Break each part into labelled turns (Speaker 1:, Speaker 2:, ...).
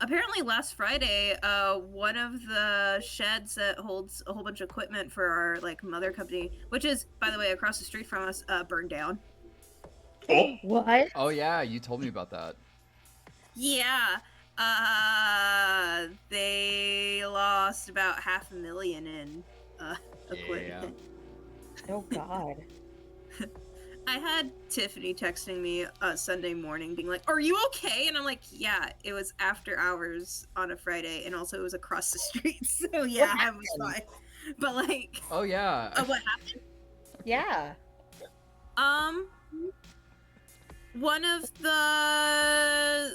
Speaker 1: Apparently last Friday, one of the sheds that holds a whole bunch of equipment for our like mother company, which is by the way across the street from us, burned down.
Speaker 2: Oh,
Speaker 3: What?
Speaker 4: Oh yeah, you told me about that.
Speaker 1: Yeah. They lost about $500,000 in equipment.
Speaker 3: Oh God.
Speaker 1: I had Tiffany texting me Sunday morning being like, "Are you okay?" And I'm like, "Yeah, it was after hours on a Friday and also it was across the street." So yeah, I was fine. But like,
Speaker 4: Oh yeah.
Speaker 1: what happened?
Speaker 3: Yeah.
Speaker 1: One of the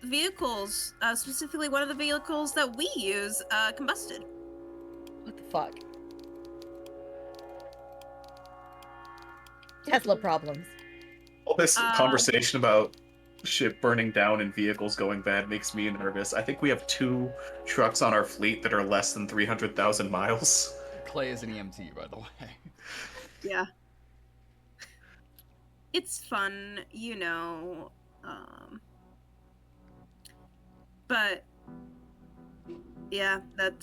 Speaker 1: vehicles, specifically one of the vehicles that we use, combusted.
Speaker 3: What the fuck? Tesla problems.
Speaker 2: all this conversation about shit burning down and vehicles going bad makes me nervous. I think we have 2 trucks on our fleet that are less than 300,000 miles.
Speaker 4: Clay is an EMT, by the way.
Speaker 1: Yeah. It's fun, you know. But yeah, that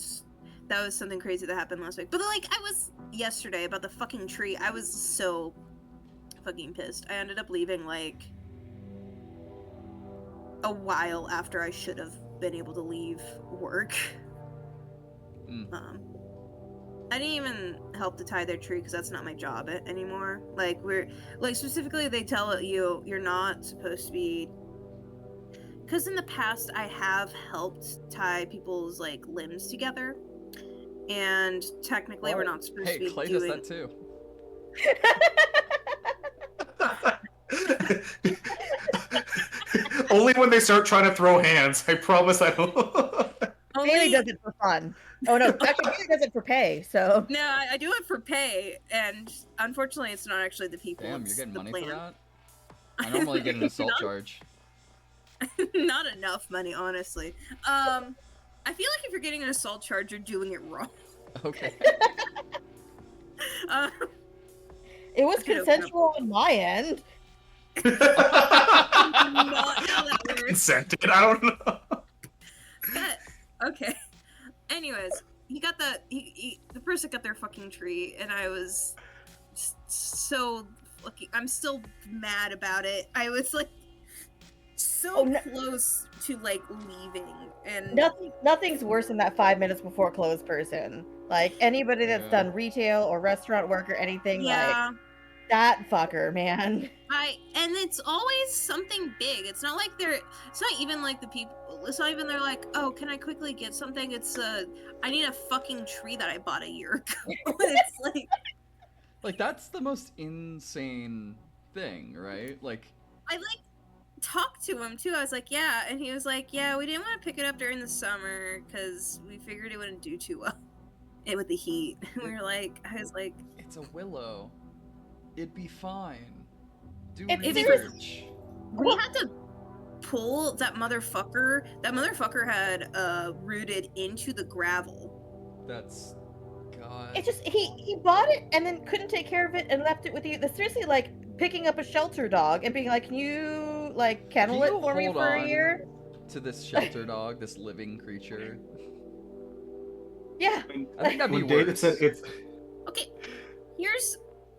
Speaker 1: was something crazy that happened last week. But like, I was yesterday about the fucking tree. I was so fucking pissed. I ended up leaving like a while after I should have been able to leave work. I didn't even help to tie their tree because that's not my job anymore. Like specifically they tell you you're not supposed to be. Because in the past I have helped tie people's like limbs together, and technically we're not supposed to be
Speaker 4: Clay
Speaker 1: doing.
Speaker 4: does that too.
Speaker 2: Only when they start trying to throw hands. I promise I don't.
Speaker 3: Bailey does it for fun. Oh no, actually Bailey does it for pay. So
Speaker 1: no, I do it for pay, and unfortunately, it's not actually the people.
Speaker 4: Damn,
Speaker 1: it's
Speaker 4: you're getting
Speaker 1: the
Speaker 4: money
Speaker 1: plan.
Speaker 4: for that? I normally get an assault charge.
Speaker 1: Not enough money, honestly. I feel like if you're getting an assault charge, you're doing it wrong.
Speaker 4: Okay.
Speaker 3: it was consensual on my end.
Speaker 1: Not how that works.
Speaker 2: Consented. I don't know.
Speaker 1: But, okay. Anyways, the person got their fucking tree, and I was so lucky. I'm still mad about it. I was like so close to like leaving, and
Speaker 3: nothing's worse than that 5 minutes before close person. Like anybody that's done retail or restaurant work or anything, like that fucker, man.
Speaker 1: And it's always something big. It's not like it's not even like the people, it's not even they're like, "Oh, can I quickly get something?" It's I need a fucking tree that I bought a year ago. It's
Speaker 4: like that's the most insane thing, right? Like
Speaker 1: I like talked to him too. I was like, "Yeah," and he was like, "Yeah, we didn't want to pick it up during the summer because we figured it wouldn't do too well with the heat." We were like, I was like,
Speaker 4: "It's a willow. It'd be fine. Do
Speaker 1: research." We had to pull that motherfucker. That motherfucker had rooted into the gravel.
Speaker 4: That's God.
Speaker 3: It just he bought it and then couldn't take care of it and left it with you. That's seriously like picking up a shelter dog and being like, "Can you like kennel it for me for a year?"
Speaker 4: To this shelter dog, this living creature.
Speaker 3: Yeah,
Speaker 4: I think that'd be worse.
Speaker 1: Okay,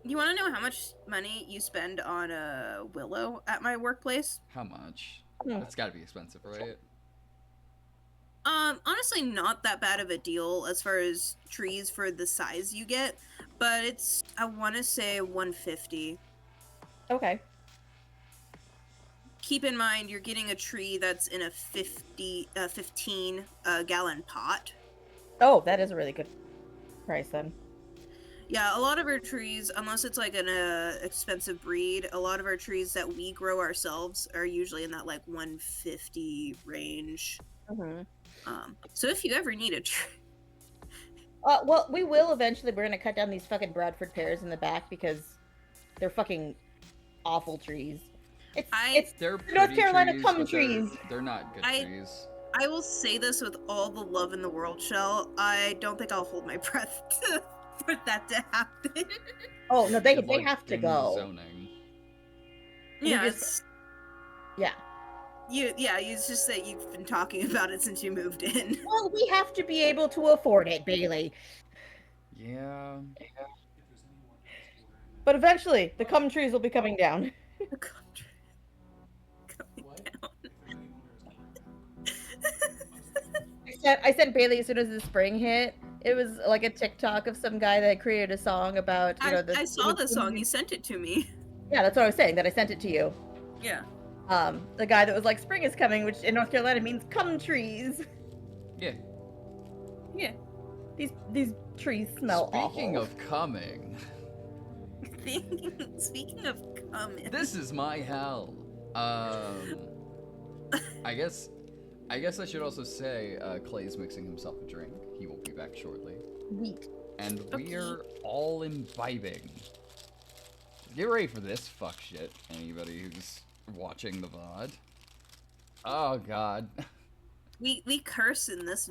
Speaker 1: you want to know how much money you spend on a willow at my workplace?
Speaker 4: How much? That's got to be expensive, right?
Speaker 1: Honestly, not that bad of a deal as far as trees for the size you get, but it's, I want to say $150.
Speaker 3: Okay.
Speaker 1: Keep in mind, you're getting a tree that's in a 15 gallon pot.
Speaker 3: Oh, that is a really good price then.
Speaker 1: Yeah, a lot of our trees, unless it's like an expensive breed, a lot of our trees that we grow ourselves are usually in that like 150 range.
Speaker 3: Mm-hmm.
Speaker 1: So if you ever need a tree,
Speaker 3: well, we will eventually. We're gonna cut down these fucking Bradford pears in the back because they're fucking awful trees. It's North Carolina common trees.
Speaker 4: They're not good trees.
Speaker 1: I will say this with all the love in the world, Shell. I don't think I'll hold my breath for that to happen.
Speaker 3: Oh no, they have to go.
Speaker 4: Zoning.
Speaker 1: Yeah, It's just that you've been talking about it since you moved in.
Speaker 3: Well, we have to be able to afford it, Bailey.
Speaker 4: Yeah.
Speaker 3: But eventually, the cum trees will be coming down.
Speaker 1: The cum trees coming down.
Speaker 3: I sent Bailey as soon as the spring hit. It was like a TikTok of some guy that created a song about,
Speaker 1: I saw the song. You sent it to me.
Speaker 3: Yeah, that's what I was saying, that I sent it to you.
Speaker 1: Yeah.
Speaker 3: The guy that was like, spring is coming, which in North Carolina means cum trees.
Speaker 4: Yeah.
Speaker 1: Yeah.
Speaker 3: These trees smell awful.
Speaker 4: Speaking of coming.
Speaker 1: Speaking of coming.
Speaker 4: This is my hell. I guess I should also say Clay's mixing himself a drink. He will be back shortly.
Speaker 3: Neat.
Speaker 4: And we're all imbibing. Get ready for this fuck shit, anybody who's watching the VOD. Oh god.
Speaker 1: We curse in this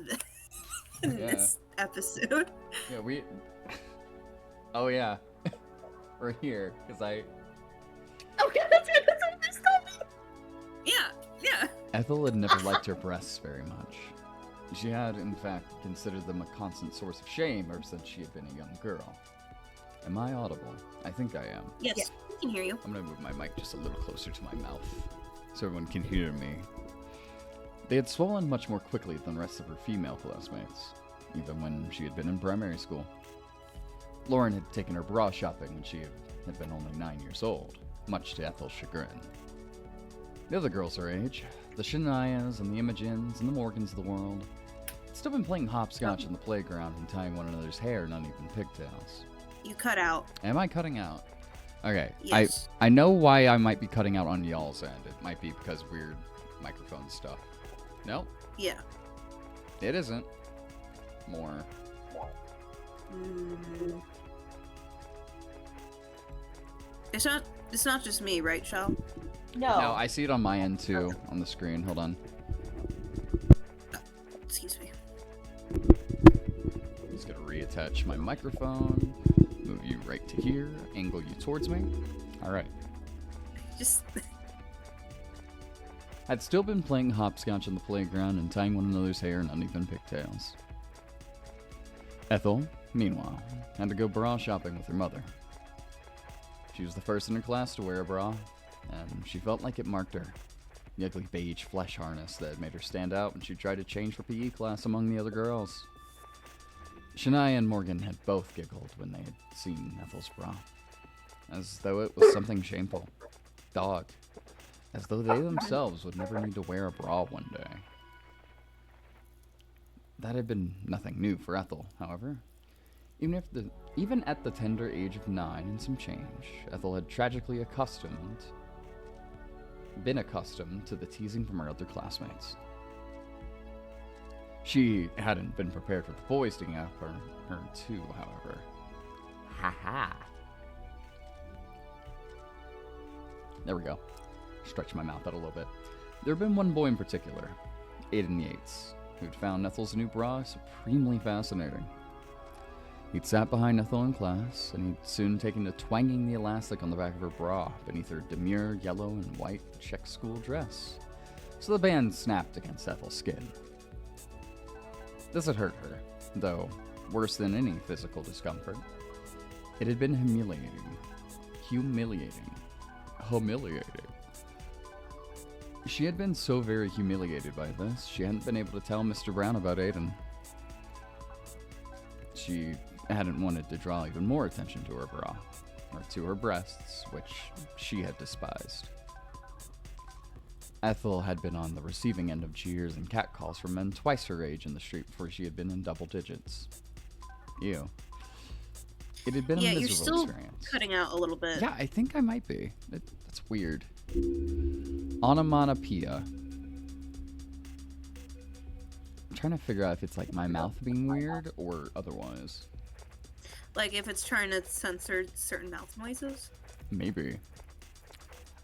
Speaker 1: this episode.
Speaker 4: Yeah, we Oh yeah. We're here, because I
Speaker 3: Oh yeah, that's what this told me.
Speaker 1: Yeah.
Speaker 4: Ethel had never liked her breasts very much. She had, in fact, considered them a constant source of shame ever since she had been a young girl. Am I audible? I think I am.
Speaker 1: Yes, we can hear you.
Speaker 4: I'm gonna move my mic just a little closer to my mouth, so everyone can hear me. They had swollen much more quickly than the rest of her female classmates, even when she had been in primary school. Lauren had taken her bra shopping when she had been only 9 years old, much to Ethel's chagrin. The other girls her age, the Shanias and the Imogens and the Morgans of the world, had still been playing hopscotch on the playground and tying one another's hair in uneven pigtails.
Speaker 1: You cut out.
Speaker 4: Am I cutting out? Okay,
Speaker 1: Yes.
Speaker 4: I know why I might be cutting out on y'all's end. It might be because weird microphone stuff. No,
Speaker 1: Yeah.
Speaker 4: it isn't. More.
Speaker 1: It's not just me, right, Shell?
Speaker 3: No.
Speaker 4: No, I see it on my end too, on the screen. Hold on.
Speaker 1: Excuse me.
Speaker 4: I'm just gonna reattach my microphone, move you right to here, angle you towards me. Alright.
Speaker 1: Just
Speaker 4: I'd still been playing hopscotch on the playground and tying one another's hair in uneven pigtails. Ethel, meanwhile, had to go bra shopping with her mother. She was the first in her class to wear a bra, and she felt like it marked her. The ugly beige flesh harness that made her stand out when she tried to change for PE class among the other girls. Shania and Morgan had both giggled when they had seen Ethel's bra, as though it was something shameful. Dog. As though they themselves would never need to wear a bra one day. That had been nothing new for Ethel, however. Even at the tender age of 9 and some change, Ethel had tragically been accustomed to the teasing from her other classmates. She hadn't been prepared for the boys to gang up on her too, however. Ha ha. There we go. Stretch my mouth out a little bit. There had been one boy in particular, Aiden Yates, who'd found Ethel's new bra supremely fascinating. He'd sat behind Ethel in class, and he'd soon taken to twanging the elastic on the back of her bra beneath her demure yellow and white check school dress, so the band snapped against Ethel's skin. This had hurt her, though worse than any physical discomfort. It had been humiliating. She had been so very humiliated by this, she hadn't been able to tell Mr. Brown about Aiden. She hadn't wanted to draw even more attention to her bra, or to her breasts, which she had despised. Ethel had been on the receiving end of jeers and catcalls from men twice her age in the street before she had been in double digits. Ew. It had been a miserable
Speaker 1: you're still
Speaker 4: experience.
Speaker 1: Cutting out a little bit.
Speaker 4: Yeah, I think I might be. That's weird. Onomatopoeia. I'm trying to figure out if it's like my mouth being weird or otherwise.
Speaker 1: Like if it's trying to censor certain mouth noises?
Speaker 4: Maybe.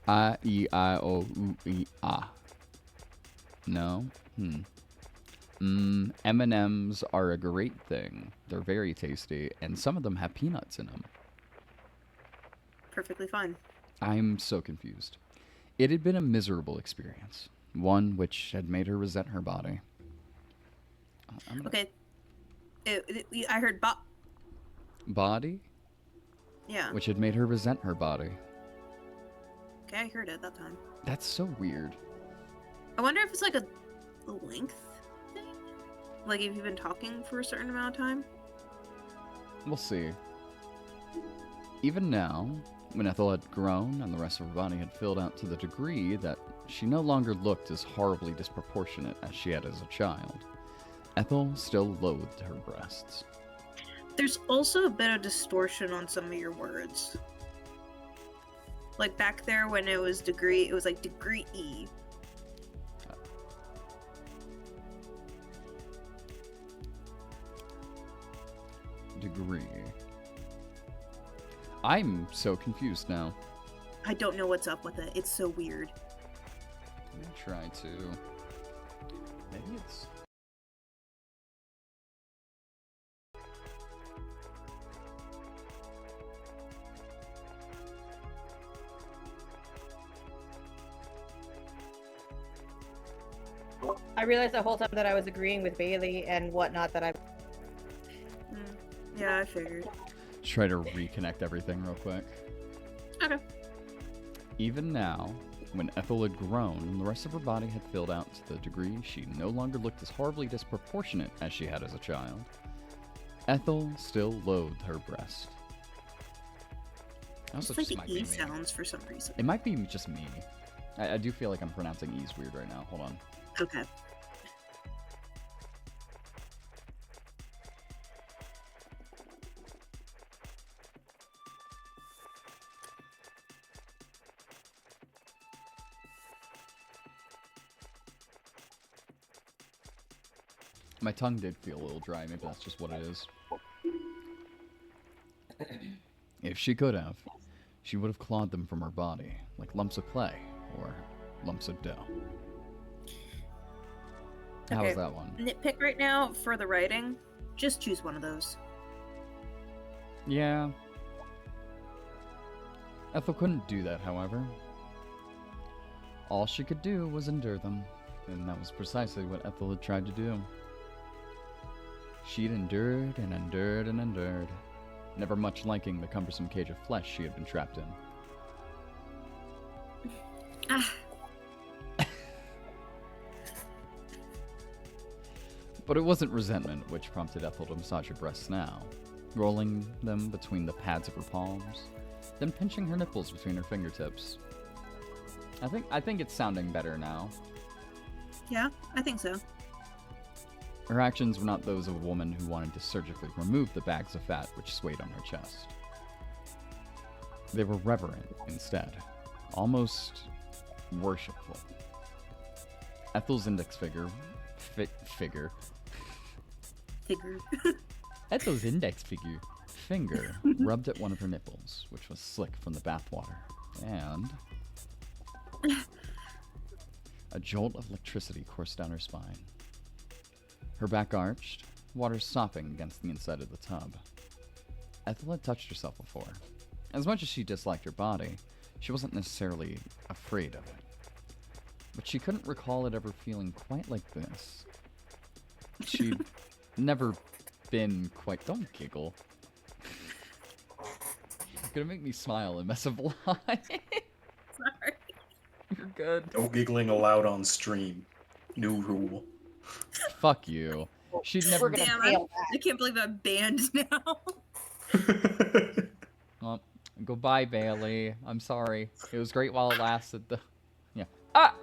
Speaker 4: I, E, I, O, U, E, ah. No? M&Ms are a great thing. They're very tasty, and some of them have peanuts in them.
Speaker 1: Perfectly fine.
Speaker 4: I'm so confused. It had been a miserable experience. one which had made her resent her body.
Speaker 1: Okay. I heard
Speaker 4: Body?
Speaker 1: Yeah.
Speaker 4: Which had made her resent her body.
Speaker 1: Okay, I heard it that time.
Speaker 4: That's so weird.
Speaker 1: I wonder if it's like a length thing? Like if you've been talking for a certain amount of time?
Speaker 4: We'll see. Even now, when Ethel had grown and the rest of her body had filled out to the degree that she no longer looked as horribly disproportionate as she had as a child, Ethel still loathed her breasts.
Speaker 1: There's also a bit of distortion on some of your words. Like back there when it was degree, it was like degree E.
Speaker 4: Degree. I'm so confused now.
Speaker 1: I don't know what's up with it. It's so weird.
Speaker 4: Let me try to... Maybe it's...
Speaker 3: I realized the whole time that I was agreeing with Bailey and whatnot that I...
Speaker 1: Yeah, I figured.
Speaker 4: Try to reconnect everything real quick.
Speaker 1: Okay.
Speaker 4: Even now, when Ethel had grown and the rest of her body had filled out to the degree she no longer looked as horribly disproportionate as she had as a child, Ethel still loathed her breast.
Speaker 1: Just like the E sounds for some reason.
Speaker 4: It might be just me. I do feel like I'm pronouncing E's weird right now. Hold on.
Speaker 1: Okay.
Speaker 4: My tongue did feel a little dry. Maybe that's just what it is. If she could have, she would have clawed them from her body, like lumps of clay or lumps of dough. How was that one?
Speaker 1: Nitpick right now for the writing. Just choose one of those.
Speaker 4: Yeah. Ethel couldn't do that, however. All she could do was endure them, and that was precisely what Ethel had tried to do. She'd endured and endured and endured, never much liking the cumbersome cage of flesh she had been trapped in.
Speaker 1: Ah.
Speaker 4: But it wasn't resentment which prompted Ethel to massage her breasts now, rolling them between the pads of her palms, then pinching her nipples between her fingertips. I think it's sounding better now.
Speaker 1: Yeah, I think so.
Speaker 4: Her actions were not those of a woman who wanted to surgically remove the bags of fat which swayed on her chest. They were reverent instead, almost worshipful. Ethel's index Ethel's index finger rubbed at one of her nipples, which was slick from the bathwater, and a jolt of electricity coursed down her spine. Her back arched, water sopping against the inside of the tub. Ethel had touched herself before. As much as she disliked her body, she wasn't necessarily afraid of it. But she couldn't recall it ever feeling quite like this. She'd never been quite... Don't giggle. You're gonna make me smile and mess up a lot.
Speaker 1: Sorry.
Speaker 4: You're good.
Speaker 2: No giggling allowed on stream. New rule.
Speaker 4: Fuck you. She'd never...
Speaker 1: Damn, I can't believe I'm banned now.
Speaker 4: Well, goodbye, Bailey. I'm sorry. It was great while it lasted. Yeah. Ah!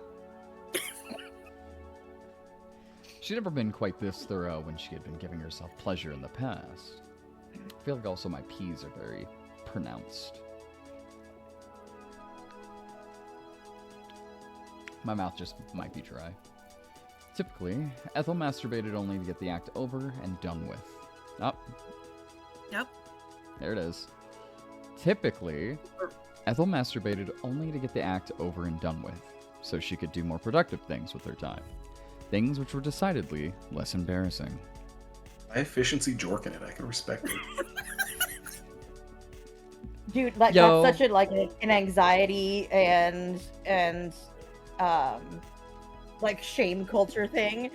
Speaker 4: She'd never been quite this thorough when she had been giving herself pleasure in the past. I feel like also my P's are very pronounced. My mouth just might be dry. Typically, Ethel masturbated only to get the act over and done with. Oh.
Speaker 1: Yep.
Speaker 4: There it is. Typically, Ethel masturbated only to get the act over and done with, so she could do more productive things with her time. Things which were decidedly less embarrassing.
Speaker 2: My efficiency jorking it, I can respect it.
Speaker 3: Dude, like
Speaker 4: Yo.
Speaker 3: that's such a an anxiety and like shame culture thing.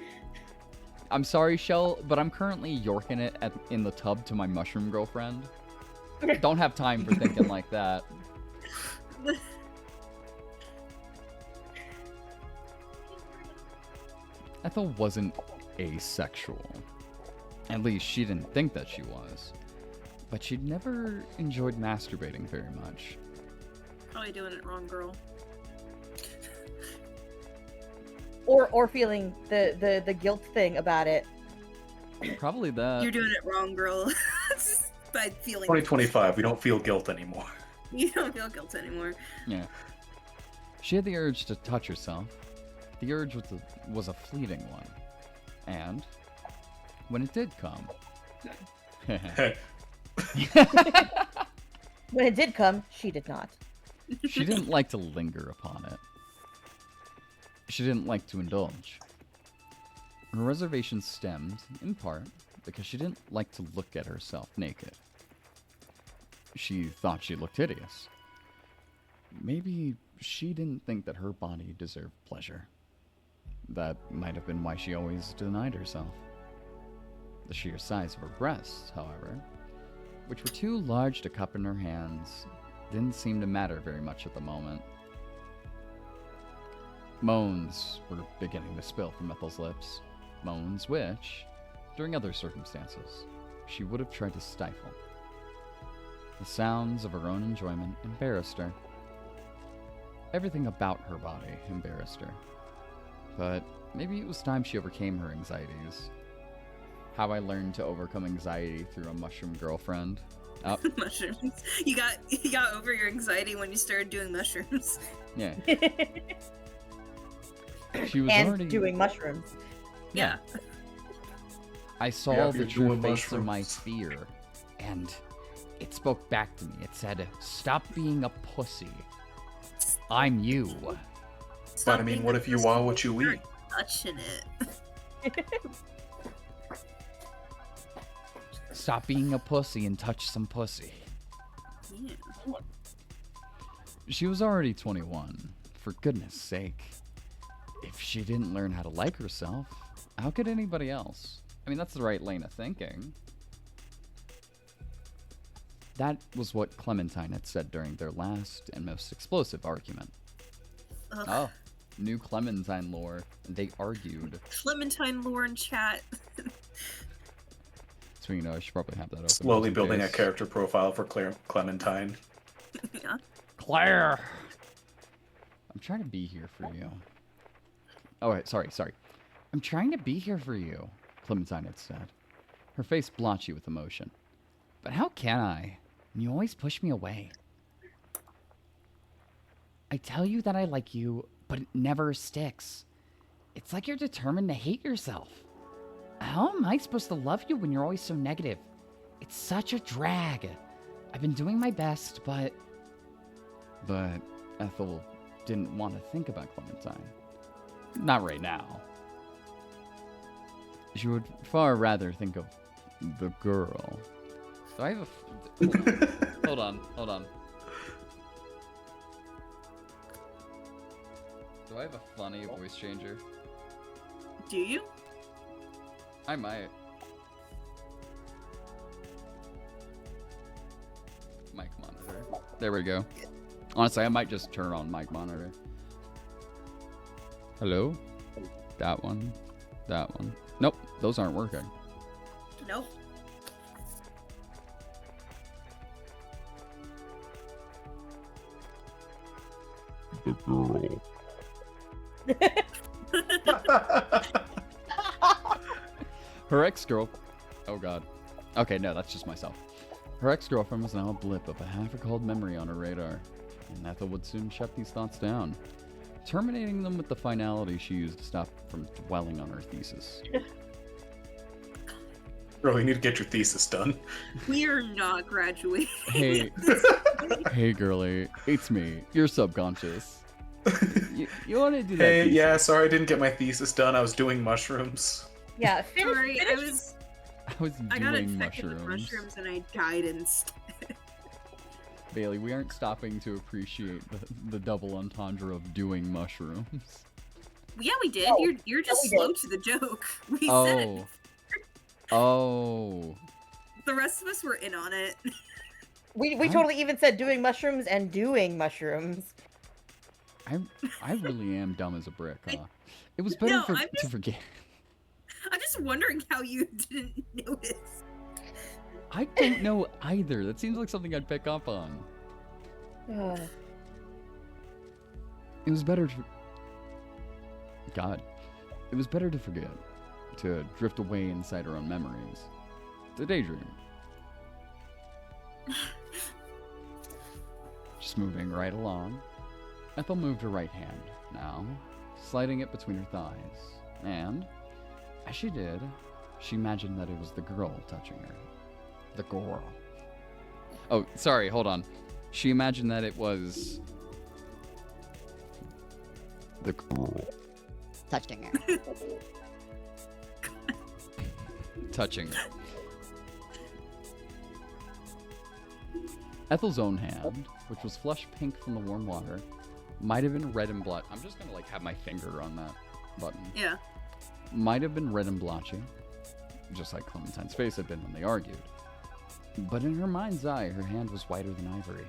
Speaker 4: I'm sorry, Shell, but I'm currently yorking it in the tub to my mushroom girlfriend. Don't have time for thinking like that. Ethel wasn't asexual. At least she didn't think that she was. But she'd never enjoyed masturbating very much.
Speaker 1: Probably doing it wrong, girl.
Speaker 3: Or feeling the guilt thing about it.
Speaker 4: Probably that.
Speaker 1: You're doing it wrong, girl. By feeling
Speaker 2: 2025, we don't feel guilt anymore.
Speaker 1: You don't feel guilt anymore.
Speaker 4: Yeah. She had the urge to touch herself. The urge was a fleeting one. And when it did come...
Speaker 3: When it did come, she did not.
Speaker 4: She didn't like to linger upon it. She didn't like to indulge. Her reservation stemmed, in part, because she didn't like to look at herself naked. She thought she looked hideous. Maybe she didn't think that her body deserved pleasure. That might have been why she always denied herself. The sheer size of her breasts, however, which were too large to cup in her hands, didn't seem to matter very much at the moment. Moans were beginning to spill from Ethel's lips. Moans which, during other circumstances, she would have tried to stifle. The sounds of her own enjoyment embarrassed her. Everything about her body embarrassed her. But maybe it was time she overcame her anxieties. How I learned to overcome anxiety through a mushroom girlfriend. Oh.
Speaker 1: Mushrooms. You got over your anxiety when you started doing mushrooms.
Speaker 4: Yeah. She was
Speaker 3: and
Speaker 4: already
Speaker 3: doing mushrooms.
Speaker 1: Yeah.
Speaker 4: I saw the true face of my fear, and it spoke back to me. It said, "Stop being a pussy. I'm you."
Speaker 2: But I mean, what if you are what you eat?
Speaker 1: Touching it.
Speaker 4: Stop being a pussy and touch some pussy.
Speaker 1: Yeah.
Speaker 4: She was already 21. For goodness sake. If she didn't learn how to like herself, how could anybody else? I mean, that's the right lane of thinking. That was what Clementine had said during their last and most explosive argument.
Speaker 1: Ugh.
Speaker 4: Oh, new Clementine lore. They argued.
Speaker 1: Clementine lore in chat.
Speaker 4: So, you know, I should probably have that open.
Speaker 2: Slowly building a character profile for Clementine.
Speaker 1: Yeah.
Speaker 4: Claire! I'm trying to be here for you. Oh, wait, sorry. I'm trying to be here for you, Clementine had said. Her face blotchy with emotion. But how can I? You always push me away. I tell you that I like you, but it never sticks. It's like you're determined to hate yourself. How am I supposed to love you when you're always so negative? It's such a drag. I've been doing my best, but... But Ethel didn't want to think about Clementine. Not right now. She would far rather think of the girl. Do I have a... Hold on. Do I have a funny voice changer?
Speaker 1: Do you?
Speaker 4: I might. Mic monitor. There we go. Honestly, I might just turn on mic monitor. Hello? That one. That one. Nope, those aren't working.
Speaker 1: Nope.
Speaker 4: The girl. Her ex-girl... Oh god. Okay, no, that's just myself. Her ex-girlfriend was now a blip of a half-recalled memory on her radar, and Ethel would soon shut these thoughts down, terminating them with the finality she used to stop from dwelling on her thesis.
Speaker 2: Girl, you need to get your thesis done.
Speaker 1: We're not graduating.
Speaker 4: Hey girlie, it's me, your subconscious. You want to do that?
Speaker 2: Hey,
Speaker 4: thesis?
Speaker 2: yeah, sorry I didn't get my thesis done. I was doing mushrooms.
Speaker 3: Yeah,
Speaker 1: Sorry, I got
Speaker 4: doing
Speaker 1: infected with mushrooms and I died instead.
Speaker 4: Bailey, we aren't stopping to appreciate the double entendre of doing mushrooms.
Speaker 1: Yeah, we did.
Speaker 3: Oh,
Speaker 1: You're just
Speaker 3: we
Speaker 1: slow
Speaker 3: did.
Speaker 1: to the joke. We said it.
Speaker 4: Oh.
Speaker 1: The rest of us were in on it.
Speaker 3: We totally even said doing mushrooms and doing mushrooms.
Speaker 4: I really am dumb as a brick, huh? It was better to forget.
Speaker 1: I'm just wondering how you didn't notice.
Speaker 4: I don't know either. That seems like something I'd pick up on. It was better to... God. It was better to forget. To drift away inside our own memories. To daydream. Just moving right along. Ethel moved her right hand, now, sliding it between her thighs. And, as she did, she imagined that it was the girl touching her. The girl. Oh, sorry, hold on. She imagined that it was... the girl.
Speaker 5: Touching her.
Speaker 4: Touching her. Ethel's own hand, which was flush pink from the warm water, might have been red and blotchy. I'm just gonna have my finger on that button.
Speaker 1: Yeah.
Speaker 4: Might have been red and blotchy, just like Clementine's face had been when they argued. But in her mind's eye, her hand was whiter than ivory.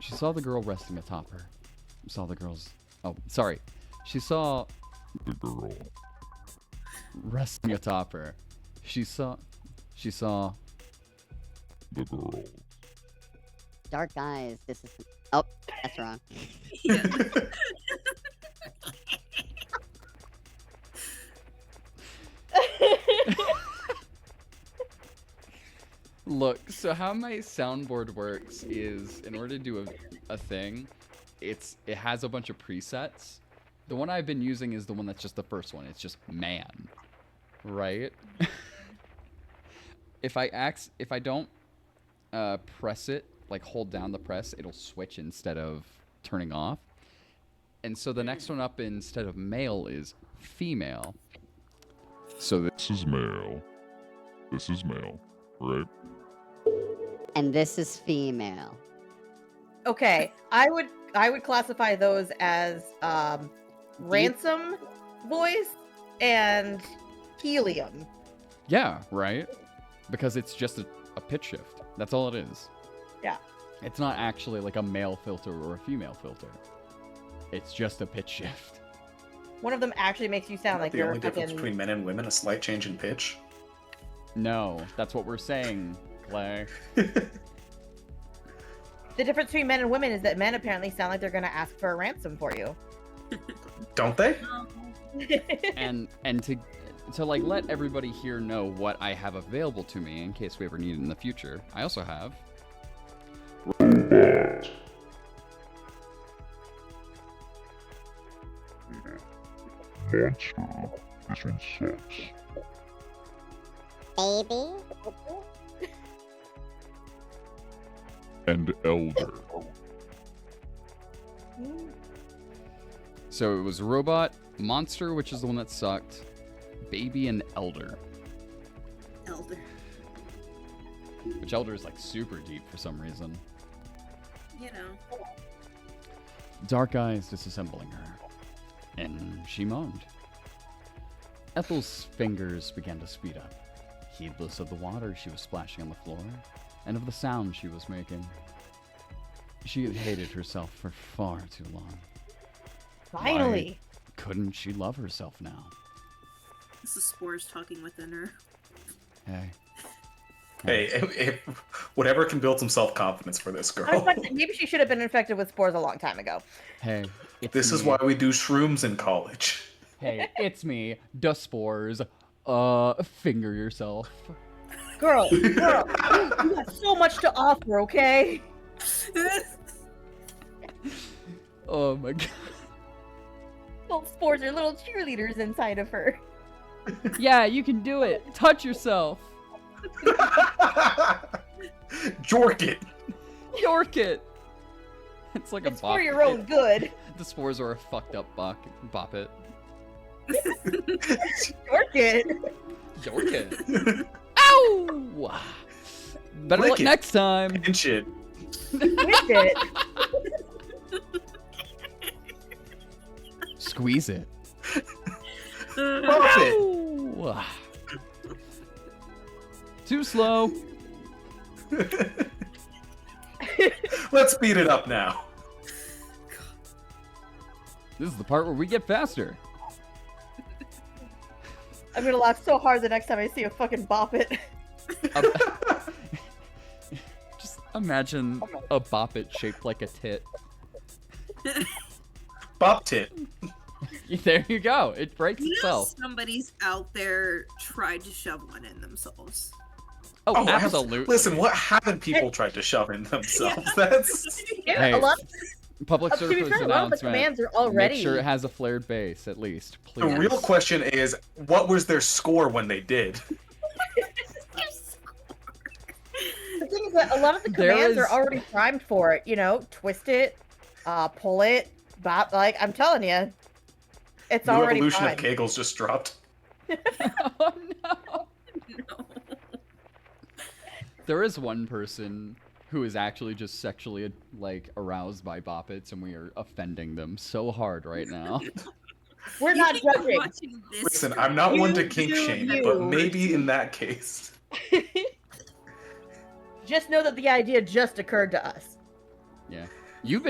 Speaker 4: She saw the girl resting atop her. Saw the girl's... Oh, sorry. She saw... the girl resting atop her. She saw... the girl.
Speaker 5: Dark eyes. This is... Oh, that's wrong.
Speaker 4: Look, so how my soundboard works is, in order to do a thing, it has a bunch of presets. The one I've been using is the one that's just the first one. It's just man, right? If I don't press it, like hold down the press, it'll switch instead of turning off. And so the next one up instead of male is female. So this is male. This is male, right?
Speaker 5: And this is female.
Speaker 3: Okay, I would classify those as ransom voice and helium.
Speaker 4: Yeah, right? Because it's just a pitch shift. That's all it is.
Speaker 3: Yeah.
Speaker 4: It's not actually like a male filter or a female filter. It's just a pitch shift.
Speaker 3: One of them actually makes you sound like
Speaker 2: The
Speaker 3: you're
Speaker 2: only difference
Speaker 3: fucking...
Speaker 2: between men and women, a slight change in pitch.
Speaker 4: No, that's what we're saying, Clay.
Speaker 3: The difference between men and women is that men apparently sound like they're gonna ask for a ransom for you.
Speaker 2: Don't they?
Speaker 4: and to like let everybody here know what I have available to me in case we ever need it in the future. I also have robot. Monster. This one sucks.
Speaker 5: Baby?
Speaker 4: And elder. So it was robot, monster, which is the one that sucked, baby, and elder.
Speaker 1: Elder.
Speaker 4: Which elder is like super deep for some reason.
Speaker 1: You know.
Speaker 4: Dark eyes disassembling her. And she moaned. Ethel's fingers began to speed up, heedless of the water she was splashing on the floor, and of the sound she was making. She had hated herself for far too long.
Speaker 3: Finally!
Speaker 4: Why couldn't she love herself now?
Speaker 1: This is spores talking within her.
Speaker 2: Hey, whatever can build some self-confidence for this girl.
Speaker 3: I was about to say, maybe she should have been infected with spores a long time ago.
Speaker 4: Hey,
Speaker 2: This is why we do shrooms in college.
Speaker 4: Hey, it's me, the spores. Finger yourself.
Speaker 3: Girl, you have so much to offer, okay?
Speaker 4: Oh my god.
Speaker 3: Those spores are little cheerleaders inside of her.
Speaker 4: Yeah, you can do it. Touch yourself.
Speaker 2: Jork it.
Speaker 4: York it. It's like
Speaker 3: It's
Speaker 4: a bop.
Speaker 3: for your own good.
Speaker 4: The spores are a fucked up bop it.
Speaker 3: York it.
Speaker 4: York it. Ow! Better
Speaker 2: Lick
Speaker 4: luck
Speaker 2: it.
Speaker 4: next time.
Speaker 2: Pinch it.
Speaker 3: Wish it.
Speaker 4: Squeeze it.
Speaker 2: Pop it.
Speaker 4: Ooh. Too slow.
Speaker 2: Let's speed it up now.
Speaker 4: This is the part where we get faster.
Speaker 3: I'm gonna laugh so hard the next time I see a fucking bop it.
Speaker 4: Just imagine a bop it shaped like a tit.
Speaker 2: Bop tit.
Speaker 4: There you go. It breaks
Speaker 1: You know
Speaker 4: itself.
Speaker 1: somebody's out there tried to shove one in themselves.
Speaker 4: Oh, absolutely.
Speaker 2: Listen, what haven't people tried to shove in themselves? That's
Speaker 3: Yeah,
Speaker 4: Hey,
Speaker 3: a lot.
Speaker 4: Public
Speaker 3: To be
Speaker 4: service
Speaker 3: fair, a lot of the commands
Speaker 4: announcement.
Speaker 3: are already.
Speaker 4: Make sure it has a flared base, at least.
Speaker 2: the
Speaker 4: Please.
Speaker 2: real question is, what was their score when they did?
Speaker 3: The thing is that a lot of the commands are already primed for it. You know, twist it, pull it, bop. Like I'm telling you, it's
Speaker 2: New
Speaker 3: already
Speaker 2: evolution
Speaker 3: primed.
Speaker 2: of Kegels just dropped.
Speaker 4: Oh no.
Speaker 1: No.
Speaker 4: There is one person who is actually just sexually like aroused by boppets, and we are offending them so hard right now.
Speaker 3: We're
Speaker 1: You
Speaker 3: not
Speaker 1: think I'm
Speaker 3: judging.
Speaker 1: watching this
Speaker 2: Listen,
Speaker 1: for
Speaker 2: I'm not one to
Speaker 3: You
Speaker 2: kink
Speaker 3: do
Speaker 2: shame,
Speaker 3: you.
Speaker 2: but maybe in that case.
Speaker 3: Just know that the idea just occurred to us.
Speaker 4: Yeah. You've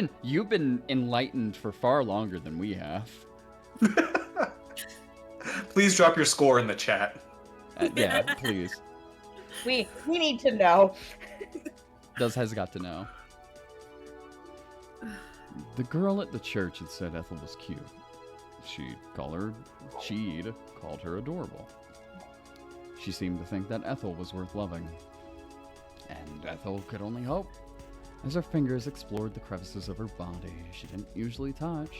Speaker 4: been enlightened for far longer than we have.
Speaker 2: Please drop your score in the chat.
Speaker 4: Yeah, please.
Speaker 3: We need to know.
Speaker 4: Has got to know. The girl at the church had said Ethel was cute. She'd called her adorable. She seemed to think that Ethel was worth loving. And Ethel could only hope. As her fingers explored the crevices of her body she didn't usually touch,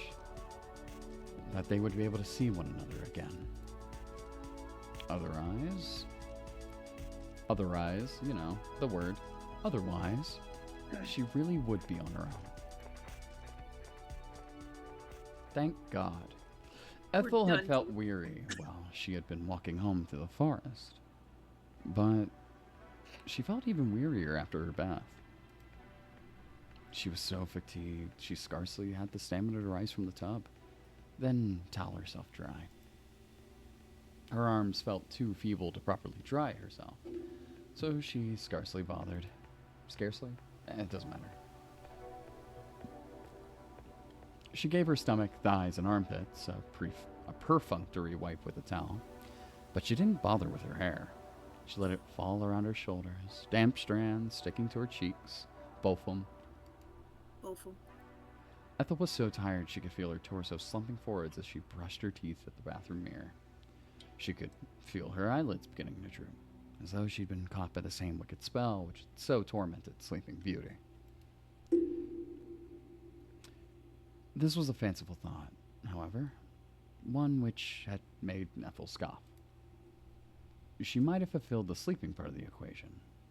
Speaker 4: that they would be able to see one another again. Otherwise, you know, the word, otherwise, she really would be on her own. Thank God. Ethel had
Speaker 1: done.
Speaker 4: felt weary while she had been walking home through the forest. But she felt even wearier after her bath. She was so fatigued, she scarcely had the stamina to rise from the tub, then towel herself dry. Her arms felt too feeble to properly dry herself, so she scarcely bothered. Scarcely? It doesn't matter. She gave her stomach, thighs, and armpits a perfunctory wipe with a towel, but she didn't bother with her hair. She let it fall around her shoulders, damp strands sticking to her cheeks, both of them.
Speaker 1: Awful.
Speaker 4: Ethel was so tired she could feel her torso slumping forwards as she brushed her teeth at the bathroom mirror. She could feel her eyelids beginning to droop, as though she'd been caught by the same wicked spell which had so tormented Sleeping Beauty. This was a fanciful thought, however, one which had made Ethel scoff. She might have fulfilled the sleeping part of the equation,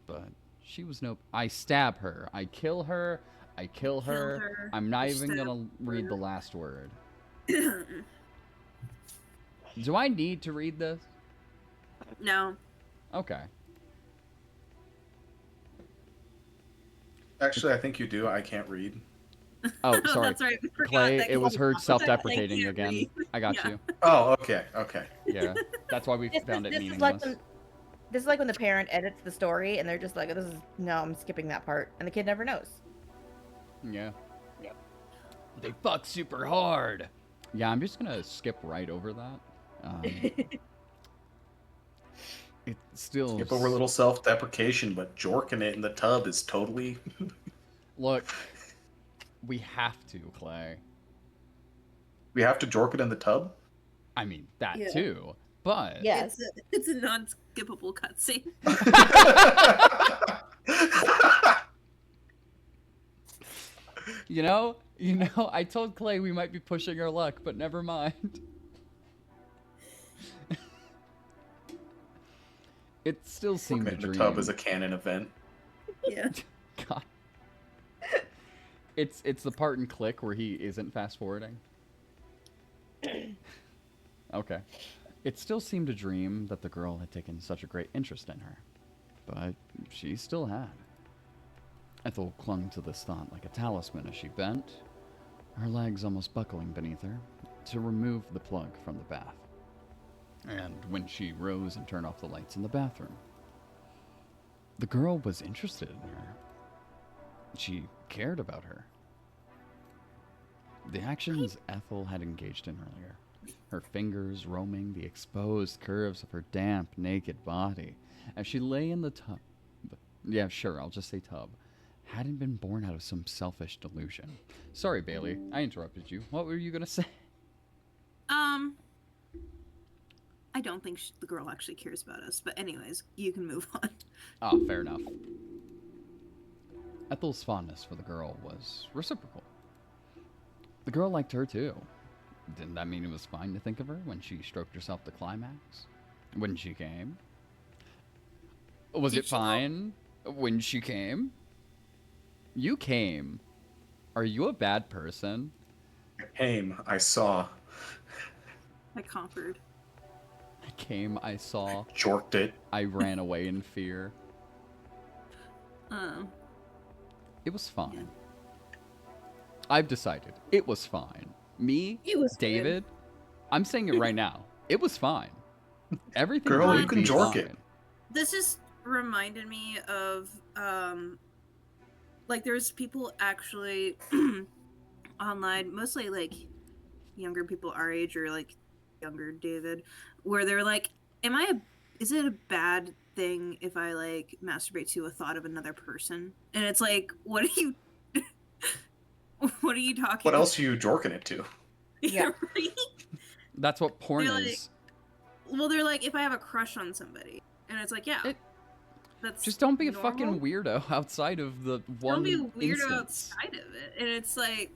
Speaker 4: but she was no... I stab her. I kill her. I kill her. I'm not even gonna read the last word. Do I need to read this?
Speaker 1: No.
Speaker 4: Okay.
Speaker 2: Actually, I think you do. I can't read.
Speaker 4: Oh, sorry.
Speaker 1: That's right. we forgot
Speaker 4: Clay,
Speaker 1: that
Speaker 4: it was her
Speaker 1: Clay
Speaker 4: self-deprecating
Speaker 1: can't
Speaker 4: again.
Speaker 1: read.
Speaker 4: I got
Speaker 1: Yeah.
Speaker 4: you.
Speaker 2: Oh, okay, okay.
Speaker 4: Yeah, that's why we found it
Speaker 3: This
Speaker 4: meaningless.
Speaker 3: is like when the parent edits the story and they're just like, no, I'm skipping that part. And the kid never knows.
Speaker 4: Yeah. They fuck super hard. Yeah, I'm just gonna skip right over that. It still...
Speaker 2: Skip over a little self-deprecation, but jorking it in the tub is totally...
Speaker 4: Look, we have to, Clay.
Speaker 2: We have to jork it in the tub?
Speaker 4: I mean, that
Speaker 1: Yeah.
Speaker 4: too, but...
Speaker 3: Yes.
Speaker 1: It's a non-skippable cutscene.
Speaker 4: You know, I told Clay we might be pushing our luck, but never mind. It still seemed
Speaker 2: Jorking
Speaker 4: a
Speaker 2: it in the
Speaker 4: dream.
Speaker 2: tub is a canon event.
Speaker 1: Yeah.
Speaker 4: God. It's the part in Click where he isn't fast forwarding. Okay. It still seemed a dream that the girl had taken such a great interest in her, but she still had. Ethel clung to this thought like a talisman as she bent, her legs almost buckling beneath her, to remove the plug from the bath. And when she rose and turned off the lights in the bathroom, the girl was interested in her. She cared about her. The actions Ethel had engaged in earlier, her fingers roaming the exposed curves of her damp, naked body as she lay in the tub, yeah, sure, I'll just say tub, hadn't been born out of some selfish delusion. Sorry, Bailey, I interrupted you. What were you gonna say?
Speaker 1: I don't think the girl actually cares about us, but anyways, you can move on.
Speaker 4: Oh, fair enough. Ethel's fondness for the girl was reciprocal. The girl liked her too. Didn't that mean it was fine to think of her when she stroked herself to climax? When she came? Was it fine when she came? You came. Are you a bad person?
Speaker 2: I came, I saw.
Speaker 1: I conquered.
Speaker 4: I came, I saw.
Speaker 2: Jorked it.
Speaker 4: I ran away in fear. It was fine.
Speaker 1: Yeah.
Speaker 4: I've decided. It was fine. Me,
Speaker 3: It was
Speaker 4: David, I'm saying it right now. It was fine. Everything
Speaker 2: Girl,
Speaker 4: would
Speaker 2: you can
Speaker 4: be
Speaker 2: jork
Speaker 4: fine.
Speaker 2: it.
Speaker 1: This just reminded me of like there's people actually online, mostly like younger people our age or like younger David, where they're like, is it a bad thing if I like masturbate to a thought of another person? And it's like, what are you what are you talking
Speaker 2: What
Speaker 1: about?
Speaker 2: else are you jorking it to?
Speaker 3: Yeah.
Speaker 1: Right?
Speaker 4: That's what porn
Speaker 1: They're
Speaker 4: is.
Speaker 1: Well, they're like, if I have a crush on somebody, and it's like, yeah, that's
Speaker 4: Just don't be a
Speaker 1: normal.
Speaker 4: fucking weirdo outside of the one
Speaker 1: Don't be a weirdo
Speaker 4: instance.
Speaker 1: outside of it. And it's like,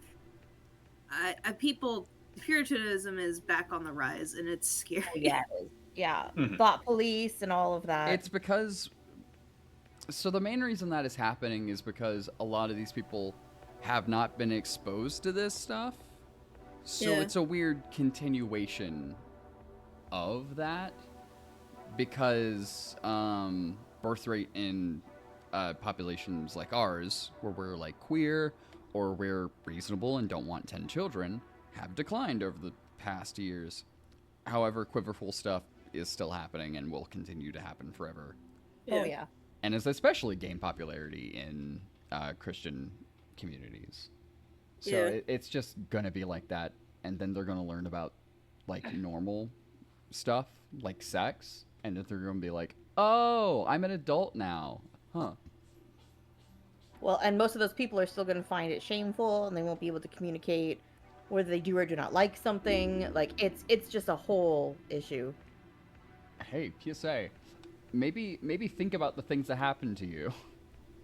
Speaker 1: Puritanism is back on the rise, and it's scary.
Speaker 3: Yeah, it is. Yeah.
Speaker 2: Mhm.
Speaker 3: Thought police and all of that.
Speaker 4: It's because... So the main reason that is happening is because a lot of these people have not been exposed to this stuff. So
Speaker 1: Yeah.
Speaker 4: it's a weird continuation of that. Because birth rate in populations like ours, where we're like queer or we're reasonable and don't want 10 children, have declined over the past years. However, quiverful stuff is still happening and will continue to happen forever.
Speaker 3: Oh yeah.
Speaker 4: And has especially gained popularity in Christian communities. So
Speaker 1: Yeah.
Speaker 4: it's just gonna be like that, and then they're gonna learn about like normal stuff, like sex, and then they're gonna be like, "Oh, I'm an adult now, huh?"
Speaker 3: Well, and most of those people are still going to find it shameful, and they won't be able to communicate whether they do or do not like something. Like it's just a whole issue.
Speaker 4: Hey, PSA, maybe think about the things that happened to you.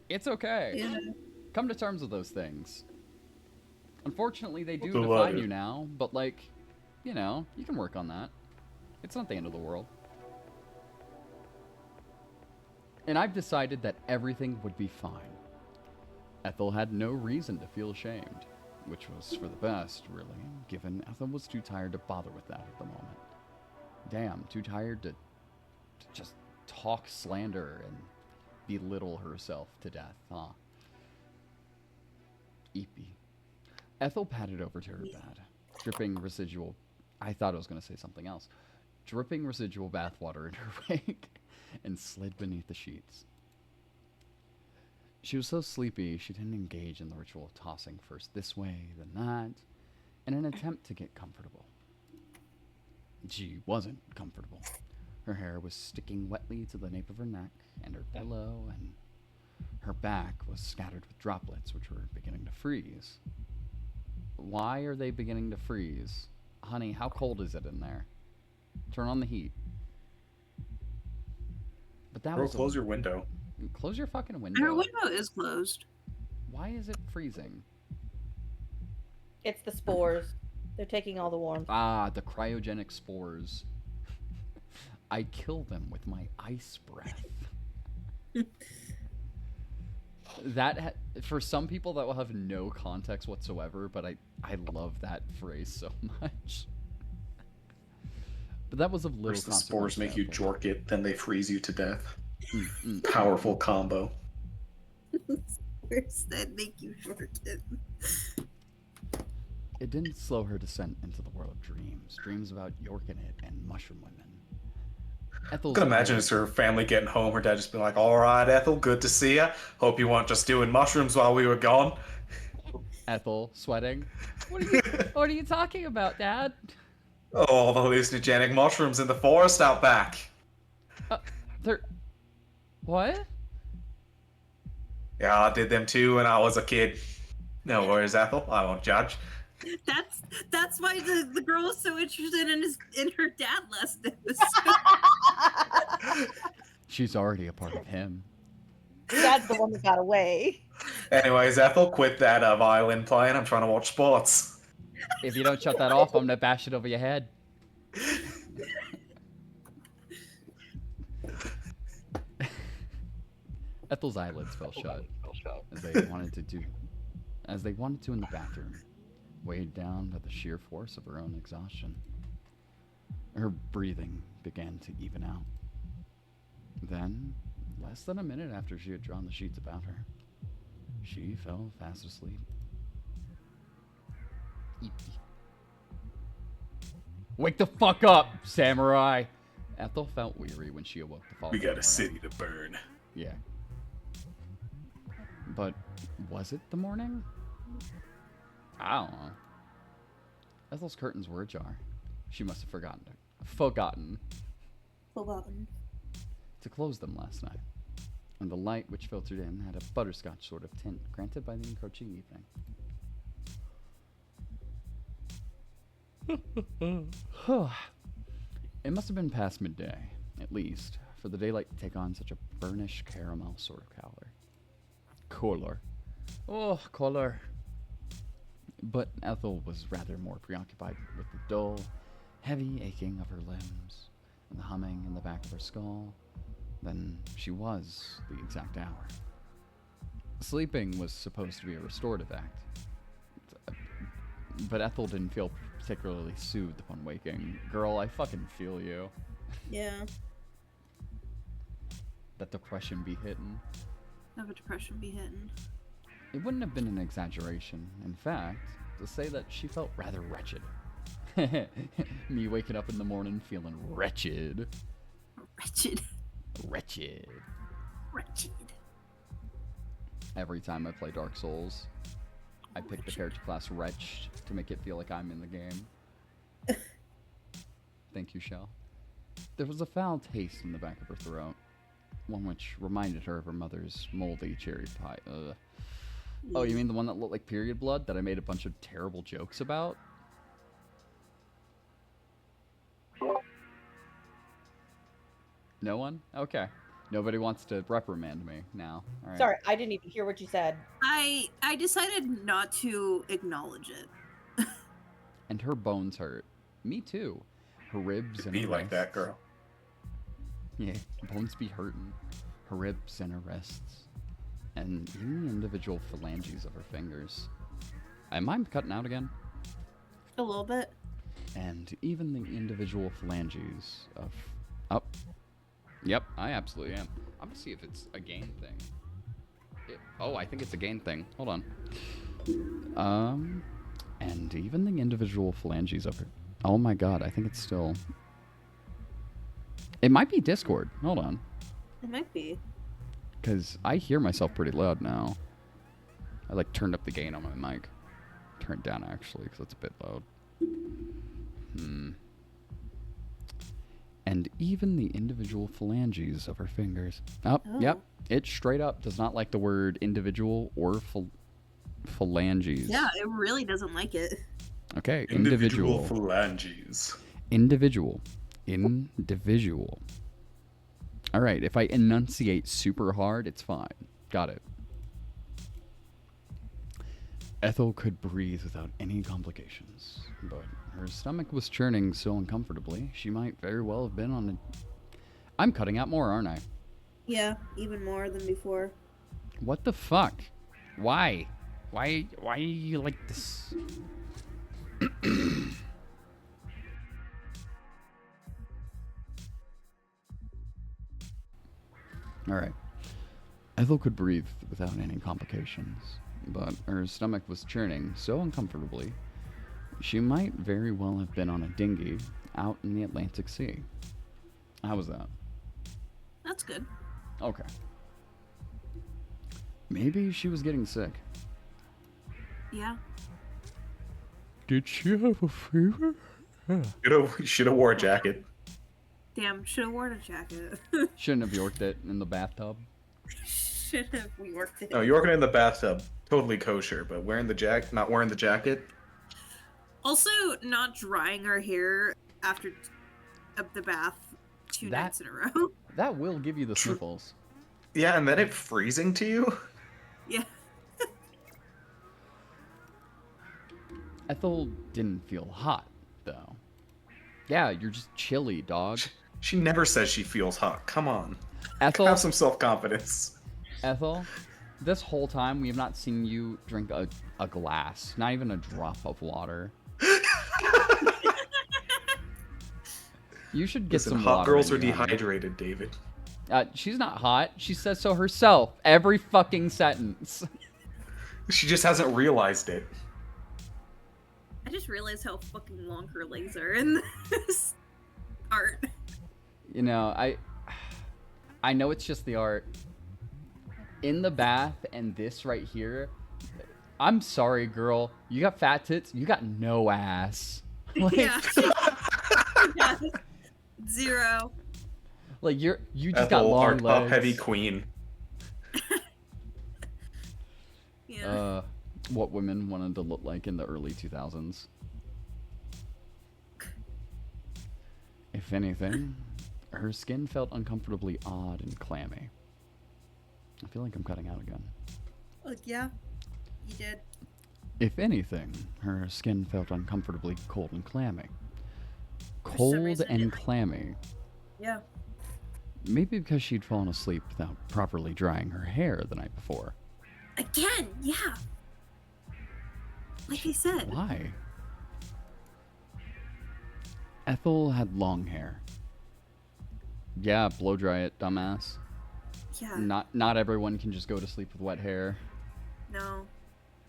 Speaker 4: It's okay.
Speaker 1: Yeah.
Speaker 4: Come to terms with those things. Unfortunately, they do
Speaker 2: Good
Speaker 4: define
Speaker 2: luck.
Speaker 4: you now, but like, you know, you can work on that. It's not the end of the world. And I've decided that everything would be fine. Ethel had no reason to feel ashamed, which was for the best, really, given Ethel was too tired to bother with that at the moment. Damn, too tired to just talk slander and belittle herself to death, huh? Eepy. Ethel padded over to her bed, dripping residual... I thought I was going to say something else. Dripping residual bathwater in her wake, and slid beneath the sheets. She was so sleepy, she didn't engage in the ritual of tossing first this way, then that, in an attempt to get comfortable. She wasn't comfortable. Her hair was sticking wetly to the nape of her neck and her pillow, and her back was scattered with droplets which were beginning to freeze. Why are they beginning to freeze? Honey, how cold is it in there? Turn on the heat. But that
Speaker 2: Girl,
Speaker 4: was
Speaker 2: close your window.
Speaker 4: Close your fucking window.
Speaker 1: Our window is closed.
Speaker 4: Why is it freezing?
Speaker 3: It's the spores. They're taking all the warmth.
Speaker 4: Ah, the cryogenic spores. I kill them with my ice breath. For some people that will have no context whatsoever, but I love that phrase so much. But that was of little
Speaker 2: First the
Speaker 4: consequence
Speaker 2: spores make
Speaker 4: to
Speaker 2: you
Speaker 4: Ethel.
Speaker 2: jork it, then they freeze you to death.
Speaker 4: Mm.
Speaker 2: Powerful combo.
Speaker 1: Spores that make you short it.
Speaker 4: it didn't slow her descent into the world of dreams. Dreams about Yorkinit and mushroom women.
Speaker 2: I can imagine it's her family getting home, her dad just being like, all right, Ethel, good to see ya. Hope you weren't just doing mushrooms while we were gone.
Speaker 4: Ethel, sweating. What are you talking about, Dad?
Speaker 2: Oh, all the hallucinogenic mushrooms in the forest out back.
Speaker 4: They're... What?
Speaker 2: Yeah, I did them too when I was a kid. No worries, Ethel. I won't judge.
Speaker 1: That's why the girl was so interested in her dad last episode.
Speaker 4: She's already a part of him.
Speaker 3: That's the one that got away.
Speaker 2: Anyways, Ethel, quit that violin playing. I'm trying to watch sports.
Speaker 4: If you don't shut that off, I'm gonna bash it over your head. Ethel's eyelids fell shut as they wanted to in the bathroom, weighed down by the sheer force of her own exhaustion. Her breathing began to even out. Then, less than a minute after she had drawn the sheets about her, she fell fast asleep. Wake the fuck up, samurai! Ethel felt weary when she awoke the following
Speaker 2: We got
Speaker 4: morning.
Speaker 2: a city to burn.
Speaker 4: Yeah. But was it the morning? I don't know. Ethel's curtains were ajar. She must have forgotten to close them last night. And the light which filtered in had a butterscotch sort of tint granted by the encroaching evening. It must have been past midday, at least, for the daylight to take on such a burnished caramel sort of color. Oh, color. But Ethel was rather more preoccupied with the dull, heavy aching of her limbs and the humming in the back of her skull than she was the exact hour. Sleeping was supposed to be a restorative act, but Ethel didn't feel particularly soothed upon waking. Girl, I fucking feel you.
Speaker 1: Yeah.
Speaker 4: That depression be hitting.
Speaker 1: Have a depression be hitting.
Speaker 4: It wouldn't have been an exaggeration, in fact, to say that she felt rather wretched. Me waking up in the morning feeling wretched. Wretched. Every time I play Dark Souls, I pick the character class Wretched to make it feel like I'm in the game. Thank you, Shell. There was a foul taste in the back of her throat, one which reminded her of her mother's moldy cherry pie. Oh, you mean the one that looked like period blood that I made a bunch of terrible jokes about? No one? Okay. Nobody wants to reprimand me now. All right.
Speaker 3: Sorry, I didn't even hear what you said.
Speaker 1: I decided not to acknowledge it.
Speaker 4: And her bones hurt. Me too. Her ribs and
Speaker 2: Be
Speaker 4: her
Speaker 2: like that,
Speaker 4: wrists.
Speaker 2: girl.
Speaker 4: Yeah, bones be hurting. Her ribs and her wrists. And even the individual phalanges of her fingers. Am I cutting out again?
Speaker 1: A little bit.
Speaker 4: And even the individual phalanges of... Oh. Yep, I absolutely am. I'm gonna see if it's a gain thing. Oh, I think it's a gain thing. Hold on. And even the individual phalanges of her... Oh my god, I think it's still... It might be Discord. Hold on.
Speaker 1: It might be.
Speaker 4: Because I hear myself pretty loud now. I turned up the gain on my mic. Turned it down actually, because it's a bit loud. And even the individual phalanges of her fingers. Oh, yep. It straight up does not like the word individual or phalanges.
Speaker 1: Yeah, it really doesn't like it.
Speaker 4: Okay,
Speaker 2: Individual phalanges.
Speaker 4: Individual. Alright, if I enunciate super hard, it's fine. Got it. Ethel could breathe without any complications, but her stomach was churning so uncomfortably, she might very well have been on a... I'm cutting out more, aren't I?
Speaker 1: Yeah, even more than before.
Speaker 4: What the fuck? Why? Why are you like this? Alright. Ethel could breathe without any complications, but her stomach was churning so uncomfortably, She might very well have been on a dinghy out in the Atlantic Sea. How was that?
Speaker 1: That's good.
Speaker 4: Okay. Maybe she was getting sick.
Speaker 1: Yeah.
Speaker 4: Did she have a fever?
Speaker 2: Should have wore a jacket.
Speaker 1: Damn, should have worn a jacket.
Speaker 4: Shouldn't have yorked it in the bathtub.
Speaker 1: Should have worked it.
Speaker 2: No, Yorking in the bathtub, totally kosher, but not wearing the jacket.
Speaker 1: Also, not drying our hair after the bath two nights in a row.
Speaker 4: That will give you the sniffles.
Speaker 2: Yeah, and then it freezing to you.
Speaker 1: Yeah.
Speaker 4: Ethel didn't feel hot, though. Yeah, you're just chilly, dog.
Speaker 2: She never says she feels hot. Come on.
Speaker 4: Ethel,
Speaker 2: Have some self-confidence.
Speaker 4: Ethel, this whole time we have not seen you drink a glass, not even a drop of water. You should get some
Speaker 2: hot
Speaker 4: water.
Speaker 2: Girls are
Speaker 4: in you, honey.
Speaker 2: dehydrated, David.
Speaker 4: She's not hot. She says so herself. Every fucking sentence.
Speaker 2: She just hasn't realized it.
Speaker 1: I just realized how fucking long her legs are in this art.
Speaker 4: You know, I know it's just the art. In the bath and this right here, I'm sorry, girl. You got fat tits. You got no ass. Like,
Speaker 1: Yeah. Yeah. Zero.
Speaker 4: like you just
Speaker 2: Ethel,
Speaker 4: got long
Speaker 2: our
Speaker 4: legs.
Speaker 2: top-heavy queen.
Speaker 1: Yeah.
Speaker 4: What women wanted to look like in the early 2000s. If anything, her skin felt uncomfortably odd and clammy. I feel like I'm cutting out again.
Speaker 1: Yeah. You did.
Speaker 4: If anything, her skin felt uncomfortably cold and clammy.
Speaker 1: some
Speaker 4: Cold
Speaker 1: reason,
Speaker 4: and
Speaker 1: it-
Speaker 4: clammy.
Speaker 1: Yeah.
Speaker 4: Maybe because she'd fallen asleep without properly drying her hair the night before.
Speaker 1: Again, yeah. Like I said.
Speaker 4: Why? Ethel had long hair. Yeah, blow dry it, dumbass.
Speaker 1: Yeah.
Speaker 4: Not everyone can just go to sleep with wet hair.
Speaker 1: No.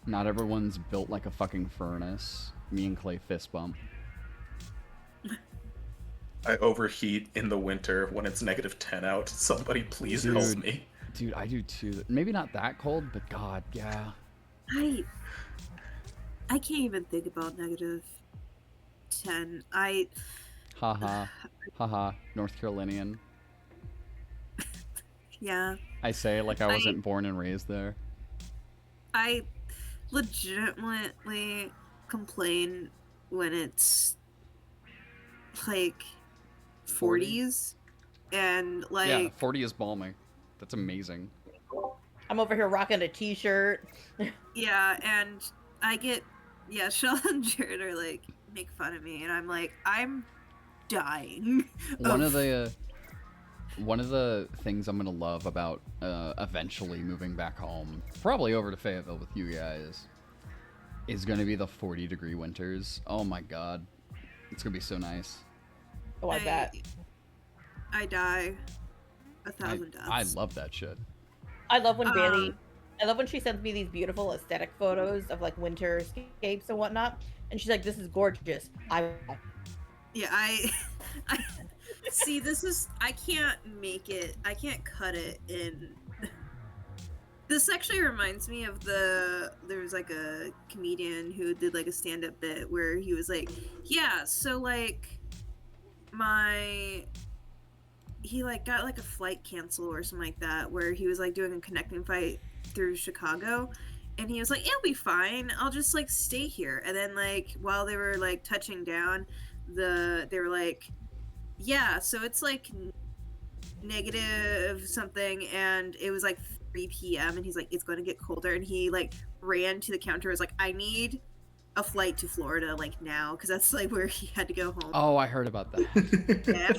Speaker 4: Not everyone's built like a fucking furnace. Me and Clay fist bump.
Speaker 2: I overheat in the winter when it's -10 out. Somebody please help
Speaker 4: Dude.
Speaker 2: me.
Speaker 4: Dude, I do too. Maybe not that cold, but god, yeah.
Speaker 1: I can't even think about -10.
Speaker 4: Haha. Haha. North Carolinian.
Speaker 1: Yeah.
Speaker 4: I say like I wasn't born and raised there.
Speaker 1: I legitimately complain when it's like 40s and like
Speaker 4: Yeah, 40 is balmy. That's amazing.
Speaker 3: I'm over here rocking a t-shirt.
Speaker 1: yeah, and I get Shell and Jared are like make fun of me and I'm like I'm dying.
Speaker 4: One of the things I'm gonna love about eventually moving back home, probably over to Fayetteville with you guys, is gonna be the 40-degree winters. Oh my god, it's gonna be so nice.
Speaker 3: I want that.
Speaker 1: I die 1,000 deaths.
Speaker 4: I love that shit.
Speaker 3: I love when Bailey. I love when she sends me these beautiful aesthetic photos of like winter escapes and whatnot, and she's like, "This is gorgeous."
Speaker 1: Yeah, I see. I can't make it. I can't cut it in. This actually reminds me of there was like a comedian who did like a stand-up bit where he was like, yeah, so like he like got like a flight cancel or something like that where he was like doing a connecting flight through Chicago and he was like, it'll be fine, I'll just like stay here. And then like while they were like touching down, they were like, yeah, so it's like negative something and it was like 3 p.m. and he's like, it's going to get colder, and he like ran to the counter, was like, I need a flight to Florida like now, because that's like where he had to go home.
Speaker 4: Oh, I heard about that.
Speaker 1: Yeah.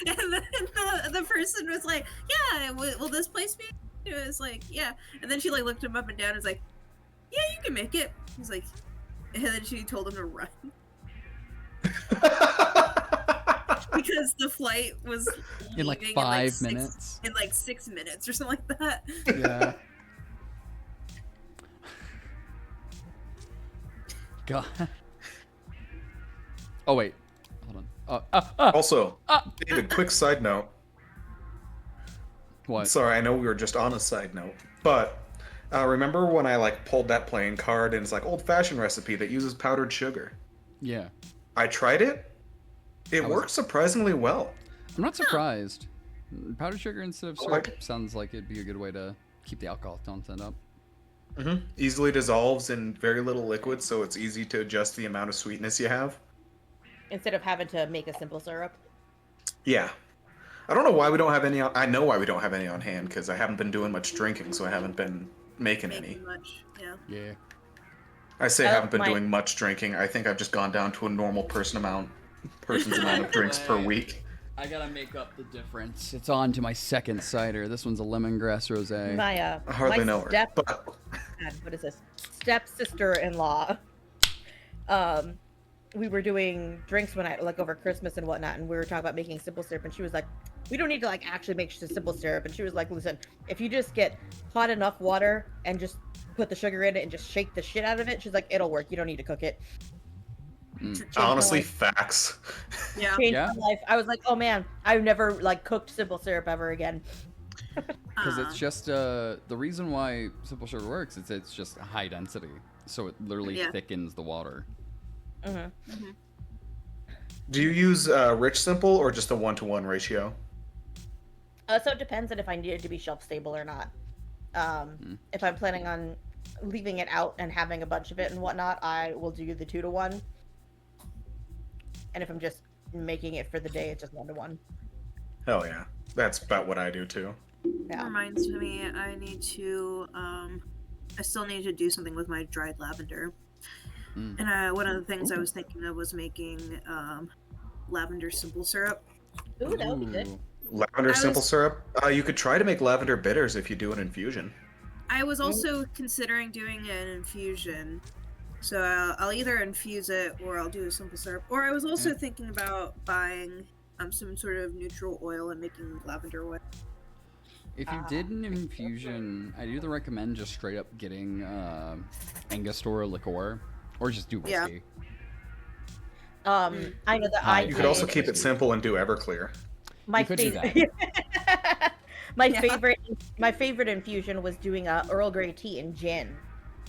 Speaker 1: And then the person was like, yeah, will this place be? It was like, yeah. And then she like looked him up and down and was like, yeah, you can make it. He's like, and then she told him to run. Because the flight was
Speaker 4: In like
Speaker 1: leaving
Speaker 4: 5 minutes.
Speaker 1: in like 6 minutes or something like that.
Speaker 4: Yeah. God. Oh wait, hold on.
Speaker 2: Also, David, quick side note.
Speaker 4: What?
Speaker 2: Sorry, I know we were just on a side note, but remember when I like pulled that playing card and it's like old-fashioned recipe that uses powdered sugar?
Speaker 4: Yeah.
Speaker 2: I tried it. It works surprisingly well.
Speaker 4: I'm not surprised. Powdered sugar instead of syrup sounds like it'd be a good way to keep the alcohol content up.
Speaker 2: Easily dissolves in very little liquid, so it's easy to adjust the amount of sweetness you have.
Speaker 3: Instead of having to make a simple syrup.
Speaker 2: Yeah. I don't know why we don't have any on... I know why we don't have any on hand, because I haven't been doing much drinking, so I haven't been making any.
Speaker 1: Much, yeah.
Speaker 4: Yeah.
Speaker 2: I say I haven't been doing much drinking. I think I've just gone down to a normal person's amount of drinks per week.
Speaker 4: I gotta make up the difference. It's on to my second cider. This one's a lemongrass rosé.
Speaker 3: My
Speaker 2: I hardly know her. But...
Speaker 3: God, what is this? Stepsister-in-law. We were doing drinks one night, like over Christmas and whatnot, and we were talking about making simple syrup, and she was like, we don't need to like actually make simple syrup. And she was like, listen, if you just get hot enough water and just put the sugar in it and just shake the shit out of it, she's like, it'll work. You don't need to cook it.
Speaker 2: Honestly, facts.
Speaker 1: Yeah.
Speaker 3: Changed my life. I was like, oh man, I've never like cooked simple syrup ever again.
Speaker 4: Because it's just the reason why simple sugar works is it's just high density, so it literally thickens the water.
Speaker 2: Do you use rich simple or just a 1-to-1 ratio?
Speaker 3: So it depends on if I need it to be shelf stable or not. If I'm planning on leaving it out and having a bunch of it and whatnot, I will do the 2-to-1. And if I'm just making it for the day, it's just 1-to-1.
Speaker 2: Hell yeah. That's about what I do too.
Speaker 3: Yeah.
Speaker 1: That reminds me, I need to, I still need to do something with my dried lavender. And one of the things I was thinking of was making lavender simple syrup.
Speaker 3: Ooh, that would be good.
Speaker 2: Lavender simple syrup? You could try to make lavender bitters if you do an infusion.
Speaker 1: I was also considering doing an infusion. So I'll either infuse it or I'll do a simple syrup. Or I was also thinking about buying some sort of neutral oil and making lavender oil.
Speaker 4: If you did an infusion, I do recommend just straight up getting Angostura liqueur, or just do whiskey.
Speaker 3: I know that
Speaker 2: You could also keep it simple and do Everclear.
Speaker 3: My favorite. My favorite infusion was doing Earl Grey tea and gin.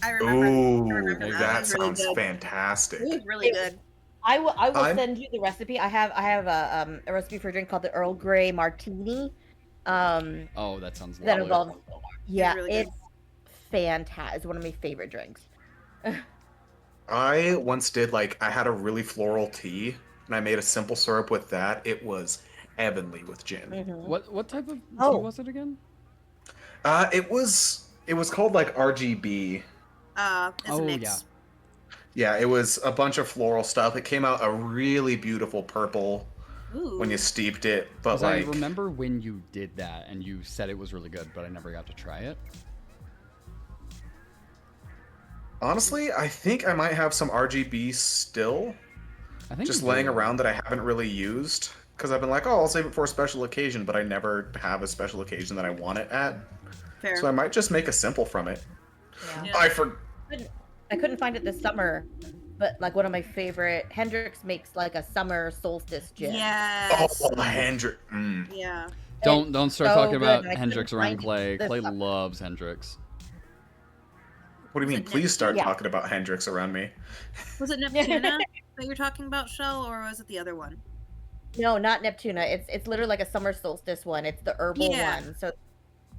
Speaker 1: I remember
Speaker 2: that sounds fantastic.
Speaker 1: It was really good.
Speaker 3: I will send you the recipe. I have a recipe for a drink called the Earl Grey Martini.
Speaker 4: Oh, that sounds lovely.
Speaker 3: That involves,
Speaker 1: it's
Speaker 3: fantastic. It's one of my favorite drinks.
Speaker 2: I once did I had a really floral tea, and I made a simple syrup with that. It was heavenly with gin.
Speaker 4: What type of tea was it again?
Speaker 2: It was called RGB.
Speaker 1: It's a mix.
Speaker 2: Yeah, it was a bunch of floral stuff. It came out a really beautiful purple when you steeped it. But
Speaker 4: I remember when you did that and you said it was really good, but I never got to try it.
Speaker 2: Honestly, I think I might have some RGB still.
Speaker 4: I think
Speaker 2: just laying around that I haven't really used. Because I've been like, I'll save it for a special occasion, but I never have a special occasion that I want it at.
Speaker 1: Fair.
Speaker 2: So I might just make a simple from it.
Speaker 3: Yeah.
Speaker 2: I
Speaker 3: couldn't find it this summer, but one of my favorite, Hendrick's makes a summer solstice gin.
Speaker 1: Yes.
Speaker 2: Oh, Hendrick.
Speaker 1: Yeah.
Speaker 4: Don't start
Speaker 3: so
Speaker 4: talking about
Speaker 3: good,
Speaker 4: Hendrick's around Clay. Clay
Speaker 3: summer.
Speaker 4: loves Hendrick's.
Speaker 2: What do you mean? Please start talking about Hendrick's around me.
Speaker 1: Was it Neptuna that you're talking about, Shell, or was it the other one?
Speaker 3: No, not Neptuna. It's literally a summer solstice one. It's the herbal one. So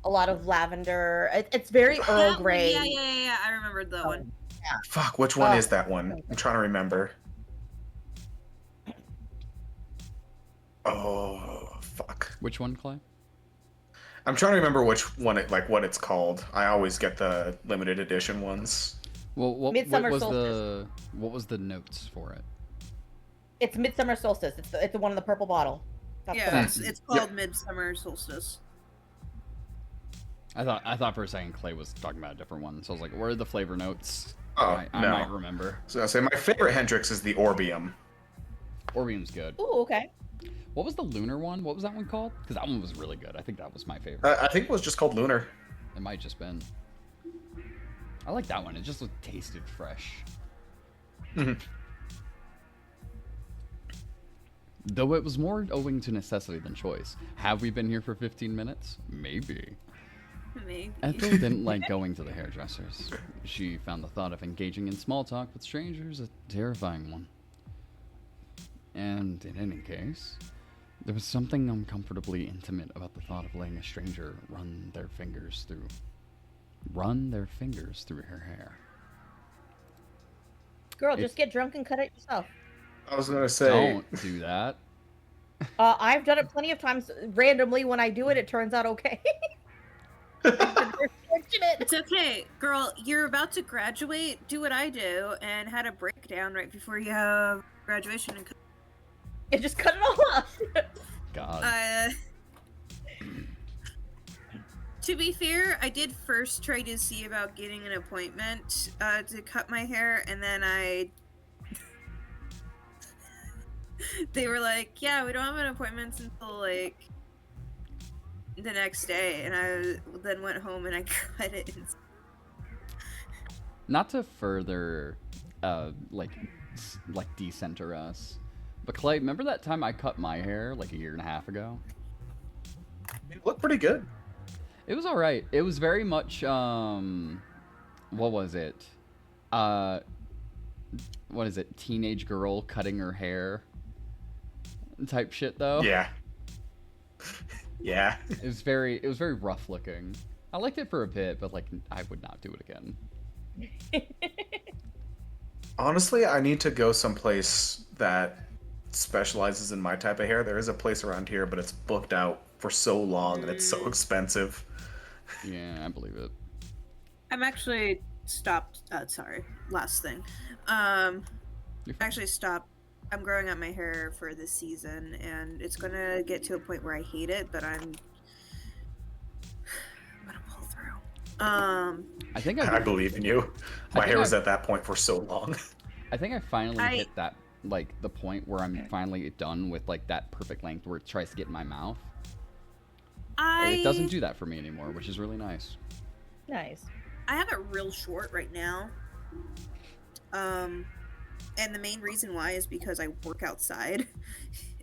Speaker 3: a lot of lavender. It's very Earl Grey.
Speaker 1: Yeah. I remembered that one.
Speaker 3: Yeah.
Speaker 2: Fuck, which one is that one? I'm trying to remember. Oh, fuck.
Speaker 4: Which one, Clay?
Speaker 2: I'm trying to remember which one what it's called. I always get the limited edition ones.
Speaker 4: Well, what
Speaker 3: Midsummer
Speaker 4: was the notes for it?
Speaker 3: It's Midsummer Solstice. It's the one in the purple bottle.
Speaker 1: It's called Midsummer Solstice.
Speaker 4: I thought for a second Clay was talking about a different one, so I was like, where are the flavor notes?
Speaker 2: Oh,
Speaker 4: I might remember.
Speaker 2: So I'll say my favorite Hendrick's is the Orbium.
Speaker 4: Orbium's good.
Speaker 3: Ooh, okay.
Speaker 4: What was the lunar one? What was that one called? Because that one was really good. I think that was my favorite.
Speaker 2: I think it was just called Lunar.
Speaker 4: It might just been. I like that one. It just tasted fresh. Though it was more owing to necessity than choice. Have we been here for 15 minutes? Maybe.
Speaker 1: Maybe.
Speaker 4: Ethel didn't like going to the hairdressers. She found the thought of engaging in small talk with strangers a terrifying one. And in any case, there was something uncomfortably intimate about the thought of letting a stranger run their fingers through her hair.
Speaker 3: Girl, just get drunk and cut it yourself.
Speaker 2: I was gonna say,
Speaker 4: Don't do that.
Speaker 3: I've done it plenty of times. Randomly, when I do it, it turns out okay. I've been very fortunate.
Speaker 1: It's okay, girl. You're about to graduate. Do what I do and had a breakdown right before you have graduation.
Speaker 3: And just cut it all off.
Speaker 4: God.
Speaker 1: To be fair, I did first try to see about getting an appointment to cut my hair, and then they were like, yeah, we don't have an appointment until like the next day, and I then went home and I cut it.
Speaker 4: Not to further like decenter us, but Clay, remember that time I cut my hair like a year and a half ago?
Speaker 2: it looked pretty good.
Speaker 4: It was all right. It was very much what was it? What is it? Teenage girl cutting her hair type shit though.
Speaker 2: Yeah. Yeah.
Speaker 4: It was very rough looking. I liked it for a bit, but like I would not do it again.
Speaker 2: Honestly, I need to go someplace that specializes in my type of hair. There is a place around here, but it's booked out for so long and it's so expensive.
Speaker 4: Yeah, I believe it.
Speaker 1: I'm actually stopped. Sorry, last thing.
Speaker 4: You're fine.
Speaker 1: Actually stopped. I'm growing out my hair for this season, and it's gonna get to a point where I hate it, but I'm gonna pull through.
Speaker 4: I think
Speaker 2: I believe in you.
Speaker 4: I
Speaker 2: My
Speaker 4: think
Speaker 2: hair was
Speaker 4: I-
Speaker 2: at that point for so long.
Speaker 4: I think I finally
Speaker 1: I-
Speaker 4: hit that like the point where I'm finally done with like that perfect length where it tries to get in my mouth. And it doesn't do that for me anymore, which is really nice.
Speaker 3: Nice.
Speaker 1: I have it real short right now. And the main reason why is because I work outside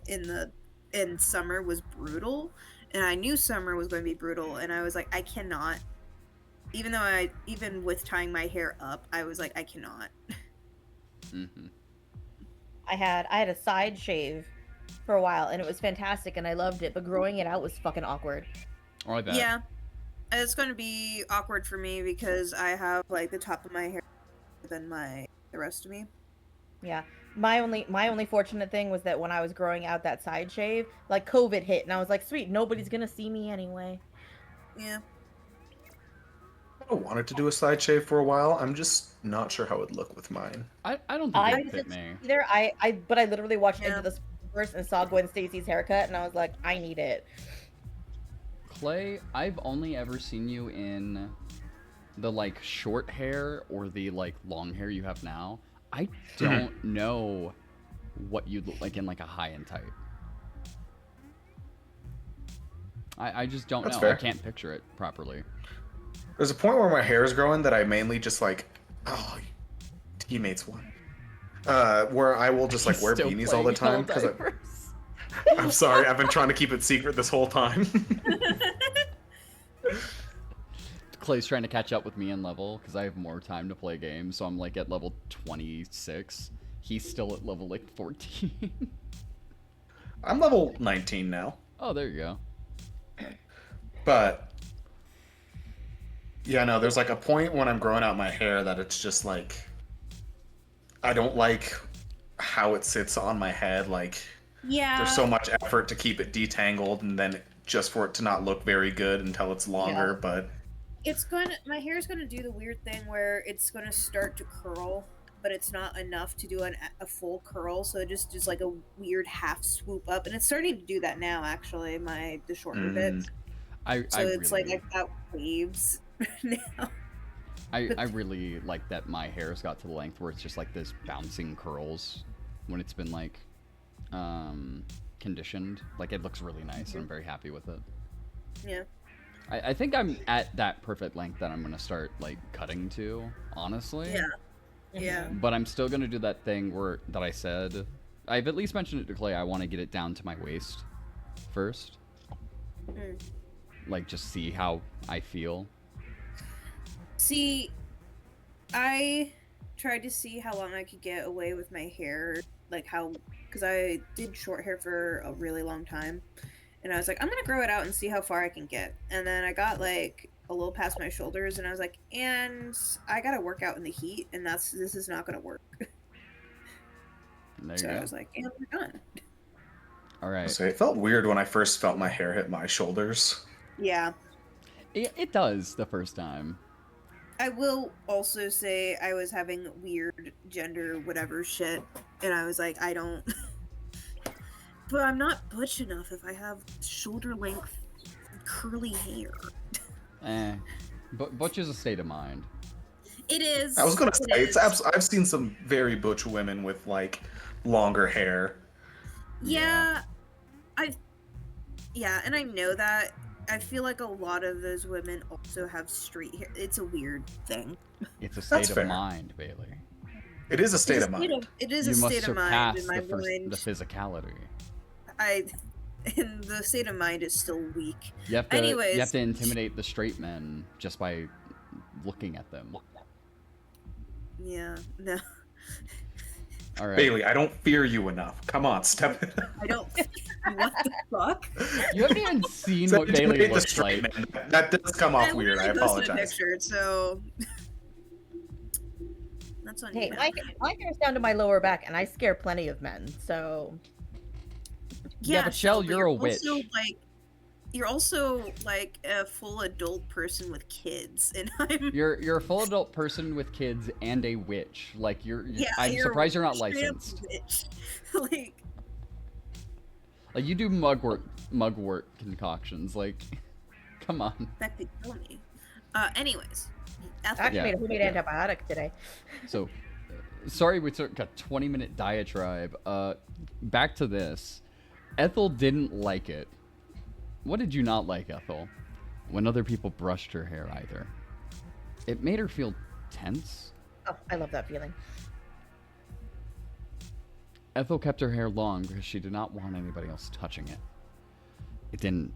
Speaker 1: in summer was brutal, and I knew summer was going to be brutal, and I was like, I cannot. Even with tying my hair up, I was like, I cannot.
Speaker 4: Mm-hmm.
Speaker 3: I had a side shave for a while, and it was fantastic, and I loved it. But growing it out was fucking awkward.
Speaker 4: Or I bet.
Speaker 1: Yeah, it's going to be awkward for me because I have like the top of my hair than the rest of me.
Speaker 3: Yeah. My only fortunate thing was that when I was growing out that side shave, like COVID hit, and I was like, sweet, nobody's gonna see me anyway.
Speaker 1: Yeah.
Speaker 2: I wanted to do a side shave for a while. I'm just not sure how it would look with mine.
Speaker 4: I don't think
Speaker 3: I
Speaker 4: it would fit me.
Speaker 3: either. But I literally watched
Speaker 1: Yeah.
Speaker 3: Into the Spider-Verse and saw Gwen Stacy's haircut, and I was like, I need it.
Speaker 4: Clay, I've only ever seen you in the like short hair or the like long hair you have now. I don't know what you'd look like in like a high and tight. I just don't
Speaker 2: That's
Speaker 4: know.
Speaker 2: fair.
Speaker 4: I can't picture it properly.
Speaker 2: There's a point where my hair is growing that I mainly just like, oh, teammates won. Where I will just like wear
Speaker 4: Still
Speaker 2: beanies all the
Speaker 4: playing
Speaker 2: time because
Speaker 4: diapers.
Speaker 2: I'm sorry, I've been trying to keep it secret this whole time.
Speaker 4: Clay's trying to catch up with me in level because I have more time to play games, so I'm like at level 26. He's still at level like 14.
Speaker 2: I'm level 19 now,
Speaker 4: Oh, there you go.
Speaker 2: but yeah, no, there's like a point when I'm growing out my hair that it's just like I don't like how it sits on my head. Like
Speaker 1: Yeah.
Speaker 2: there's so much effort to keep it detangled, and then just for it to not look very good until it's longer. But
Speaker 1: My hair is gonna do the weird thing where it's gonna start to curl, but it's not enough to do a full curl, so it just like a weird half swoop up, and it's starting to do that now. Actually, the shorter bits, so it's
Speaker 4: really,
Speaker 1: like I've got waves now.
Speaker 4: I really like that my hair's got to the length where it's just like this bouncing curls when it's been like conditioned. Like it looks really nice, and I'm very happy with it.
Speaker 1: Yeah.
Speaker 4: I think I'm at that perfect length that I'm gonna start like cutting to, honestly.
Speaker 1: Yeah. Yeah.
Speaker 4: But I'm still gonna do that thing that I said I've at least mentioned it to Clay. I want to get it down to my waist first.
Speaker 1: Mm.
Speaker 4: Like, just see how I feel.
Speaker 1: See, I tried to see how long I could get away with my hair, like how, because I did short hair for a really long time, and I was like, I'm gonna grow it out and see how far I can get. And then I got like a little past my shoulders, and I was like, and I gotta work out in the heat, and this is not gonna work.
Speaker 4: There you
Speaker 1: So
Speaker 4: go.
Speaker 1: I was like, and we're done.
Speaker 4: All right.
Speaker 2: So it felt weird when I first felt my hair hit my shoulders.
Speaker 1: Yeah.
Speaker 4: It does the first time.
Speaker 1: I will also say I was having weird gender whatever shit, and I was like, I don't. But I'm not butch enough if I have shoulder length curly hair.
Speaker 4: But butch is a state of mind.
Speaker 1: It is.
Speaker 2: I was gonna
Speaker 1: it
Speaker 2: say
Speaker 1: is.
Speaker 2: I've seen some very butch women with like longer hair.
Speaker 1: Yeah, yeah, and I know that. I feel like a lot of those women also have straight hair. It's a weird thing.
Speaker 4: It's a
Speaker 2: That's
Speaker 4: state of
Speaker 2: fair.
Speaker 4: mind, Bailey.
Speaker 2: It is a state
Speaker 1: It's
Speaker 2: of mind.
Speaker 1: It is
Speaker 4: You
Speaker 1: a
Speaker 4: must
Speaker 1: state of mind
Speaker 4: surpass
Speaker 1: in my
Speaker 4: the
Speaker 1: mind.
Speaker 4: physicality.
Speaker 1: And the state of mind is still weak.
Speaker 4: You have to
Speaker 1: Anyways.
Speaker 4: intimidate the straight men just by looking at them.
Speaker 1: Yeah, no,
Speaker 4: All right.
Speaker 2: Bailey, I don't fear you enough. Come on, step.
Speaker 1: I don't. What the fuck?
Speaker 4: You haven't even seen
Speaker 2: So
Speaker 4: what Bailey
Speaker 2: intimidate the
Speaker 4: looks
Speaker 2: straight
Speaker 4: like.
Speaker 2: man. That does come off weird. I
Speaker 1: literally posted a
Speaker 2: apologize.
Speaker 1: picture, so that's on
Speaker 3: Hey,
Speaker 1: you.
Speaker 3: my hair's down to my lower back, and I scare plenty of men. So
Speaker 4: Yeah, but Shell, you're a witch.
Speaker 1: You're also like a full adult person with kids, and I'm.
Speaker 4: You're a full adult person with kids and a witch. Like
Speaker 1: Yeah,
Speaker 4: I'm
Speaker 1: you're
Speaker 4: surprised you're not
Speaker 1: straight up
Speaker 4: licensed.
Speaker 1: witch.
Speaker 4: Like you do mugwort concoctions. Like, come on.
Speaker 1: That could kill me. Anyways,
Speaker 3: I actually
Speaker 4: Yeah.
Speaker 3: made a homemade antibiotic today.
Speaker 4: So, sorry we took a 20-minute diatribe. Back to this. Ethel didn't like it. What did you not like, Ethel? When other people brushed her hair, either. It made her feel tense.
Speaker 3: Oh, I love that feeling.
Speaker 4: Ethel kept her hair long because she did not want anybody else touching it. It didn't.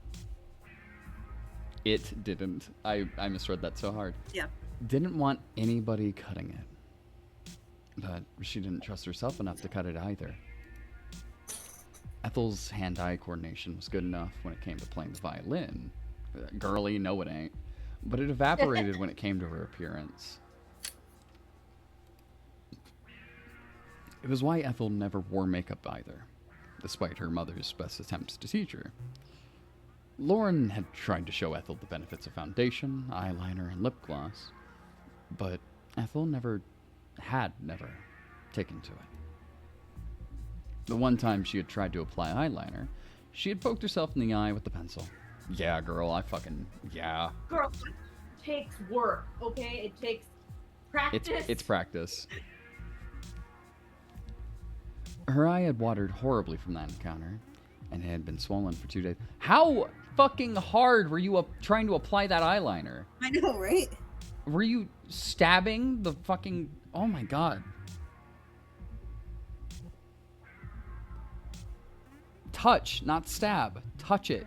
Speaker 4: I misread that so hard.
Speaker 1: Yeah.
Speaker 4: Didn't want anybody cutting it. But she didn't trust herself enough to cut it either. Ethel's hand-eye coordination was good enough when it came to playing the violin. Girly, no it ain't. But it evaporated when it came to her appearance. It was why Ethel never wore makeup either, despite her mother's best attempts to teach her. Lauren had tried to show Ethel the benefits of foundation, eyeliner, and lip gloss, but Ethel never taken to it. The one time she had tried to apply eyeliner, she had poked herself in the eye with the pencil. Yeah, girl, yeah.
Speaker 3: Girl, it takes work, okay? It takes practice.
Speaker 4: It's practice. Her eye had watered horribly from that encounter, and it had been swollen for 2 days. How fucking hard were you trying to apply that eyeliner?
Speaker 1: I know, right?
Speaker 4: Were you stabbing the fucking... Oh my god. Touch, not stab. Touch it.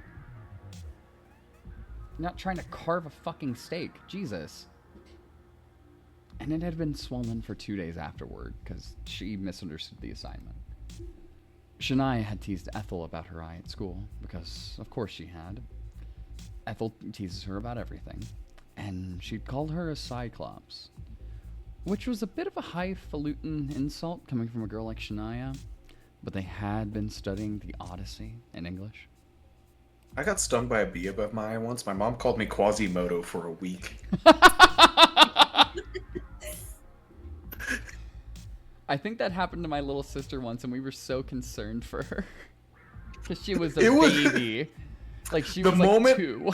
Speaker 4: You're not trying to carve a fucking steak. Jesus. And it had been swollen for 2 days afterward, because she misunderstood the assignment. Shania had teased Ethel about her eye at school, because of course she had. Ethel teases her about everything, and she'd called her a cyclops, which was a bit of a highfalutin insult coming from a girl like Shania, but they had been studying the Odyssey in English.
Speaker 2: I got stung by a bee above my eye once. My mom called me Quasimodo for a week.
Speaker 4: I think that happened to my little sister once, and we were so concerned for her. Because she was a
Speaker 2: It was-
Speaker 4: baby. Like, she
Speaker 2: The
Speaker 4: was
Speaker 2: moment-
Speaker 4: like 2.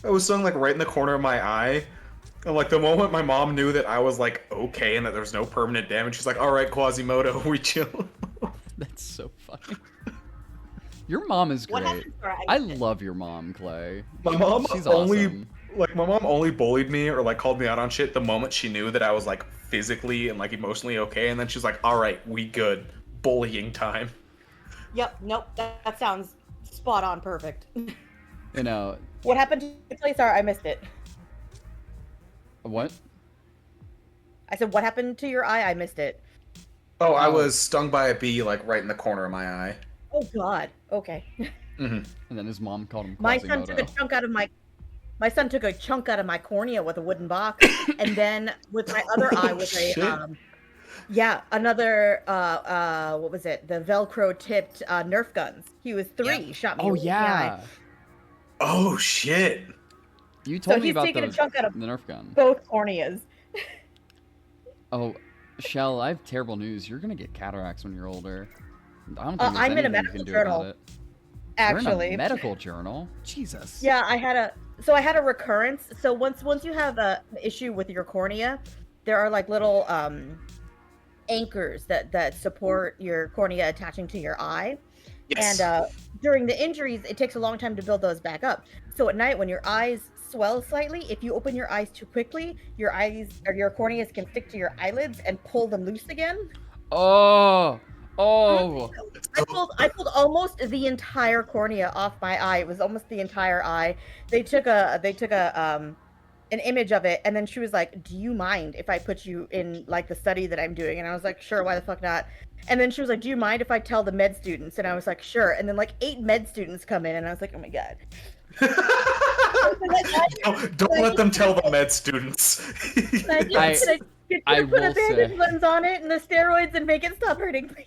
Speaker 2: I was stung like right in the corner of my eye. And like the moment my mom knew that I was like okay and that there was no permanent damage, she's like, "All right, Quasimodo, we chill."
Speaker 4: That's so funny. Your mom is
Speaker 3: What
Speaker 4: great.
Speaker 3: happens to our
Speaker 4: I
Speaker 3: eyes?
Speaker 4: love your mom, Clay.
Speaker 2: My mom
Speaker 4: She's
Speaker 2: only
Speaker 4: awesome.
Speaker 2: like my mom only bullied me or like called me out on shit the moment she knew that I was like physically and like emotionally okay, and then she's like, "All right, we good." bullying time.
Speaker 3: Yep. Nope. That sounds spot on. Perfect.
Speaker 4: You know,
Speaker 3: What happened to your place? Sorry, I missed it.
Speaker 4: what?
Speaker 3: I said, what happened to your eye? I missed it.
Speaker 2: Oh, I
Speaker 4: Oh.
Speaker 2: was stung by a bee, like, right in the corner of my eye.
Speaker 3: Oh God. Okay.
Speaker 2: Mm-hmm.
Speaker 4: And then his mom called him
Speaker 3: My son took a
Speaker 4: Quasimodo.
Speaker 3: chunk out of my cornea with a wooden box, and then with my other eye with a
Speaker 2: Shit.
Speaker 3: another what was it? The Velcro tipped Nerf guns. He was 3, shot me.
Speaker 4: Oh
Speaker 3: right in the eye.
Speaker 4: yeah,
Speaker 2: Oh, shit.
Speaker 4: you
Speaker 3: So
Speaker 4: told me
Speaker 3: he's
Speaker 4: about
Speaker 3: taking a
Speaker 4: the
Speaker 3: chunk out of
Speaker 4: Nerf gun.
Speaker 3: both corneas.
Speaker 4: Oh, Shell, I have terrible news. You're gonna get cataracts when you're older. I don't think there's
Speaker 3: I'm in a
Speaker 4: anything you
Speaker 3: medical
Speaker 4: can do
Speaker 3: journal,
Speaker 4: about it. You're in
Speaker 3: actually.
Speaker 4: a medical journal. Jesus.
Speaker 3: Yeah, I had a recurrence. So once you have an issue with your cornea, there are like little anchors that support your cornea attaching to your eye.
Speaker 2: Yes.
Speaker 3: And during the injuries, it takes a long time to build those back up. So at night, when your eyes swell slightly, if you open your eyes too quickly, your eyes or your corneas can stick to your eyelids and pull them loose again.
Speaker 4: Oh. Oh.
Speaker 3: I pulled almost the entire cornea off my eye. It was almost the entire eye. They took an image of it, and then she was like, "Do you mind if I put you in like the study that I'm doing?" And I was like, "Sure, why the fuck not?" And then she was like, "Do you mind if I tell the med students?" And I was like, "Sure." And then like 8 med students come in, and I was like, "Oh my god."
Speaker 2: Don't let them tell the med students.
Speaker 4: I
Speaker 3: Could put a
Speaker 4: will say-
Speaker 3: bandage lens on it and the steroids and make it stop hurting, please.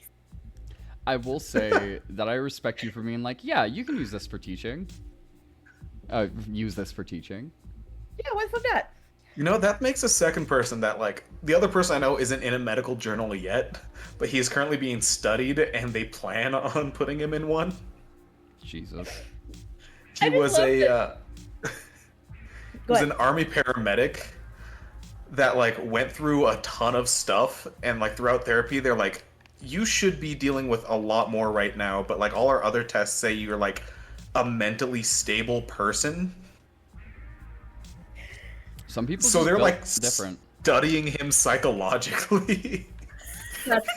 Speaker 4: I will say that I respect you for being like, yeah, you can use this for teaching. Use this for teaching.
Speaker 3: Yeah, why the fuck not?
Speaker 2: You know, that makes a second person that, like, the other person I know isn't in a medical journal yet, but he is currently being studied, and they plan on putting him in one.
Speaker 4: Jesus.
Speaker 2: He
Speaker 3: just
Speaker 2: was
Speaker 3: love
Speaker 2: a,
Speaker 3: Go
Speaker 2: was
Speaker 3: ahead.
Speaker 2: an army paramedic that, like, went through a ton of stuff, and, like, throughout therapy, they're like, you should be dealing with a lot more right now, but, like, all our other tests say you're, like, a mentally stable person.
Speaker 4: Some people
Speaker 2: So
Speaker 4: just
Speaker 2: they're,
Speaker 4: built
Speaker 2: like,
Speaker 4: different.
Speaker 2: studying him psychologically.
Speaker 3: That's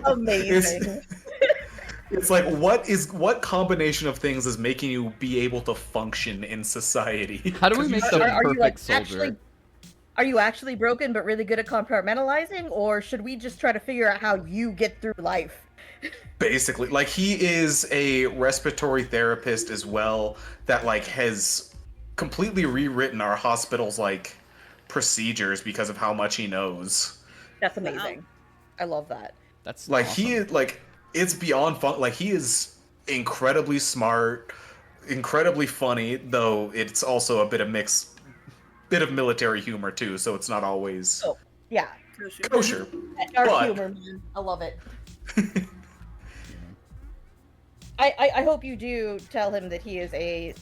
Speaker 3: amazing.
Speaker 2: It's like, what combination of things is making you be able to function in society?
Speaker 4: How do we make the
Speaker 3: Are you,
Speaker 4: perfect
Speaker 3: like,
Speaker 4: soldier?
Speaker 3: Are you actually broken but really good at compartmentalizing, or should we just try to figure out how you get through life?
Speaker 2: Basically, like, he is a respiratory therapist as well that, like, has completely rewritten our hospital's, like, procedures because of how much he knows.
Speaker 3: That's amazing. I love that.
Speaker 4: That's
Speaker 2: Like,
Speaker 4: awesome.
Speaker 2: he is, like, it's beyond fun. Like, he is incredibly smart, incredibly funny, though it's also a bit of military humor too, so it's not always
Speaker 3: Oh, yeah.
Speaker 2: kosher.
Speaker 3: That dark
Speaker 2: But-
Speaker 3: humor, man. I love it. I hope you do tell him that he is a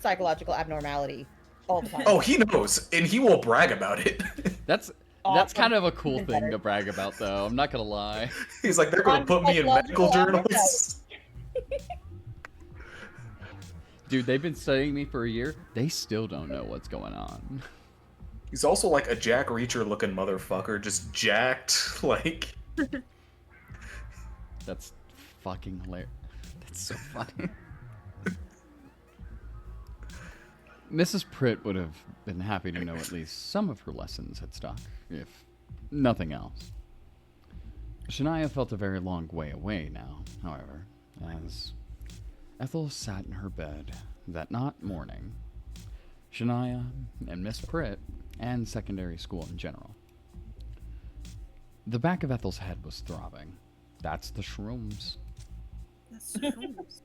Speaker 3: psychological abnormality all the time.
Speaker 2: Oh, he knows, and he will brag about it.
Speaker 4: That's
Speaker 3: Awesome.
Speaker 4: kind of a cool
Speaker 3: Even
Speaker 4: thing
Speaker 3: better.
Speaker 4: to brag about, though. I'm not gonna lie.
Speaker 2: He's like, they're gonna
Speaker 3: I'm
Speaker 2: put me in medical
Speaker 3: psychological
Speaker 2: journals.
Speaker 4: Dude, they've been studying me for a year. They still don't know what's going on.
Speaker 2: He's also like a Jack Reacher looking motherfucker, just jacked, like.
Speaker 4: That's fucking hilarious. That's so funny. Mrs. Pritt would have been happy to know at least some of her lessons had stuck, if nothing else. Shania felt a very long way away now, however, as Ethel sat in her bed that not morning. Shania and Miss Pritt, and secondary school in general. The back of Ethel's head was throbbing. That's the shrooms.
Speaker 1: That's shrooms.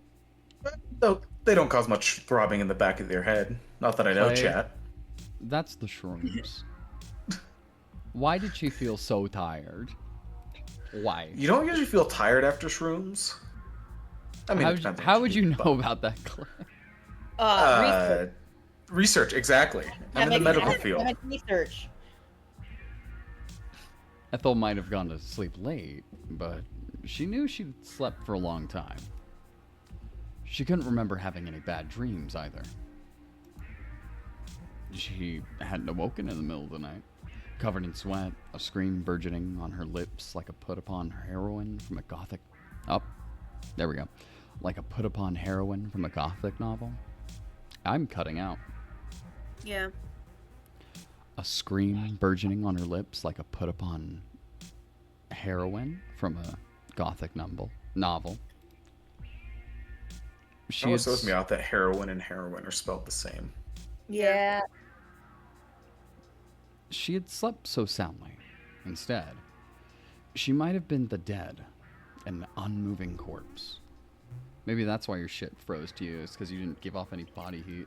Speaker 2: Though they don't cause much throbbing in the back of their head. Not that I know,
Speaker 4: Clay.
Speaker 2: chat.
Speaker 4: That's the shrooms. Why did she feel so tired? Why?
Speaker 2: You don't usually feel tired after shrooms. I mean, it depends on
Speaker 4: how
Speaker 2: what
Speaker 4: would you
Speaker 2: eat,
Speaker 4: know
Speaker 2: but-
Speaker 4: about that, Clay?
Speaker 3: Research.
Speaker 2: Research, exactly. I'm in the medical field.
Speaker 3: Academic research.
Speaker 4: Ethel might have gone to sleep late, but she knew she'd slept for a long time. She couldn't remember having any bad dreams either. She hadn't awoken in the middle of the night, covered in sweat, a scream burgeoning on her lips like a put upon heroine from a gothic Up. There we go. Like a put-upon heroine from a gothic novel. I'm cutting out.
Speaker 1: Yeah.
Speaker 4: A scream burgeoning on her lips like a put-upon heroine from a gothic novel.
Speaker 2: It always throws me out that heroin and heroin are spelled the same.
Speaker 3: Yeah.
Speaker 4: She had slept so soundly. Instead, she might have been the dead, an unmoving corpse. Maybe that's why your shit froze to you, is because you didn't give off any body heat.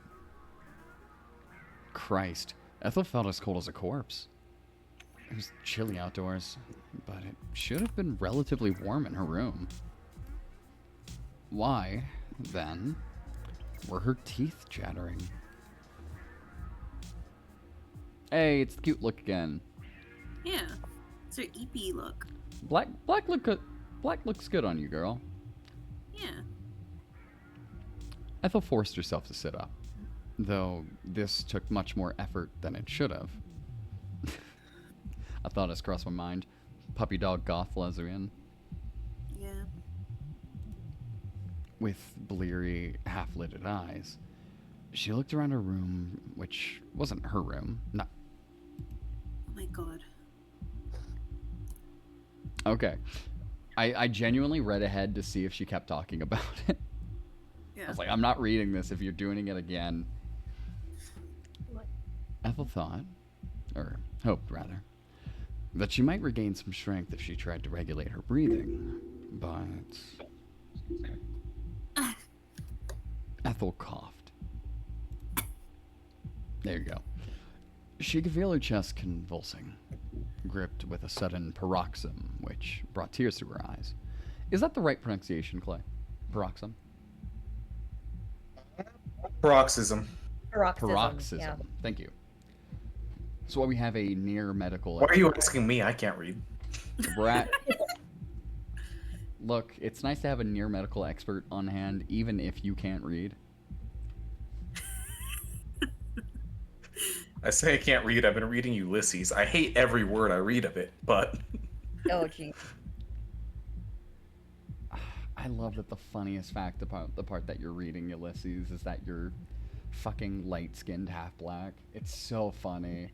Speaker 4: Christ, Ethel felt as cold as a corpse. It was chilly outdoors, but it should have been relatively warm in her room. Why, then, were her teeth chattering? Hey, it's the cute look again.
Speaker 1: Yeah. It's her EP look.
Speaker 4: Black looks good on you, girl.
Speaker 1: Yeah.
Speaker 4: Ethel forced herself to sit up, though this took much more effort than it should have. A thought has crossed my mind. Puppy dog goth lesbian.
Speaker 1: Yeah.
Speaker 4: With bleary, half-lidded eyes, she looked around her room, which wasn't her room. No.
Speaker 1: Oh my god.
Speaker 4: Okay. I genuinely read ahead to see if she kept talking about it.
Speaker 1: Yeah.
Speaker 4: I was like, I'm not reading this if you're doing it again. Ethel thought, or hoped rather, that she might regain some strength if she tried to regulate her breathing, but Ethel coughed. There you go. She could feel her chest convulsing, gripped with a sudden paroxysm, which brought tears to her eyes. Is that the right pronunciation, Clay? Paroxysm?
Speaker 2: Paroxysm.
Speaker 3: Paroxysm.
Speaker 4: Yeah. Thank you. So while we have a near medical...
Speaker 2: Why are you asking me? I can't read.
Speaker 4: Brat. Look, it's nice to have a near medical expert on hand, even if you can't read.
Speaker 2: I say I can't read. I've been reading Ulysses. I hate every word I read of it, but...
Speaker 3: Oh, gee.
Speaker 4: I love that the funniest fact about the part that you're reading Ulysses is that you're fucking light-skinned half-black. It's so funny.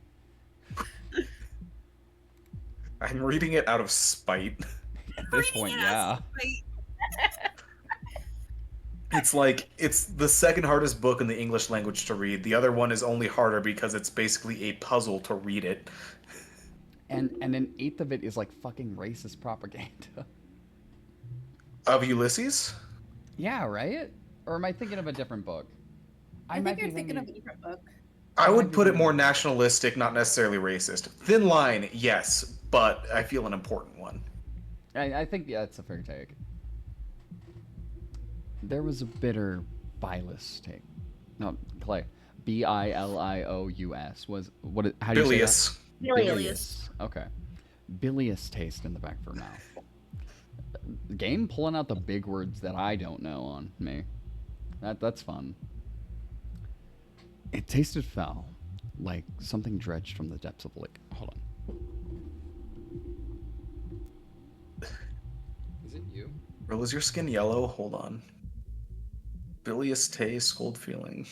Speaker 2: I'm reading it out of spite.
Speaker 4: At this point, yeah.
Speaker 2: It's like, it's the second hardest book in the English language to read. The other one is only harder because it's basically a puzzle to read it.
Speaker 4: And an eighth of it is like fucking racist propaganda.
Speaker 2: Of Ulysses?
Speaker 4: Yeah, right? Or am I thinking of a different book?
Speaker 1: I think you're thinking of a different book.
Speaker 2: I would put it more nationalistic, not necessarily racist. Thin line, yes, but I feel an important one.
Speaker 4: I think, yeah, that's a fair take. There was a bitter, bilious take. No, Clay. Bilious was what? How do you say that?
Speaker 1: Bilious.
Speaker 4: Okay. Bilious taste in the back of her mouth. Game pulling out the big words that I don't know on me. That's fun. It tasted foul, like something dredged from the depths of a lake. Hold on. Is it you?
Speaker 2: Or was your skin yellow? Hold on. Bilious taste, cold feeling.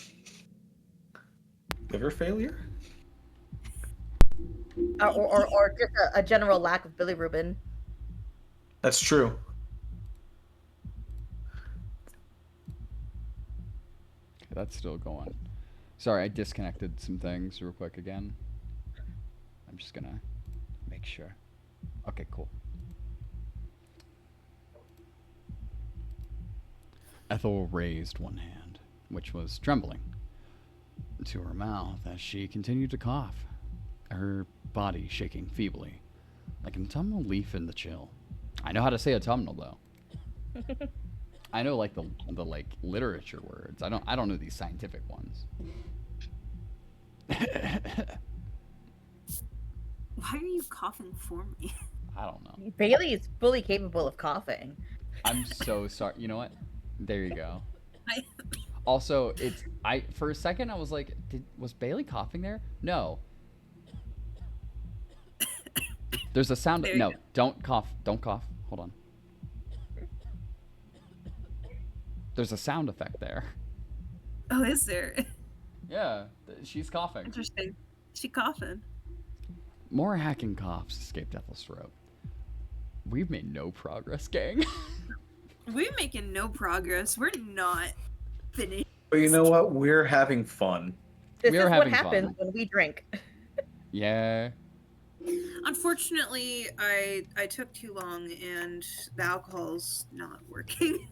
Speaker 2: Liver failure?
Speaker 3: Or just a general lack of bilirubin.
Speaker 2: That's true.
Speaker 4: Okay, that's still going. Sorry, I disconnected some things real quick again. I'm just gonna make sure. Okay, cool. Ethel raised one hand, which was trembling, to her mouth as she continued to cough, her body shaking feebly, like an autumnal leaf in the chill. I know how to say autumnal though. I know like the like literature words. I don't know these scientific ones.
Speaker 1: Why are you coughing for me?
Speaker 4: I don't know.
Speaker 3: Bailey is fully capable of coughing.
Speaker 4: I'm so sorry. You know what? There you go. Also, for a second I was like, was Bailey coughing there? No. There's a sound. No, don't cough. Don't cough. Hold on. There's a sound effect there.
Speaker 1: Oh, is there?
Speaker 4: Yeah, she's coughing.
Speaker 1: Interesting. She coughing.
Speaker 4: More hacking coughs escape Ethel's throat. We've made no progress, gang.
Speaker 1: We're making no progress. We're not finished.
Speaker 2: But you know what? We're having fun.
Speaker 3: This
Speaker 4: We
Speaker 3: is
Speaker 4: are
Speaker 3: what
Speaker 4: having
Speaker 3: happens
Speaker 4: fun.
Speaker 3: when we drink.
Speaker 4: Yeah.
Speaker 1: Unfortunately, I took too long and the alcohol's not working.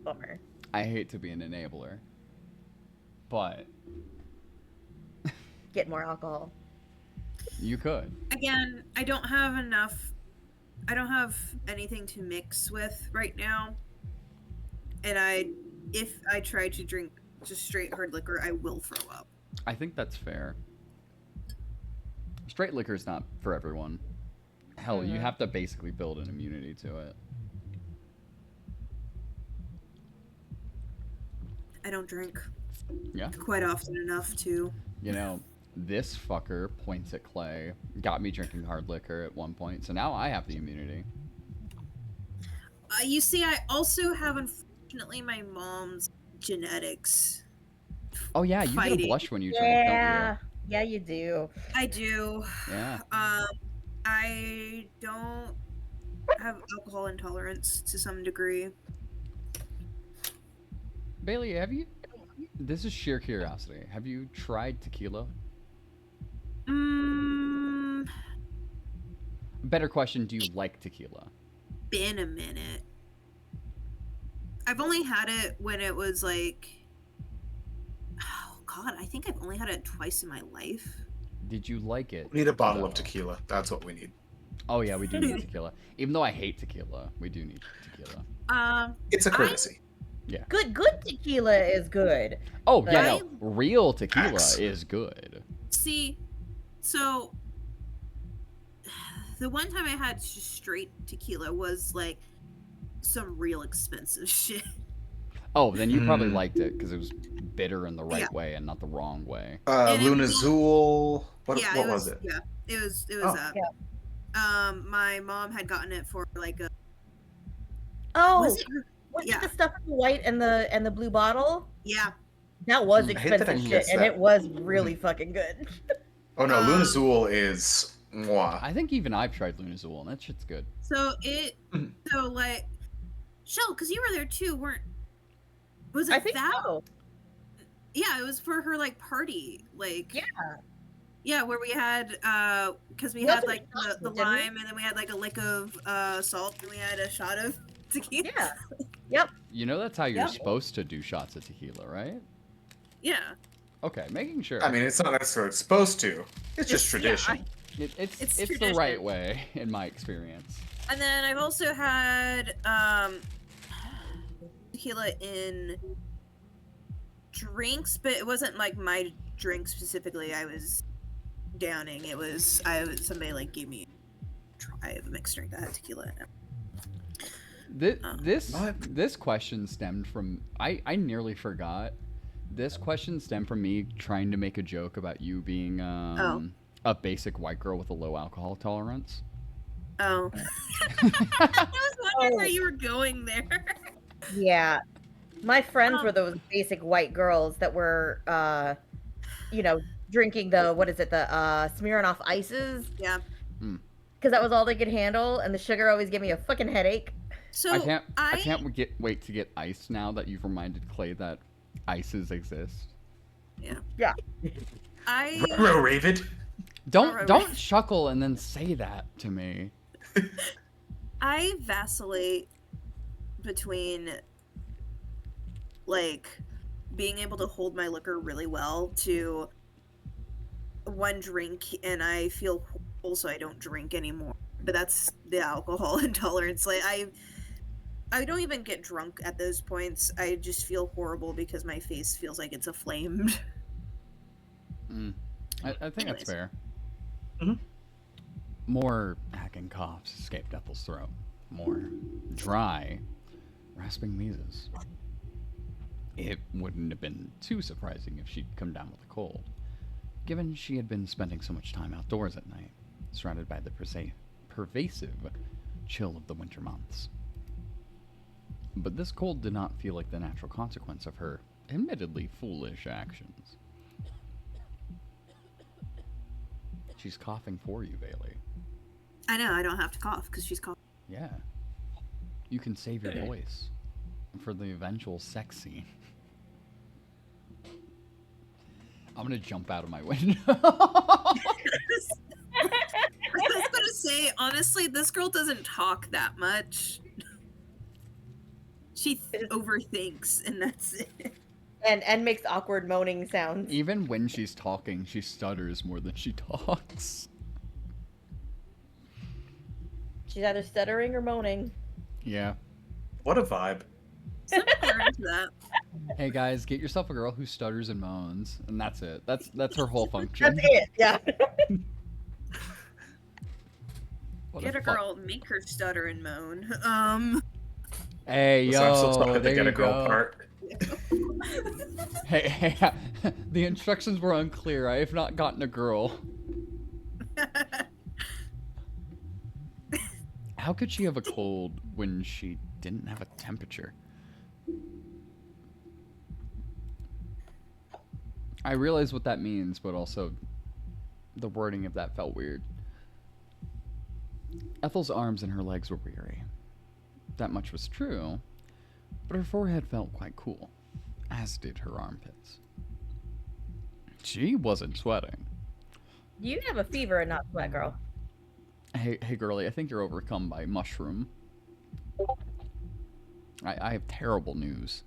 Speaker 3: Bummer.
Speaker 4: I hate to be an enabler, but
Speaker 3: Get more alcohol.
Speaker 4: you could.
Speaker 1: Again, I don't have anything to mix with right now. And if I try to drink just straight hard liquor, I will throw up.
Speaker 4: I think that's fair. Straight liquor's not for everyone. Hell, you
Speaker 3: Mhm.
Speaker 4: have to basically build an immunity to it.
Speaker 1: I don't drink
Speaker 4: Yeah.
Speaker 1: quite often enough to.
Speaker 4: You know, this fucker points at Clay, got me drinking hard liquor at one point, so now I have the immunity.
Speaker 1: You see, I also have, unfortunately, my mom's genetics.
Speaker 4: Oh yeah, you get a
Speaker 1: Fighting.
Speaker 4: blush when you drink,
Speaker 3: Yeah. Yeah, you do.
Speaker 1: I do.
Speaker 4: don't you? Yeah.
Speaker 1: I don't have alcohol intolerance to some degree.
Speaker 4: Bailey, have you? This is sheer curiosity. Have you tried tequila? Better question, do you like tequila?
Speaker 1: Been a minute. I've only had it when it was like, oh god, I think I've only had it twice in my life.
Speaker 4: Did you like it?
Speaker 2: We need a bottle of
Speaker 4: though?
Speaker 2: tequila. That's what we need.
Speaker 4: Oh yeah, we do need tequila. Even though I hate tequila, we do need tequila.
Speaker 2: It's a courtesy.
Speaker 3: Good tequila is good.
Speaker 4: Oh yeah,
Speaker 3: Right?
Speaker 4: no, real tequila
Speaker 2: Facts.
Speaker 4: is good.
Speaker 1: See, so the one time I had just straight tequila was like some real expensive shit.
Speaker 4: Oh, then you probably
Speaker 2: Mm.
Speaker 4: liked it because it was bitter in the right
Speaker 1: Yeah.
Speaker 4: way and not the wrong way.
Speaker 1: And it
Speaker 2: Luna
Speaker 1: was-
Speaker 2: Zool. What
Speaker 1: yeah,
Speaker 2: was it?
Speaker 1: Yeah, it was
Speaker 2: Oh.
Speaker 1: that.
Speaker 3: Yeah.
Speaker 1: My mom had gotten it for like a.
Speaker 3: Oh,
Speaker 1: Was it?
Speaker 3: was
Speaker 1: yeah.
Speaker 3: it the stuff in the white and the blue bottle?
Speaker 1: Yeah.
Speaker 3: That was
Speaker 2: I hate that I
Speaker 3: expensive shit,
Speaker 2: missed
Speaker 3: and
Speaker 2: that.
Speaker 3: it was really fucking good.
Speaker 2: Oh no, Luna
Speaker 1: Um,
Speaker 2: Zool is mwah.
Speaker 4: I think even I've tried Lunazol and that shit's good.
Speaker 1: So like, Shell, because you were there too, weren't? Was it
Speaker 3: I think
Speaker 1: that?
Speaker 3: so.
Speaker 1: Yeah, it was for her like party, like.
Speaker 3: Yeah.
Speaker 1: Yeah, where we had because we
Speaker 3: We
Speaker 1: had
Speaker 3: also
Speaker 1: like
Speaker 3: did shots,
Speaker 1: the
Speaker 3: didn't we?
Speaker 1: lime, and then we had like a lick of salt, and we had a shot of tequila.
Speaker 3: Yeah. Yep.
Speaker 4: You know that's how you're
Speaker 3: Yep.
Speaker 4: supposed to do shots of tequila, right?
Speaker 1: Yeah.
Speaker 4: Okay, making sure.
Speaker 2: I mean, it's not necessarily supposed to. It's just
Speaker 1: Yeah,
Speaker 2: tradition.
Speaker 4: it's
Speaker 1: it's
Speaker 4: the
Speaker 1: tradition.
Speaker 4: right way in my experience.
Speaker 1: And then I've also had tequila in drinks, but it wasn't like my drink specifically. I was downing. It was somebody like gave me a try of a mixed drink that had tequila in it.
Speaker 4: This
Speaker 2: What?
Speaker 4: this question stemmed from I nearly forgot. This question stemmed from me trying to make a joke about you being a basic white girl with a low alcohol tolerance.
Speaker 1: Oh. I was wondering where you were going there.
Speaker 3: Yeah. My friends
Speaker 1: Um,
Speaker 3: were those basic white girls that were, drinking the Smirnoff ices.
Speaker 1: Yeah.
Speaker 3: Because that was all they could handle, and the sugar always gave me a fucking headache.
Speaker 1: So
Speaker 4: I can't wait to get ice now that you've reminded Clay that ices exist.
Speaker 1: I
Speaker 2: Raven.
Speaker 4: Don't chuckle and then say that to me.
Speaker 1: I vacillate between like being able to hold my liquor really well to one drink and I feel horrible so I don't drink anymore. But that's the alcohol intolerance. Like I don't even get drunk at those points. I just feel horrible because my face feels like it's aflamed.
Speaker 4: I think
Speaker 1: Anyways.
Speaker 4: that's fair.
Speaker 2: Mhm.
Speaker 4: More hacking coughs escaped Ethel's throat. More dry, rasping wheezes. It wouldn't have been too surprising if she'd come down with a cold, given she had been spending so much time outdoors at night, surrounded by the pervasive chill of the winter months. But this cold did not feel like the natural consequence of her admittedly foolish actions. She's coughing for you, Bailey.
Speaker 1: I know, I don't have to cough because she's coughing.
Speaker 4: Yeah. You can save your voice for the eventual sex scene. I'm gonna jump out of my window.
Speaker 1: I was gonna say, honestly, this girl doesn't talk that much. She overthinks, and that's it.
Speaker 3: And makes awkward moaning sounds.
Speaker 4: Even when she's talking, she stutters more than she talks.
Speaker 3: She's either stuttering or moaning.
Speaker 4: Yeah.
Speaker 2: What a vibe.
Speaker 1: Some people are into that.
Speaker 4: Hey guys, get yourself a girl who stutters and moans, and that's it. That's her whole function.
Speaker 3: That's it. Yeah.
Speaker 4: What
Speaker 1: Get a
Speaker 4: fuck-
Speaker 1: girl, make her stutter and moan.
Speaker 4: Hey
Speaker 2: So I'm still
Speaker 4: yo,
Speaker 2: stuck at the
Speaker 4: there
Speaker 2: get a
Speaker 4: you
Speaker 2: girl
Speaker 4: go.
Speaker 2: part.
Speaker 4: Hey, the instructions were unclear. I have not gotten a girl. How could she have a cold when she didn't have a temperature? I realize what that means, but also the wording of that felt weird. Ethel's arms and her legs were weary. That much was true, but her forehead felt quite cool, as did her armpits. She wasn't sweating.
Speaker 3: You have a fever and not sweat, girl.
Speaker 4: Hey, girlie, I think you're overcome by mushroom. I have terrible news.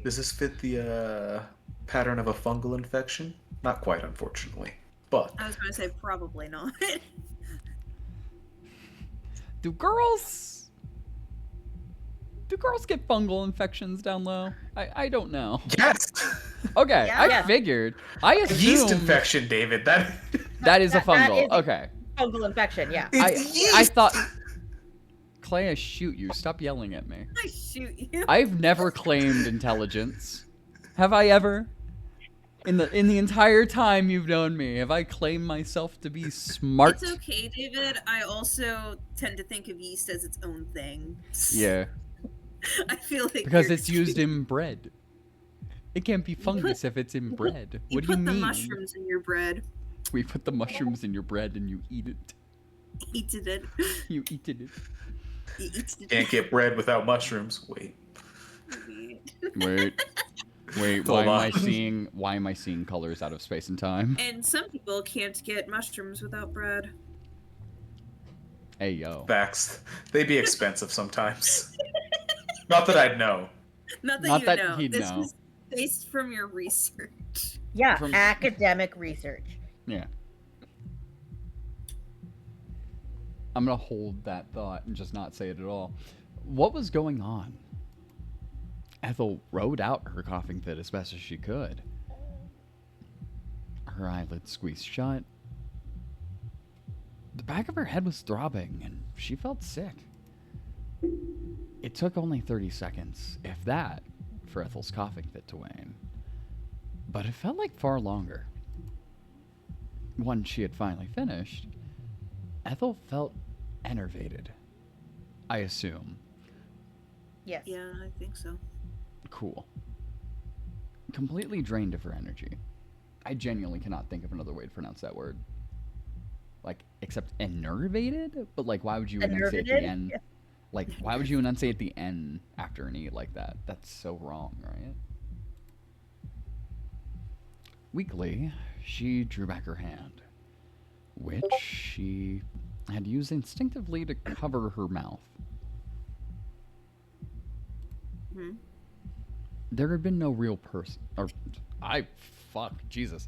Speaker 2: Does this fit the pattern of a fungal infection? Not quite, unfortunately. But
Speaker 1: I was gonna say probably not.
Speaker 4: Do girls get fungal infections down low? I don't know.
Speaker 2: yes,
Speaker 4: Okay,
Speaker 3: Yeah.
Speaker 4: I
Speaker 3: Yeah.
Speaker 4: figured. I
Speaker 2: a yeast
Speaker 4: assumed
Speaker 2: infection, David. That
Speaker 4: that is a
Speaker 3: That
Speaker 4: fungal.
Speaker 3: is-
Speaker 4: Okay.
Speaker 3: Fungal infection, yeah.
Speaker 2: it's yeast.
Speaker 4: I thought Clay, I shoot you. Stop yelling at me.
Speaker 1: I shoot you.
Speaker 4: I've never claimed intelligence. Have I ever? In the entire time you've known me, have I claimed myself to be smart?
Speaker 1: It's okay, David. I also tend to think of yeast as its own thing.
Speaker 4: Yeah,
Speaker 1: I feel like
Speaker 4: because
Speaker 1: you're
Speaker 4: it's used in bread. It can't be fungus if it's in bread.
Speaker 1: You
Speaker 4: What do
Speaker 1: put
Speaker 4: you
Speaker 1: the
Speaker 4: mean?
Speaker 1: mushrooms in your bread.
Speaker 4: We put the mushrooms in your bread and you eat it.
Speaker 1: Eated it.
Speaker 4: You eat it.
Speaker 1: Eated
Speaker 2: Can't get bread without mushrooms. Wait.
Speaker 4: Wait. Why
Speaker 2: Hold
Speaker 4: am I seeing colors out of space and time?
Speaker 1: And some people can't get mushrooms without bread.
Speaker 4: Hey yo.
Speaker 2: Facts. They be expensive sometimes. Not that I'd know.
Speaker 1: Not that
Speaker 4: Not
Speaker 1: you
Speaker 4: that
Speaker 1: know.
Speaker 4: he'd
Speaker 1: This
Speaker 4: know.
Speaker 1: is based from your research.
Speaker 3: Yeah,
Speaker 4: From-
Speaker 3: academic research.
Speaker 4: Yeah. I'm gonna hold that thought and just not say it at all. What was going on? Ethel rode out her coughing fit as best as she could. Her eyelids squeezed shut. The back of her head was throbbing, and she felt sick. It took only 30 seconds, if that, for Ethel's coughing fit to wane. But it felt like far longer. Once she had finally finished, Ethel felt enervated. I assume.
Speaker 3: Yes.
Speaker 1: Yeah, I think so.
Speaker 4: Cool. Completely drained of her energy. I genuinely cannot think of another way to pronounce that word. Like, except enervated? But, like, why would you enunciate the
Speaker 3: Enervated?
Speaker 4: N?
Speaker 3: Yeah.
Speaker 4: Like, why would you enunciate the N after an E like that? That's so wrong, right? Weakly, she drew back her hand, which she had used instinctively to cover her mouth.
Speaker 1: Hmm.
Speaker 4: There had been no real person, or Jesus.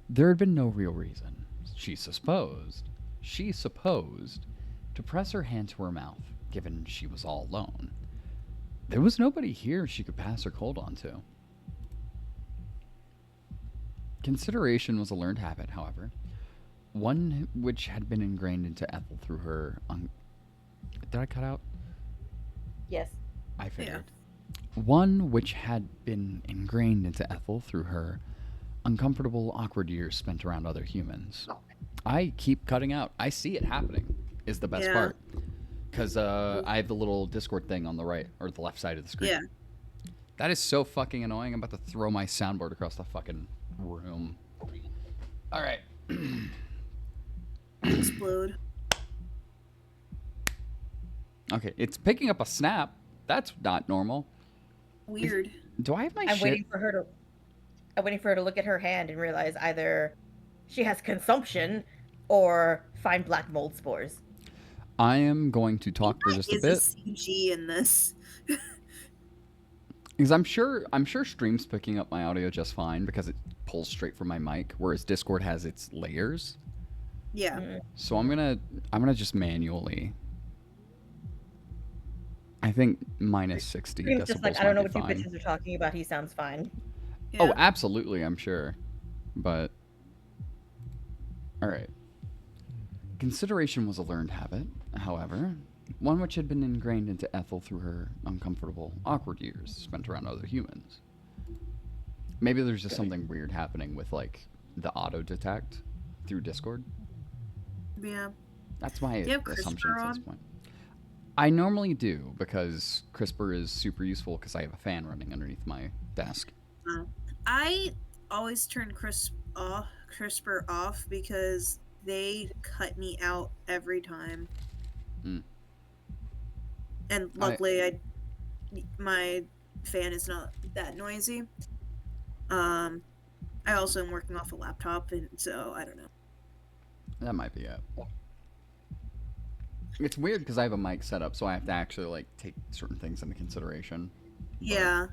Speaker 4: There had been no real reason, she supposed, to press her hand to her mouth, given she was all alone. There was nobody here she could pass her cold on to. Consideration was a learned habit, however, one which had been ingrained into Ethel through her. Did I cut out?
Speaker 3: Yes.
Speaker 4: I figured. One which had been ingrained into Ethel through her uncomfortable, awkward years spent around other humans. I keep cutting out. I see it happening, is the best
Speaker 1: Yeah.
Speaker 4: part. Because I have the little Discord thing on the right or the left side of the screen.
Speaker 1: Yeah.
Speaker 4: That is so fucking annoying. I'm about to throw my soundboard across the fucking room. All right.
Speaker 1: Explode.
Speaker 4: Okay, it's picking up a snap. That's not normal.
Speaker 1: Weird.
Speaker 4: Do I have my
Speaker 3: I'm
Speaker 4: shit?
Speaker 3: waiting for her to look at her hand and realize either she has consumption or find black mold spores.
Speaker 4: I am going to talk for just a
Speaker 1: Is
Speaker 4: bit.
Speaker 1: CG in this?
Speaker 4: Because I'm sure Stream's picking up my audio just fine because it pulls straight from my mic, whereas Discord has its layers.
Speaker 1: Yeah.
Speaker 4: So I'm gonna just manually. I think minus 60
Speaker 3: Stream's
Speaker 4: decibels
Speaker 3: just like, I don't know
Speaker 4: might
Speaker 3: what
Speaker 4: be
Speaker 3: you
Speaker 4: fine.
Speaker 3: bitches are talking about. He sounds fine.
Speaker 1: Yeah.
Speaker 4: Oh, absolutely, I'm sure. But all right. Consideration was a learned habit, however, one which had been ingrained into Ethel through her uncomfortable, awkward years spent around other humans. Maybe there's just something weird happening with, like, the auto-detect through Discord.
Speaker 1: Yeah.
Speaker 4: That's my
Speaker 1: Do you have
Speaker 4: assumption
Speaker 1: CRISPR
Speaker 4: at this
Speaker 1: on?
Speaker 4: point. I normally do, because CRISPR is super useful because I have a fan running underneath my desk.
Speaker 1: I always turn CRISPR off because they cut me out every time.
Speaker 4: Hmm.
Speaker 1: And luckily, my fan is not that noisy. I also am working off a laptop, and so I don't know.
Speaker 4: That might be it. It's weird because I have a mic set up, so I have to actually, like, take certain things into consideration. But,
Speaker 1: Yeah.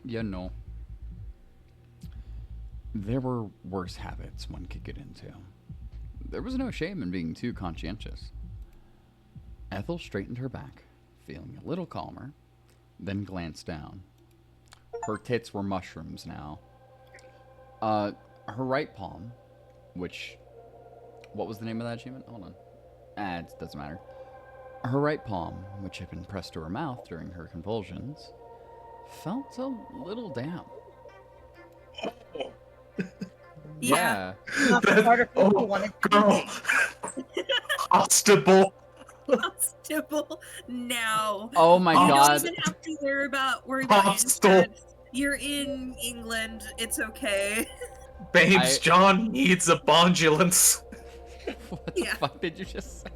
Speaker 4: you know. There were worse habits one could get into. There was no shame in being too conscientious. Ethel straightened her back, feeling a little calmer, then glanced down. Her tits were mushrooms now. Her right palm, which... What was the name of that achievement? Hold on. It doesn't matter. Her right palm, which had been pressed to her mouth during her convulsions, felt a little damp. Yeah.
Speaker 3: Harder for people
Speaker 2: Oh,
Speaker 3: wanted to
Speaker 2: girl. Hostable.
Speaker 1: Stipple now.
Speaker 4: Oh my
Speaker 1: You
Speaker 4: god.
Speaker 1: don't even have to worry about
Speaker 2: Hostile.
Speaker 1: insects. You're in England. It's okay.
Speaker 2: Babes, John needs a bondulance.
Speaker 4: What the
Speaker 1: Yeah.
Speaker 4: fuck did you just say?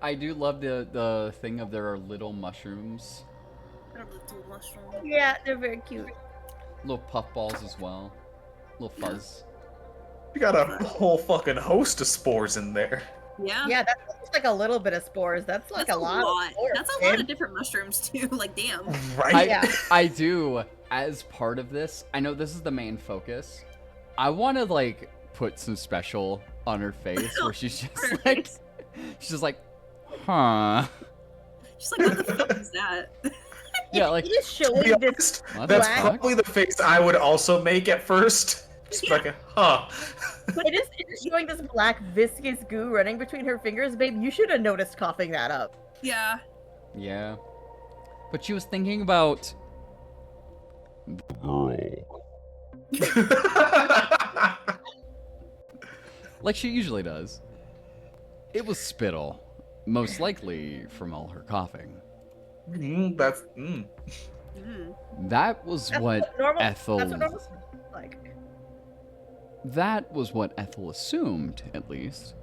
Speaker 4: I do love the thing of there are little mushrooms.
Speaker 1: I don't know, do mushroom.
Speaker 3: Yeah, they're very cute.
Speaker 4: Little puffballs as well. Little fuzz.
Speaker 2: You got a whole fucking host of spores in there.
Speaker 1: Yeah.
Speaker 3: Yeah, that's just like a little bit of spores. That's like
Speaker 1: That's
Speaker 3: a lot. Of spores,
Speaker 1: That's a lot
Speaker 3: man.
Speaker 1: of different mushrooms too. Like, damn.
Speaker 2: Right?
Speaker 3: Yeah.
Speaker 4: I do, as part of this, I know this is the main focus. I want to, like, put some special on her face where she's just like, she's just like, huh.
Speaker 1: She's like, what the fuck is that?
Speaker 4: Yeah, like,
Speaker 3: It is
Speaker 2: To be
Speaker 3: showing this.
Speaker 2: honest,
Speaker 4: what
Speaker 2: that's
Speaker 4: the fuck?
Speaker 2: probably the face I would also make at first. Just like, huh.
Speaker 3: It is showing this black viscous goo running between her fingers, babe. You should have noticed coughing that up.
Speaker 1: Yeah.
Speaker 4: Yeah. But she was thinking about like she usually does. It was spittle, most likely from all her coughing.
Speaker 2: That's.
Speaker 1: Mm.
Speaker 4: That was
Speaker 3: That's
Speaker 4: what
Speaker 3: normal.
Speaker 4: Ethel.
Speaker 3: That's what normal smells like.
Speaker 4: That was what Ethel assumed, at least,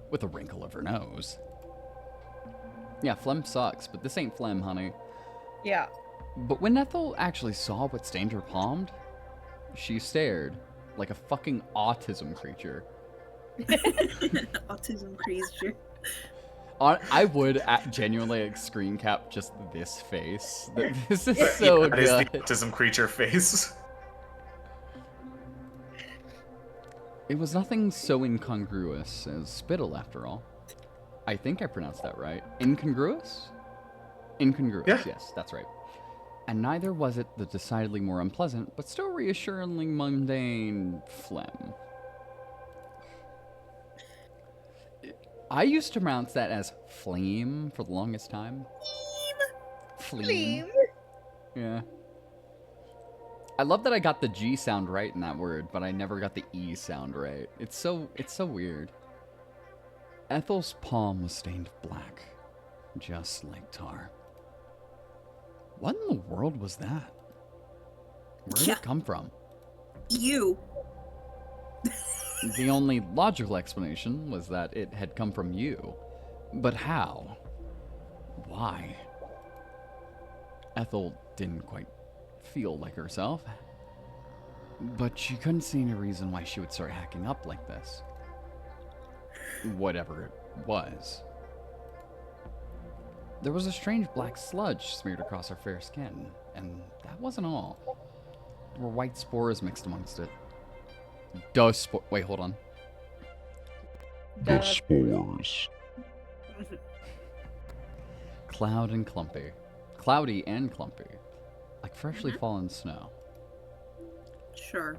Speaker 4: with a wrinkle of her nose. Yeah, phlegm sucks, but this ain't phlegm, honey.
Speaker 3: Yeah.
Speaker 4: But when Ethel actually saw what stained her palm, she stared like a fucking autism creature.
Speaker 1: Autism creature.
Speaker 4: I would genuinely like, screen cap just this face. This is so
Speaker 2: That is the
Speaker 4: good.
Speaker 2: autism creature face.
Speaker 4: It was nothing so incongruous as spittle, after all. I think I pronounced that right. Incongruous? Incongruous,
Speaker 2: Yeah.
Speaker 4: yes, that's right. And neither was it the decidedly more unpleasant, but still reassuringly mundane phlegm. I used to pronounce that as flame for the longest time. Flame. Yeah. I love that I got the G sound right in that word, but I never got the E sound right. It's so weird. Ethel's palm was stained black, just like tar. What in the world was that? Where did
Speaker 1: Yeah.
Speaker 4: it come from?
Speaker 1: You.
Speaker 4: The only logical explanation was that it had come from you. But how? Why? Ethel didn't quite feel like herself, but she couldn't see any reason why she would start hacking up like this. Whatever it was. There was a strange black sludge smeared across her fair skin, and that wasn't all. There were white spores mixed amongst it. Wait, hold on.
Speaker 3: The
Speaker 6: spores.
Speaker 4: Cloudy and clumpy, like freshly fallen snow.
Speaker 1: Sure.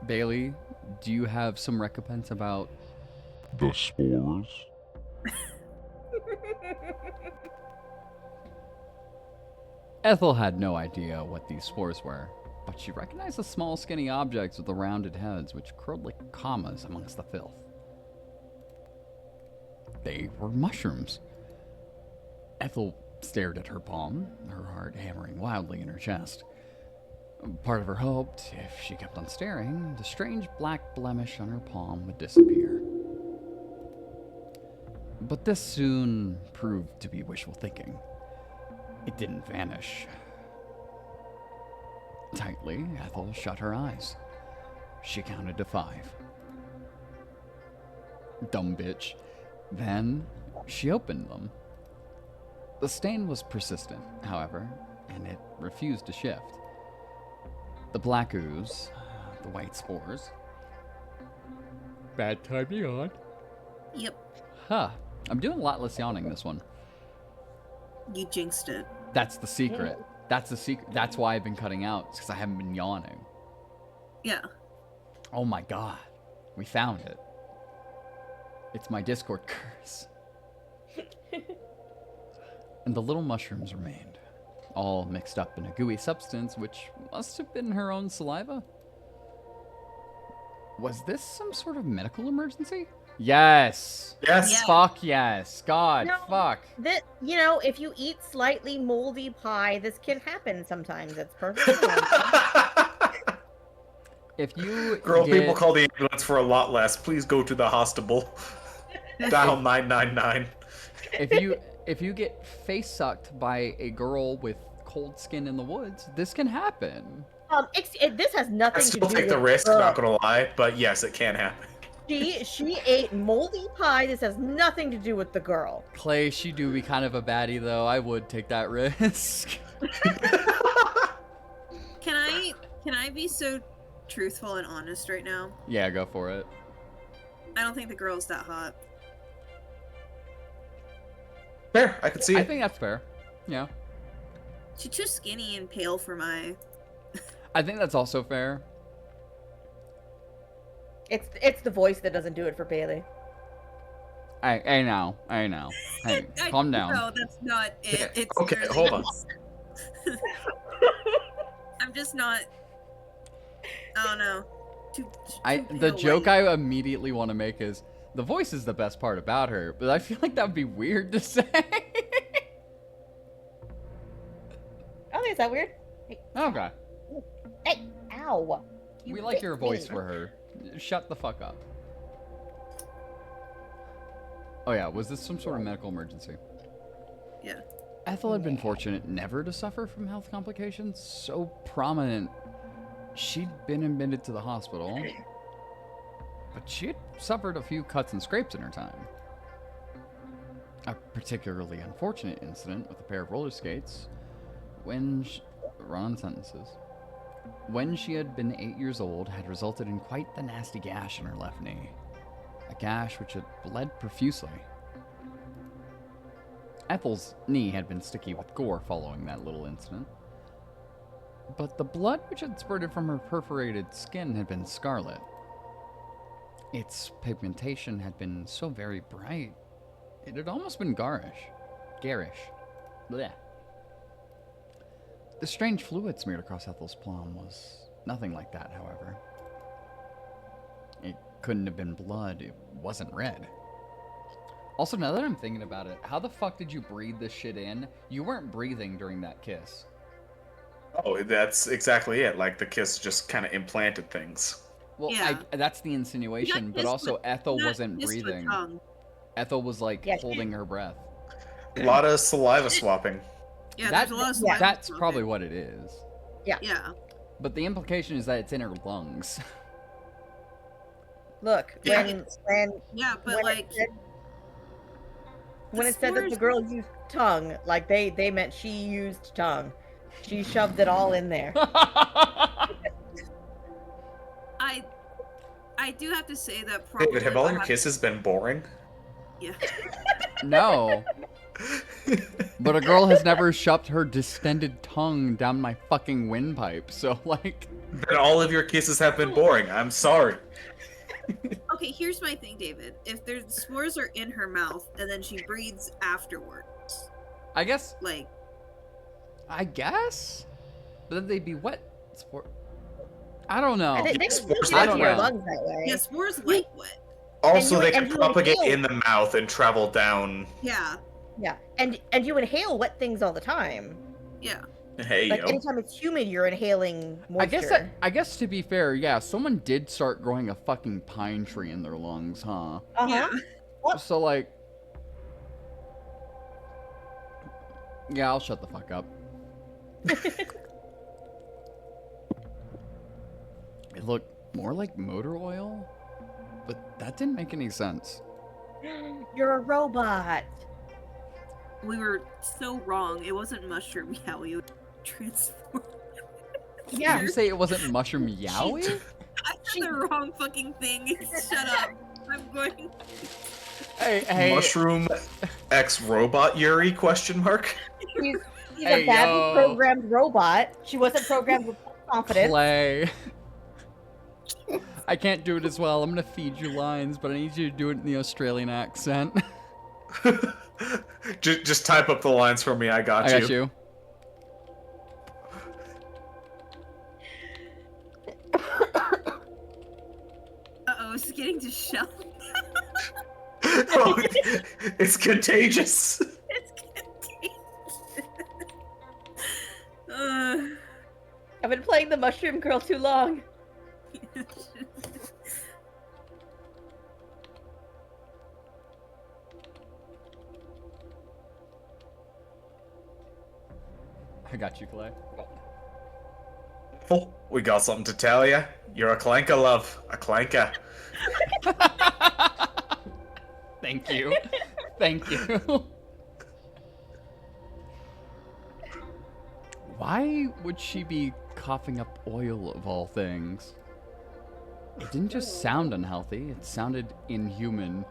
Speaker 4: Bailey, do you have some recompense about
Speaker 6: The spores.
Speaker 4: Ethel had no idea what these spores were, but she recognized the small, skinny objects with the rounded heads which curled like commas amongst the filth. They were mushrooms. Ethel stared at her palm, her heart hammering wildly in her chest. Part of her hoped, if she kept on staring, the strange black blemish on her palm would disappear. But this soon proved to be wishful thinking. It didn't vanish. Tightly, Ethel shut her eyes. She counted to 5. Dumb bitch. Then, she opened them. The stain was persistent, however, and it refused to shift. The black ooze, the white spores. Bad time to yawn.
Speaker 1: Yep.
Speaker 4: Huh. I'm doing a lot less yawning this one.
Speaker 1: You jinxed it.
Speaker 4: That's the secret. That's the secret. That's why I've been cutting out, because I haven't been yawning.
Speaker 1: Yeah.
Speaker 4: Oh my god. We found it. It's my Discord curse. And the little mushrooms remained, all mixed up in a gooey substance which must have been her own saliva. Was this some sort of medical emergency? Yes.
Speaker 2: Yes.
Speaker 1: Yeah.
Speaker 4: Fuck yes. God,
Speaker 3: No.
Speaker 4: fuck.
Speaker 3: That, you know, if you eat slightly moldy pie, this can happen sometimes. It's perfectly normal.
Speaker 4: If you
Speaker 2: Girl,
Speaker 4: get-
Speaker 2: people call the ambulance for a lot less. Please go to the hospital. Dial 999.
Speaker 4: if you get face sucked by a girl with cold skin in the woods, this can happen.
Speaker 3: This has
Speaker 2: I
Speaker 3: nothing to
Speaker 2: still
Speaker 3: do
Speaker 2: take
Speaker 3: with
Speaker 2: the risk,
Speaker 3: her.
Speaker 2: not gonna lie, but yes, it can happen.
Speaker 3: She ate moldy pie. This has nothing to do with the girl.
Speaker 4: Clay, she do be kind of a baddie though. I would take that risk.
Speaker 1: Can I be so truthful and honest right now?
Speaker 4: Yeah, go for it.
Speaker 1: I don't think the girl's that hot.
Speaker 2: Fair, I could see
Speaker 4: I
Speaker 2: it.
Speaker 4: think that's fair. Yeah.
Speaker 1: She's too skinny and pale for my.
Speaker 4: I think that's also fair.
Speaker 3: It's the voice that doesn't do it for Bailey.
Speaker 4: I know. Hey, calm down.
Speaker 1: No, that's not it.
Speaker 2: Yeah,
Speaker 1: It's
Speaker 2: okay,
Speaker 1: really
Speaker 2: hold on.
Speaker 1: I'm just not. I don't know. Too
Speaker 4: The
Speaker 1: pale
Speaker 4: joke
Speaker 1: white.
Speaker 4: I immediately want to make is the voice is the best part about her, but I feel like that would be weird to say.
Speaker 3: Oh, is that weird?
Speaker 4: Okay.
Speaker 3: Hey, ow! You
Speaker 4: We like
Speaker 3: bit
Speaker 4: your voice
Speaker 3: me.
Speaker 4: for her. Shut the fuck up. Oh yeah, was this some sort of medical emergency?
Speaker 1: Yeah.
Speaker 4: Ethel had been fortunate never to suffer from health complications so prominent. She'd been admitted to the hospital, but she had suffered a few cuts and scrapes in her time. A particularly unfortunate incident with a pair of roller skates when run on sentences. When she had been 8 years old, had resulted in quite the nasty gash in her left knee. A gash which had bled profusely. Ethel's knee had been sticky with gore following that little incident. But the blood which had spurted from her perforated skin had been scarlet. Its pigmentation had been so very bright, it had almost been garish. Blech. The strange fluid smeared across Ethel's palm was nothing like that, however. It couldn't have been blood. It wasn't red. Also, now that I'm thinking about it, how the fuck did you breathe this shit in? You weren't breathing during that kiss.
Speaker 2: Oh, that's exactly it. Like the kiss just kind of implanted things.
Speaker 4: Well,
Speaker 1: Yeah.
Speaker 4: that's the insinuation, but
Speaker 1: kissed
Speaker 4: also
Speaker 1: with-
Speaker 4: Ethel
Speaker 1: not
Speaker 4: wasn't
Speaker 1: kissed with
Speaker 4: breathing.
Speaker 1: tongue.
Speaker 4: Ethel was like
Speaker 3: Yeah,
Speaker 4: holding her breath.
Speaker 2: A lot of saliva swapping.
Speaker 1: Yeah,
Speaker 4: That-
Speaker 1: there's a lot of
Speaker 3: yeah,
Speaker 1: saliva
Speaker 4: That's
Speaker 1: swapping.
Speaker 4: probably what it is.
Speaker 1: Yeah.
Speaker 4: But the implication is that it's in her lungs.
Speaker 3: Look,
Speaker 1: Yeah.
Speaker 3: when
Speaker 1: Yeah, but
Speaker 3: when
Speaker 1: like,
Speaker 3: it said that the
Speaker 1: spores-
Speaker 3: girl used tongue, like they meant she used tongue. She shoved it all in there.
Speaker 1: I do have to say that probably.
Speaker 2: David, have all
Speaker 1: what
Speaker 2: your
Speaker 1: happened-
Speaker 2: kisses been boring?
Speaker 1: Yeah.
Speaker 4: No. But a girl has never shoved her distended tongue down my fucking windpipe, so like...
Speaker 2: Then all of your kisses have been boring. I'm sorry.
Speaker 1: Okay, here's my thing, David. If there's spores are in her mouth and then she breathes afterwards,
Speaker 4: I guess...
Speaker 1: like,
Speaker 4: But then they'd be wet. I don't know.
Speaker 3: And they
Speaker 2: spores
Speaker 3: get
Speaker 4: like
Speaker 3: into your
Speaker 4: wet.
Speaker 3: lungs that way.
Speaker 1: yeah, spores like wet.
Speaker 2: Also,
Speaker 3: you-
Speaker 2: they can
Speaker 3: and you
Speaker 2: propagate
Speaker 3: inhale.
Speaker 2: in the mouth and travel down.
Speaker 1: Yeah,
Speaker 3: Yeah, and you inhale wet things all the time.
Speaker 1: yeah.
Speaker 2: Hey,
Speaker 3: Like
Speaker 2: yo.
Speaker 3: anytime it's humid, you're inhaling moisture.
Speaker 4: I guess to be fair, yeah, someone did start growing a fucking pine tree in their lungs, huh?
Speaker 3: Uh-huh.
Speaker 1: Yeah.
Speaker 4: So like... Yeah, I'll shut the fuck up. It looked more like motor oil, but that didn't make any sense.
Speaker 3: You're a robot.
Speaker 1: We were so wrong. It wasn't mushroom yowie. It was transform.
Speaker 3: Yeah.
Speaker 4: Did you say it wasn't mushroom yowie?
Speaker 1: I said the wrong fucking thing. Shut up. I'm going.
Speaker 4: Hey,
Speaker 2: Mushroom X robot Yuri? Question mark.
Speaker 3: She's
Speaker 4: Hey,
Speaker 3: a badly
Speaker 4: yo.
Speaker 3: programmed robot. She wasn't programmed with confidence.
Speaker 4: Clay. I can't do it as well. I'm gonna feed you lines, but I need you to do it in the Australian accent.
Speaker 2: just type up the lines for me. I got
Speaker 4: I got you.
Speaker 1: Uh-oh, it's getting to shell.
Speaker 2: Oh, it's contagious.
Speaker 1: It's contagious.
Speaker 3: I've been playing the Mushroom Girl too long.
Speaker 4: I got you, Clay.
Speaker 2: Oh, we got something to tell you. You're a clanker, love. A clanker.
Speaker 4: Thank you. Thank you. Why would she be coughing up oil of all things? It didn't just sound unhealthy, it sounded inhuman.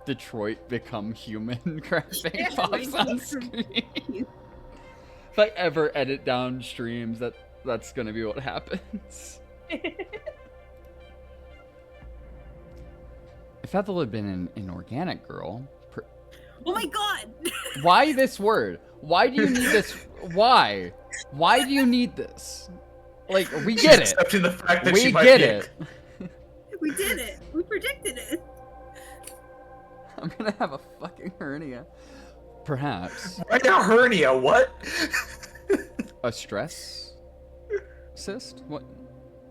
Speaker 4: Detroit become human graphic pops on screen. If I ever edit down streams, that's gonna be what happens. If Ethel had been an organic girl,
Speaker 1: Oh my god!
Speaker 4: why this word? Why do you need this? Why? Why do you need this? Like, we get it.
Speaker 2: Accepting the fact that she
Speaker 4: We
Speaker 2: might
Speaker 4: get
Speaker 2: be
Speaker 4: it.
Speaker 1: We did it. We predicted it.
Speaker 4: I'm gonna have a fucking hernia. Perhaps.
Speaker 2: Right now, hernia. What?
Speaker 4: A stress cyst? What?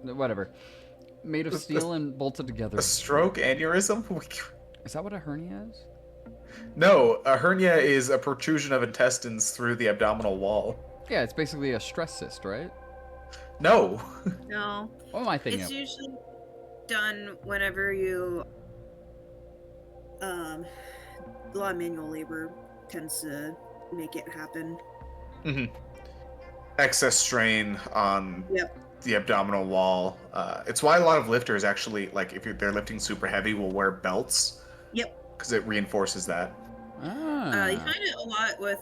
Speaker 4: Whatever. Made of steel and bolted together.
Speaker 2: A stroke aneurysm?
Speaker 4: Is that what a hernia is?
Speaker 2: No, a hernia is a protrusion of intestines through the abdominal wall.
Speaker 4: Yeah, it's basically a stress cyst, right?
Speaker 2: No.
Speaker 1: No.
Speaker 4: What am I thinking
Speaker 1: It's
Speaker 4: of?
Speaker 1: usually done whenever you a lot of manual labor tends to make it happen.
Speaker 2: Excess strain on
Speaker 1: Yep.
Speaker 2: the abdominal wall. It's why a lot of lifters actually, like, if they're lifting super heavy, will wear belts.
Speaker 1: Yep.
Speaker 2: Because it reinforces that.
Speaker 4: Ah.
Speaker 1: You find it a lot with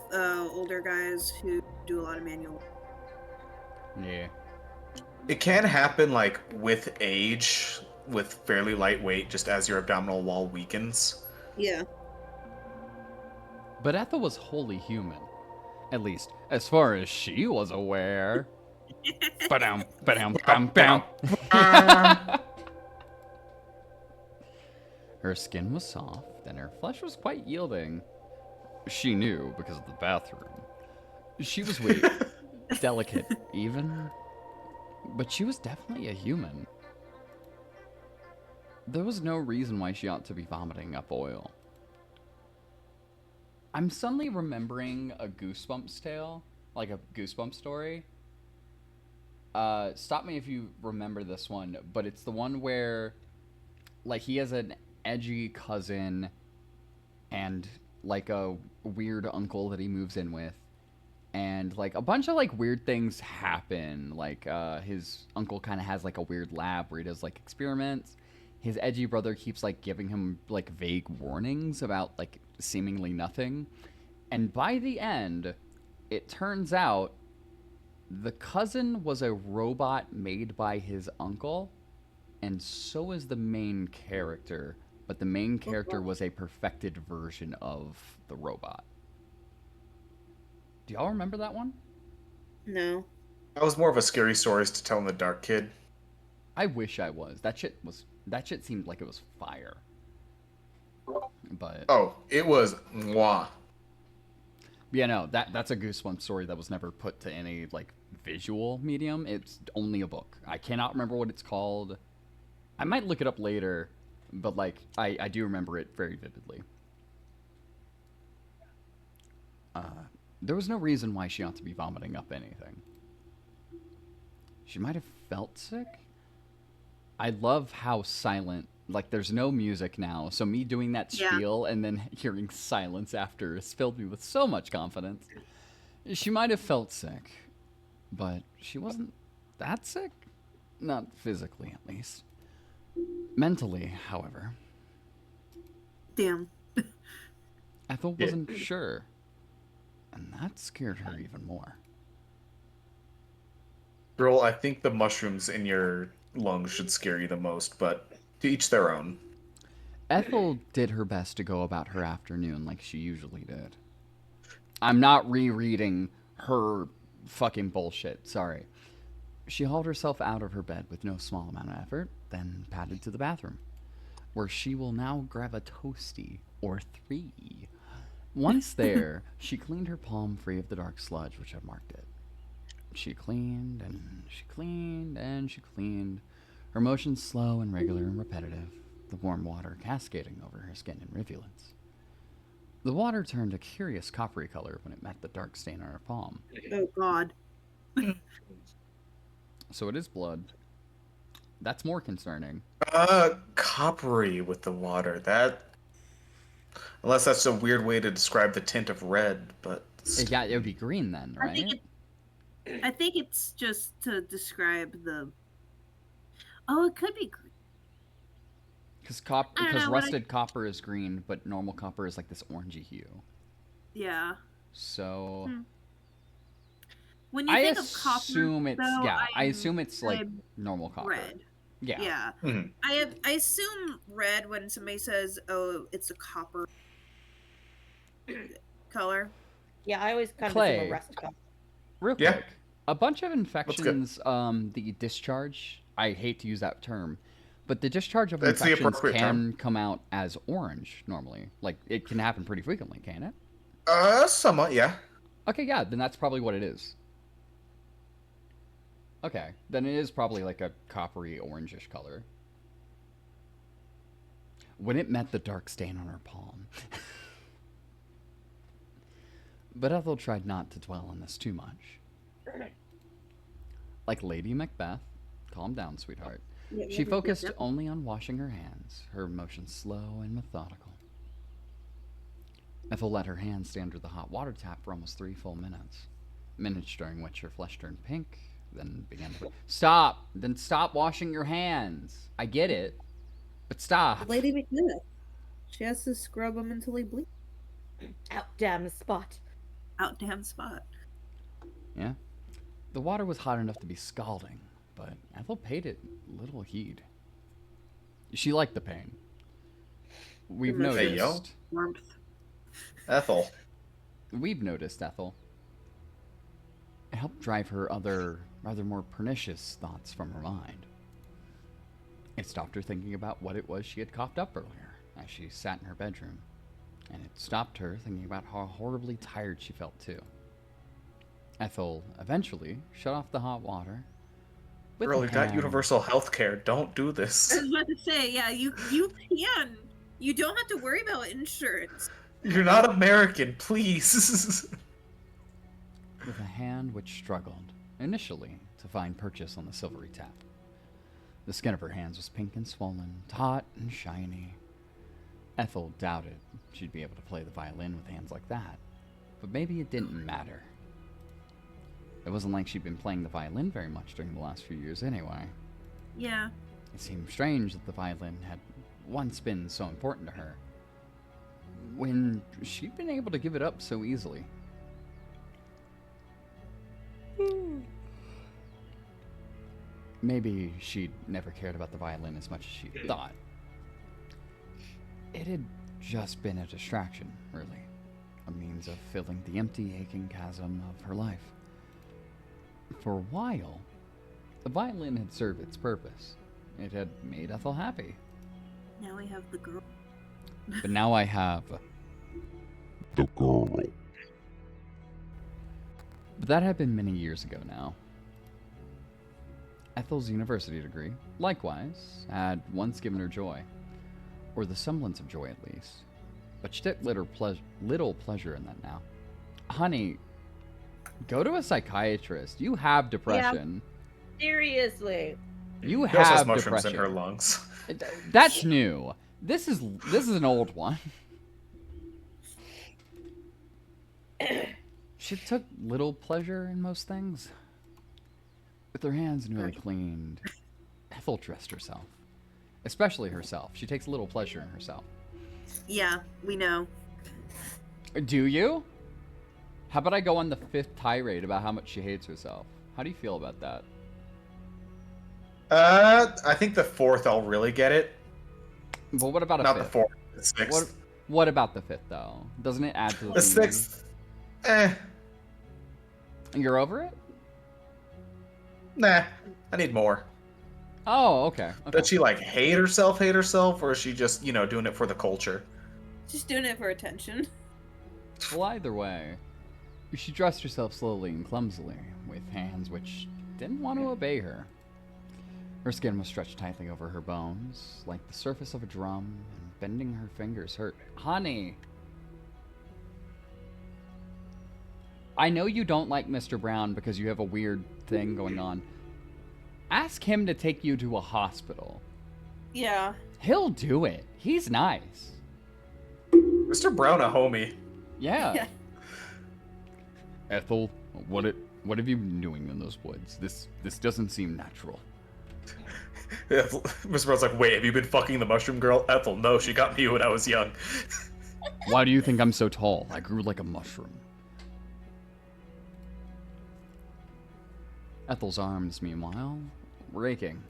Speaker 1: older guys who do a lot of manual.
Speaker 4: Yeah.
Speaker 2: It can happen, like, with age, with fairly light weight, just as your abdominal wall weakens.
Speaker 1: Yeah.
Speaker 4: But Ethel was wholly human. At least, as far as she was aware. Ba-dum, ba-dum, bam, bam. Her skin was soft, and her flesh was quite yielding. She knew because of the bathroom. She was weak, delicate even, but she was definitely a human. There was no reason why she ought to be vomiting up oil. I'm suddenly remembering a Goosebumps tale, like a Goosebumps story. Stop me if you remember this one, but it's the one where, like, he has an edgy cousin and, like, a weird uncle that he moves in with. And, like, a bunch of, like, weird things happen. Like, his uncle kind of has, like, a weird lab where he does, like, experiments. His edgy brother keeps, like, giving him, like, vague warnings about, like, seemingly nothing. And by the end, it turns out the cousin was a robot made by his uncle, and so is the main character. But the main character was a perfected version of the robot. Do y'all remember that one?
Speaker 1: No.
Speaker 2: That was more of a scary stories to tell in the dark, kid.
Speaker 4: I wish I was. That shit seemed like it was fire. But
Speaker 2: Oh, it was mwah.
Speaker 4: yeah, no, that's a Goosebumps story that was never put to any, like, visual medium. It's only a book. I cannot remember what it's called. I might look it up later, but, like, I do remember it very vividly. There was no reason why she ought to be vomiting up anything. She might have felt sick. I love how silent, like, there's no music now, so me doing that spiel and then hearing silence after has filled me with so much confidence. She might have felt sick, but she wasn't that sick. Not physically, at least. Mentally, however.
Speaker 1: Damn.
Speaker 4: Ethel wasn't sure, and that scared her even more.
Speaker 2: Girl, I think the mushrooms in your lungs should scare you the most, but to each their own.
Speaker 4: Ethel did her best to go about her afternoon like she usually did. I'm not rereading her fucking bullshit, sorry. She hauled herself out of her bed with no small amount of effort, then padded to the bathroom, where she will now grab a toasty or 3. Once there, she cleaned her palm free of the dark sludge which had marked it. She cleaned, and she cleaned, and she cleaned, her motions slow and regular and repetitive, the warm water cascading over her skin in rivulets. The water turned a curious coppery color when it met the dark stain on her palm.
Speaker 1: Oh God.
Speaker 4: So it is blood. That's more concerning.
Speaker 2: Coppery with the water. That... Unless that's a weird way to describe the tint of red, but...
Speaker 4: Yeah, it would be green then, right?
Speaker 1: I think it's just to describe the... Oh, it could be green.
Speaker 4: Because rusted copper is green, but normal copper is like this orangey hue.
Speaker 1: Yeah.
Speaker 4: So...
Speaker 1: When you think of copper,
Speaker 4: I assume it's like normal copper.
Speaker 1: Red.
Speaker 4: Yeah.
Speaker 1: Yeah.
Speaker 2: Mhm.
Speaker 1: I assume red when somebody says, "Oh, it's a copper color."
Speaker 3: Yeah, I always kind of
Speaker 4: Clay.
Speaker 3: assume a rust color.
Speaker 4: Real
Speaker 2: Yeah.
Speaker 4: quick, a bunch of infections, the discharge, I hate to use that term, but the discharge of
Speaker 2: That's the
Speaker 4: infections
Speaker 2: appropriate
Speaker 4: can
Speaker 2: term.
Speaker 4: come out as orange normally. Like, it can happen pretty frequently, can it?
Speaker 2: Somewhat, yeah.
Speaker 4: Okay, yeah, then that's probably what it is. Okay, then it is probably like a coppery orangish color. When it met the dark stain on her palm. But Ethel tried not to dwell on this too much. Like Lady Macbeth, calm down, sweetheart. She focused only on washing her hands, her motions slow and methodical. Ethel let her hands stay under the hot water tap for almost 3 full minutes. Minutes during which her flesh turned pink, then began to... Stop! Then stop washing your hands! I get it, but stop!
Speaker 1: Lady Macbeth. She has to scrub them until they bleed.
Speaker 3: Out damn spot.
Speaker 1: Out damn spot.
Speaker 4: Yeah. The water was hot enough to be scalding, but Ethel paid it little heed. She liked the pain. We've
Speaker 1: Emotions.
Speaker 2: Hey, yo.
Speaker 4: noticed...
Speaker 1: Warmth.
Speaker 2: Ethel.
Speaker 4: We've noticed, Ethel. It helped drive her other, rather more pernicious thoughts from her mind. It stopped her thinking about what it was she had coughed up earlier, as she sat in her bedroom, and it stopped her thinking about how horribly tired she felt too. Ethel eventually shut off the hot water. With
Speaker 2: Girl,
Speaker 4: a
Speaker 2: you got
Speaker 4: hand-
Speaker 2: universal health care. Don't do this.
Speaker 1: I was about to say, yeah, you can. You don't have to worry about insurance.
Speaker 2: You're not American, please.
Speaker 4: with a hand which struggled, initially, to find purchase on the silvery tap. The skin of her hands was pink and swollen, taut and shiny. Ethel doubted she'd be able to play the violin with hands like that, but maybe it didn't matter. It wasn't like she'd been playing the violin very much during the last few years anyway.
Speaker 1: Yeah.
Speaker 4: It seemed strange that the violin had once been so important to her, when she'd been able to give it up so easily. Maybe she'd never cared about the violin as much as she thought. It had just been a distraction, really. A means of filling the empty, aching chasm of her life. For a while, the violin had served its purpose. It had made Ethel happy.
Speaker 1: Now we have the girl.
Speaker 4: But now I have...
Speaker 6: The girl.
Speaker 4: But that had been many years ago now. Ethel's university degree, likewise, had once given her joy. Or the semblance of joy, at least. But she took little pleasure in that now. Honey, go to a psychiatrist. You have depression.
Speaker 3: Seriously.
Speaker 4: You
Speaker 2: She also has
Speaker 4: have
Speaker 2: mushrooms
Speaker 4: depression.
Speaker 2: in her lungs.
Speaker 4: That's new. This is an old one. She took little pleasure in most things. With her hands newly cleaned, Ethel dressed herself. Especially herself. She takes little pleasure in herself.
Speaker 1: Yeah, we know.
Speaker 4: Do you? How about I go on the 5th tirade about how much she hates herself? How do you feel about that?
Speaker 2: I think the 4th I'll really get it.
Speaker 4: But what about a
Speaker 2: Not
Speaker 4: 5th?
Speaker 2: the 4th, the 6th.
Speaker 4: What about the 5th, though? Doesn't it add to the
Speaker 2: The
Speaker 4: theme?
Speaker 2: 6th,
Speaker 4: You're over it?
Speaker 2: nah. I need more.
Speaker 4: Oh, okay.
Speaker 2: Does she like hate herself, or is she just, doing it for the culture?
Speaker 1: Just doing it for attention.
Speaker 4: Well, either way, she dressed herself slowly and clumsily, with hands which didn't want to obey her. Her skin was stretched tightly over her bones, like the surface of a drum, and bending her fingers hurt. Honey! I know you don't like Mr. Brown because you have a weird thing going on. Ask him to take you to a hospital.
Speaker 1: Yeah.
Speaker 4: He'll do it. He's nice.
Speaker 2: Mr. Brown, a homie.
Speaker 4: Yeah.
Speaker 1: Yeah.
Speaker 4: Ethel, what have you been doing in those woods? This doesn't seem natural.
Speaker 2: Mr. Brown's like, wait, have you been fucking the mushroom girl? Ethel, no, she got me when I was young.
Speaker 4: Why do you think I'm so tall? I grew like a mushroom. Ethel's arms, meanwhile, were aching.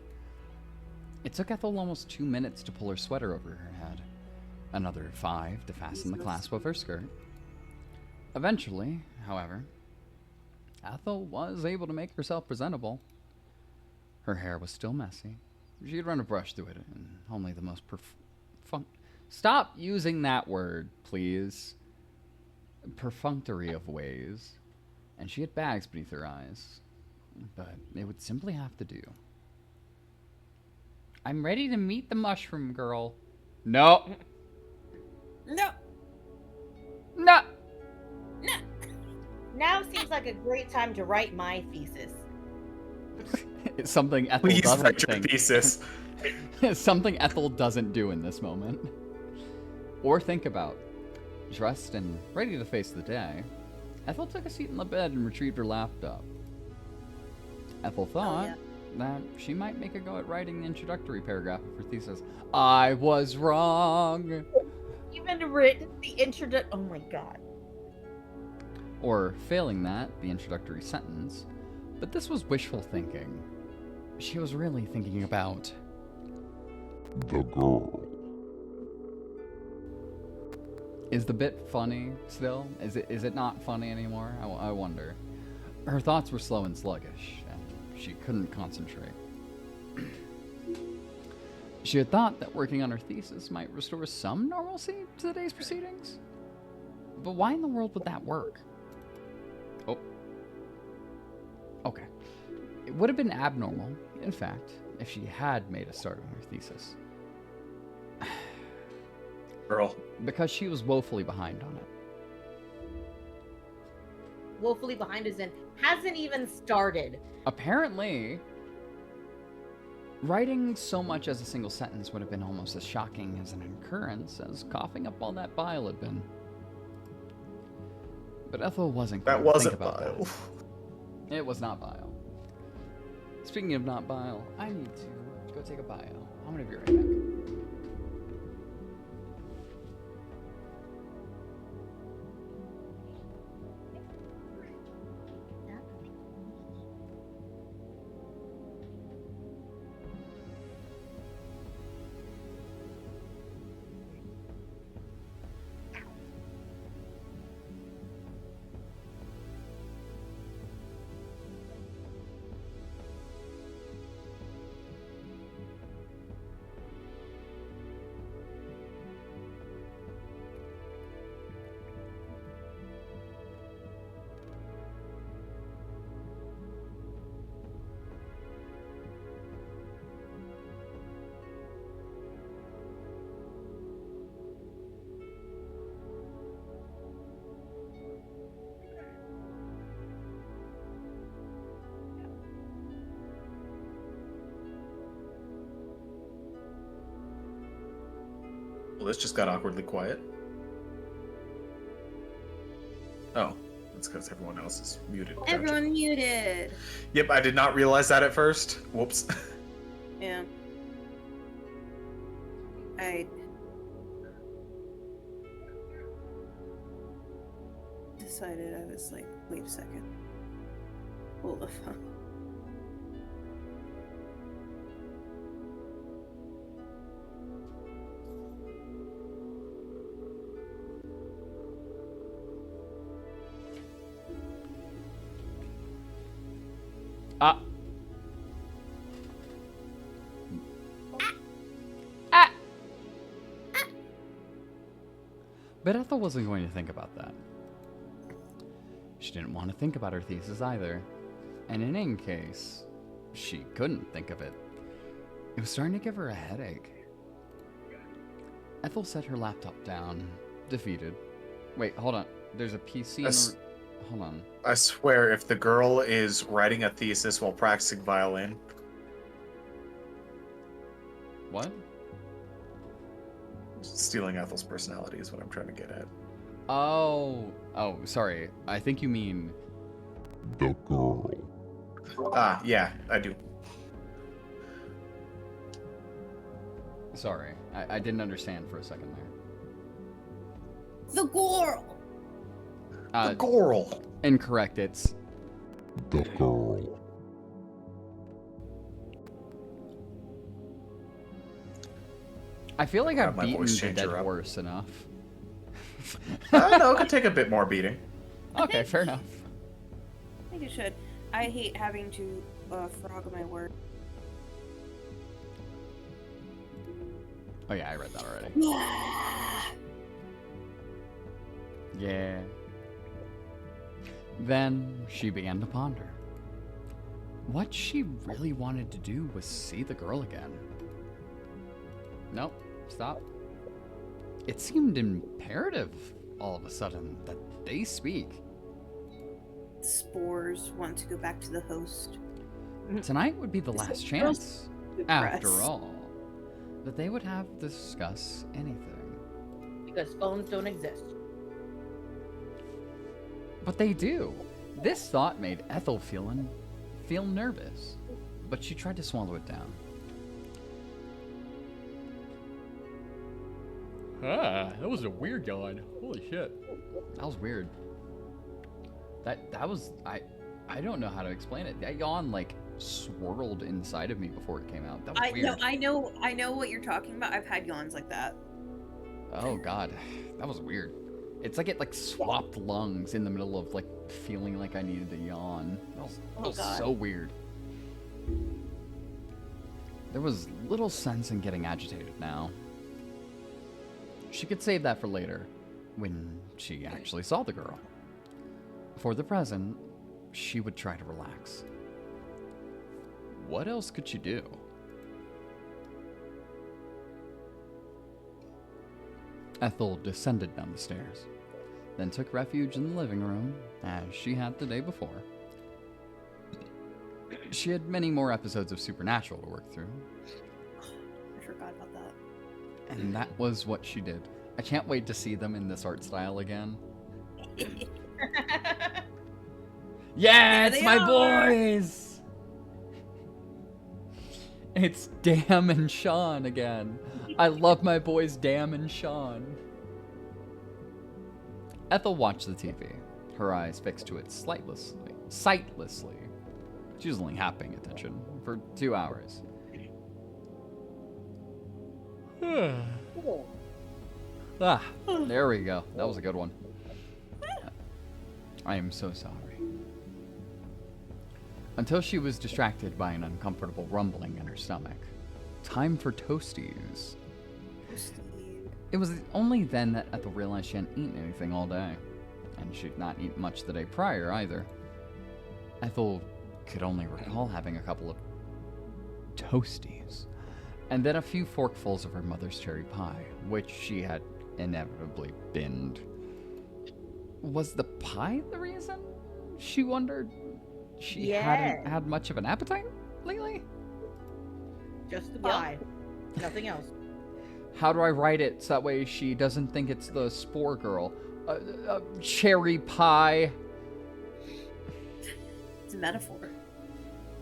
Speaker 4: It took Ethel almost 2 minutes to pull her sweater over her head. Another 5 to fasten the clasp of her skirt. Eventually, however, Ethel was able to make herself presentable. Her hair was still messy. She had run a brush through it in only the most Stop using that word, please. Perfunctory of ways. And she had bags beneath her eyes. But it would simply have to do. I'm ready to meet the mushroom girl. No.
Speaker 1: No.
Speaker 4: No.
Speaker 1: No.
Speaker 3: Now seems like a great time to write my thesis.
Speaker 4: It's something Ethel
Speaker 2: Please
Speaker 4: doesn't
Speaker 2: write your
Speaker 4: think.
Speaker 2: thesis.
Speaker 4: It's something Ethel doesn't do in this moment. Or think about. Dressed and ready to face the day, Ethel took a seat in the bed and retrieved her laptop. Ethel thought that she might make a go at writing the introductory paragraph of her thesis. I was wrong!
Speaker 3: Even written the introduction. Oh my god.
Speaker 4: Or, failing that, the introductory sentence. But this was wishful thinking. She was really thinking about...
Speaker 6: The girl.
Speaker 4: Is the bit funny still? Is it not funny anymore? I wonder. Her thoughts were slow and sluggish, and she couldn't concentrate. She had thought that working on her thesis might restore some normalcy to the day's proceedings. But why in the world would that work? Oh. Okay. It would have been abnormal, in fact, if she had made a start on her thesis.
Speaker 2: Girl.
Speaker 4: Because she was woefully behind on it.
Speaker 3: Woefully behind as in hasn't even started.
Speaker 4: Apparently, writing so much as a single sentence would have been almost as shocking as an occurrence as coughing up all that bile had been. But Ethel wasn't going
Speaker 2: That
Speaker 4: to
Speaker 2: wasn't
Speaker 4: think about
Speaker 2: bile.
Speaker 4: that. It was not bile. Speaking of not bile, I need to go take a bio. I'm going to be right back.
Speaker 2: Well, this just got awkwardly quiet. Oh, that's because everyone else is muted. Gotcha.
Speaker 1: Everyone muted.
Speaker 2: Yep, I did not realize that at first. Whoops.
Speaker 1: Yeah. I decided I was like, wait a second. Hold the phone.
Speaker 4: Ah. But Ethel wasn't going to think about that. She didn't want to think about her thesis either. And in any case, she couldn't think of it. It was starting to give her a headache. Ethel set her laptop down, defeated. Wait, hold on. There's a PC in the... Hold on.
Speaker 2: I swear, if the girl is writing a thesis while practicing violin.
Speaker 4: What?
Speaker 2: Stealing Ethel's personality is what I'm trying to get at.
Speaker 4: Oh, sorry. I think you mean...
Speaker 6: The girl.
Speaker 2: Ah, yeah, I do.
Speaker 4: Sorry. I didn't understand for a second there.
Speaker 1: The girl.
Speaker 2: The girl.
Speaker 4: Incorrect. It's...
Speaker 6: The girl.
Speaker 4: I feel like I've
Speaker 2: My
Speaker 4: beaten
Speaker 2: voice
Speaker 4: the
Speaker 2: changer
Speaker 4: dead
Speaker 2: up.
Speaker 4: horse enough.
Speaker 2: I know, it could take a bit more beating.
Speaker 4: Okay, fair enough.
Speaker 1: I think it should. I hate having to frog my word.
Speaker 4: Oh yeah, I read that already. Yeah. Then she began to ponder. What she really wanted to do was see the girl again. Nope, stop. It seemed imperative all of a sudden that they speak.
Speaker 1: Spores want to go back to the host.
Speaker 4: Tonight would be the
Speaker 1: Is
Speaker 4: last
Speaker 1: it
Speaker 4: chance,
Speaker 1: Depressed.
Speaker 4: after all, that they would have to discuss anything.
Speaker 3: Because phones don't exist.
Speaker 4: But they do. This thought made Ethel feel nervous, but she tried to swallow it down. Ah, that was a weird yawn. Holy shit. That was weird. That was I don't know how to explain it. That yawn like swirled inside of me before it came out. That was weird.
Speaker 1: I know what you're talking about. I've had yawns like that.
Speaker 4: Oh god, that was weird. It's like it like swapped lungs in the middle of like feeling like I needed to yawn. That was
Speaker 1: God.
Speaker 4: so weird. There was little sense in getting agitated now. She could save that for later, when she actually saw the girl. For the present, she would try to relax. What else could she do? Ethel descended down the stairs, then took refuge in the living room, as she had the day before. She had many more episodes of Supernatural to work through,
Speaker 1: I forgot about that.
Speaker 4: and that was what she did. I can't wait to see them in this art style again. Yeah,
Speaker 1: There
Speaker 4: it's
Speaker 1: they
Speaker 4: my
Speaker 1: are.
Speaker 4: boys! It's Dam and Sean again. I love my boys Dam and Sean. Ethel watched the TV, her eyes fixed to it sightlessly. She was only half paying attention for 2 hours. Ah, there we go. That was a good one. I am so sorry. Until she was distracted by an uncomfortable rumbling in her stomach. Time for toasties. It was only then that Ethel realized she hadn't eaten anything all day. And she'd not eaten much the day prior either. Ethel could only recall having a couple of toasties. And then a few forkfuls of her mother's cherry pie, which she had inevitably binned. Was the pie the reason? She wondered. She hadn't had much of an appetite lately?
Speaker 3: Just the pie. Nothing else.
Speaker 4: How do I write it so that way she doesn't think it's the Spore Girl? Cherry pie.
Speaker 1: It's a metaphor.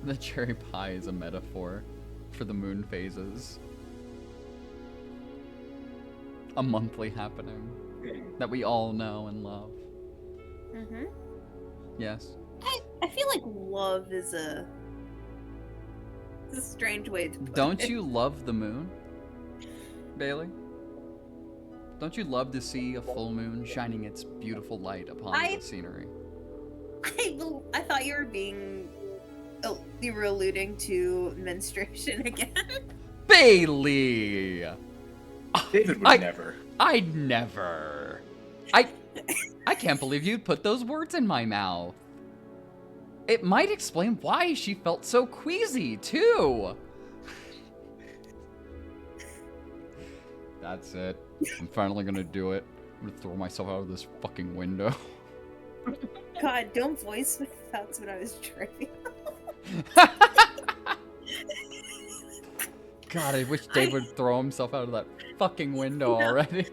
Speaker 4: The cherry pie is a metaphor for the moon phases. A monthly happening that we all know and love.
Speaker 1: Mm-hmm.
Speaker 4: Yes.
Speaker 1: I feel like love is a strange way to put
Speaker 4: Don't
Speaker 1: it.
Speaker 4: you love the moon, Bailey? Don't you love to see a full moon shining its beautiful light upon the scenery?
Speaker 1: I thought you were being... Oh, you were alluding to menstruation again.
Speaker 4: Bailey!
Speaker 2: David would never.
Speaker 4: I'd never. I can't believe you'd put those words in my mouth. It might explain why she felt so queasy, too. That's it. I'm finally gonna do it. I'm gonna throw myself out of this fucking window.
Speaker 1: God, don't voice that's what I was trying.
Speaker 4: God, I wish Dave would throw himself out of that fucking window already.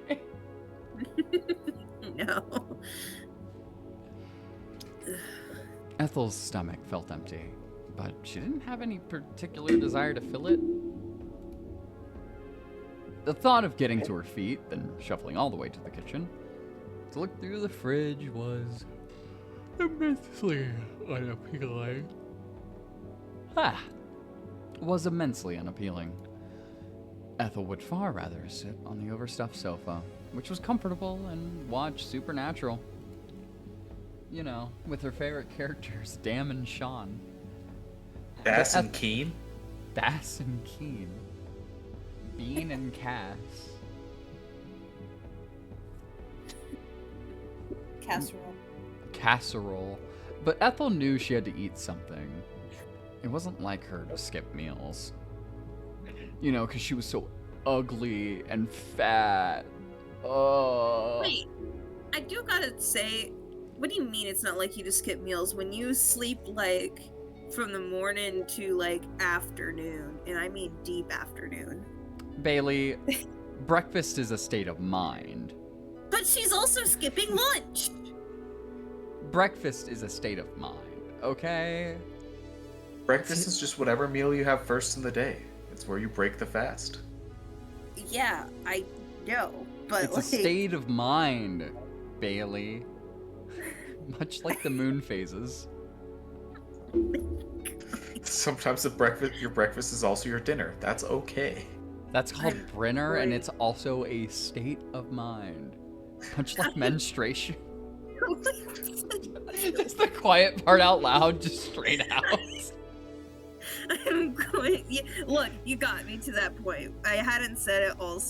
Speaker 1: No.
Speaker 4: Ethel's stomach felt empty, but she didn't have any particular desire to fill it. The thought of getting to her feet, then shuffling all the way to the kitchen, to look through the fridge was immensely unappealing. Was immensely unappealing. Ethel would far rather sit on the overstuffed sofa, which was comfortable, and watch Supernatural. You know, with her favorite characters, Dam and Sean.
Speaker 2: Bass and Keen?
Speaker 4: Bass and Keen. Bean and Cass.
Speaker 1: Casserole.
Speaker 4: Casserole. But Ethel knew she had to eat something. It wasn't like her to skip meals. You know, because she was so ugly and fat. Oh.
Speaker 1: Wait, I do gotta say, what do you mean it's not like you just skip meals? When you sleep, like, from the morning to, like, afternoon, and I mean deep afternoon.
Speaker 4: Bailey, breakfast is a state of mind.
Speaker 1: But she's also skipping lunch!
Speaker 4: Breakfast is a state of mind, okay?
Speaker 2: Breakfast is just whatever meal you have first in the day. It's where you break the fast.
Speaker 1: Yeah, I know, but
Speaker 4: It's a
Speaker 1: like...
Speaker 4: state of mind, Bailey. Much like the moon phases.
Speaker 2: Sometimes your breakfast is also your dinner. That's okay.
Speaker 4: That's called Brenner, and it's also a state of mind. Much like menstruation. Just the quiet part out loud, just straight out.
Speaker 1: I'm going. Yeah, look, you got me to that point. I hadn't said it all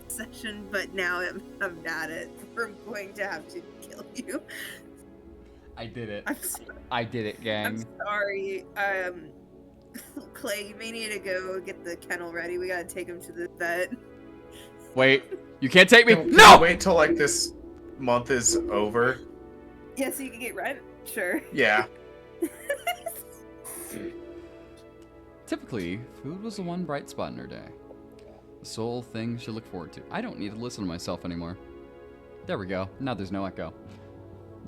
Speaker 1: session, but now I'm at it. I'm going to have to kill you.
Speaker 4: I did it.
Speaker 1: I'm sorry.
Speaker 4: I did it, gang.
Speaker 1: I'm sorry. Clay, you may need to go get the kennel ready. We gotta take him to the vet.
Speaker 4: Wait, you can't take me.
Speaker 2: Can we
Speaker 4: No!
Speaker 2: wait till like this month is over.
Speaker 1: Yeah, so you can get rent. Sure.
Speaker 2: Yeah.
Speaker 4: Typically, food was the one bright spot in her day. The sole thing she looked forward to. I don't need to listen to myself anymore. There we go. Now there's no echo.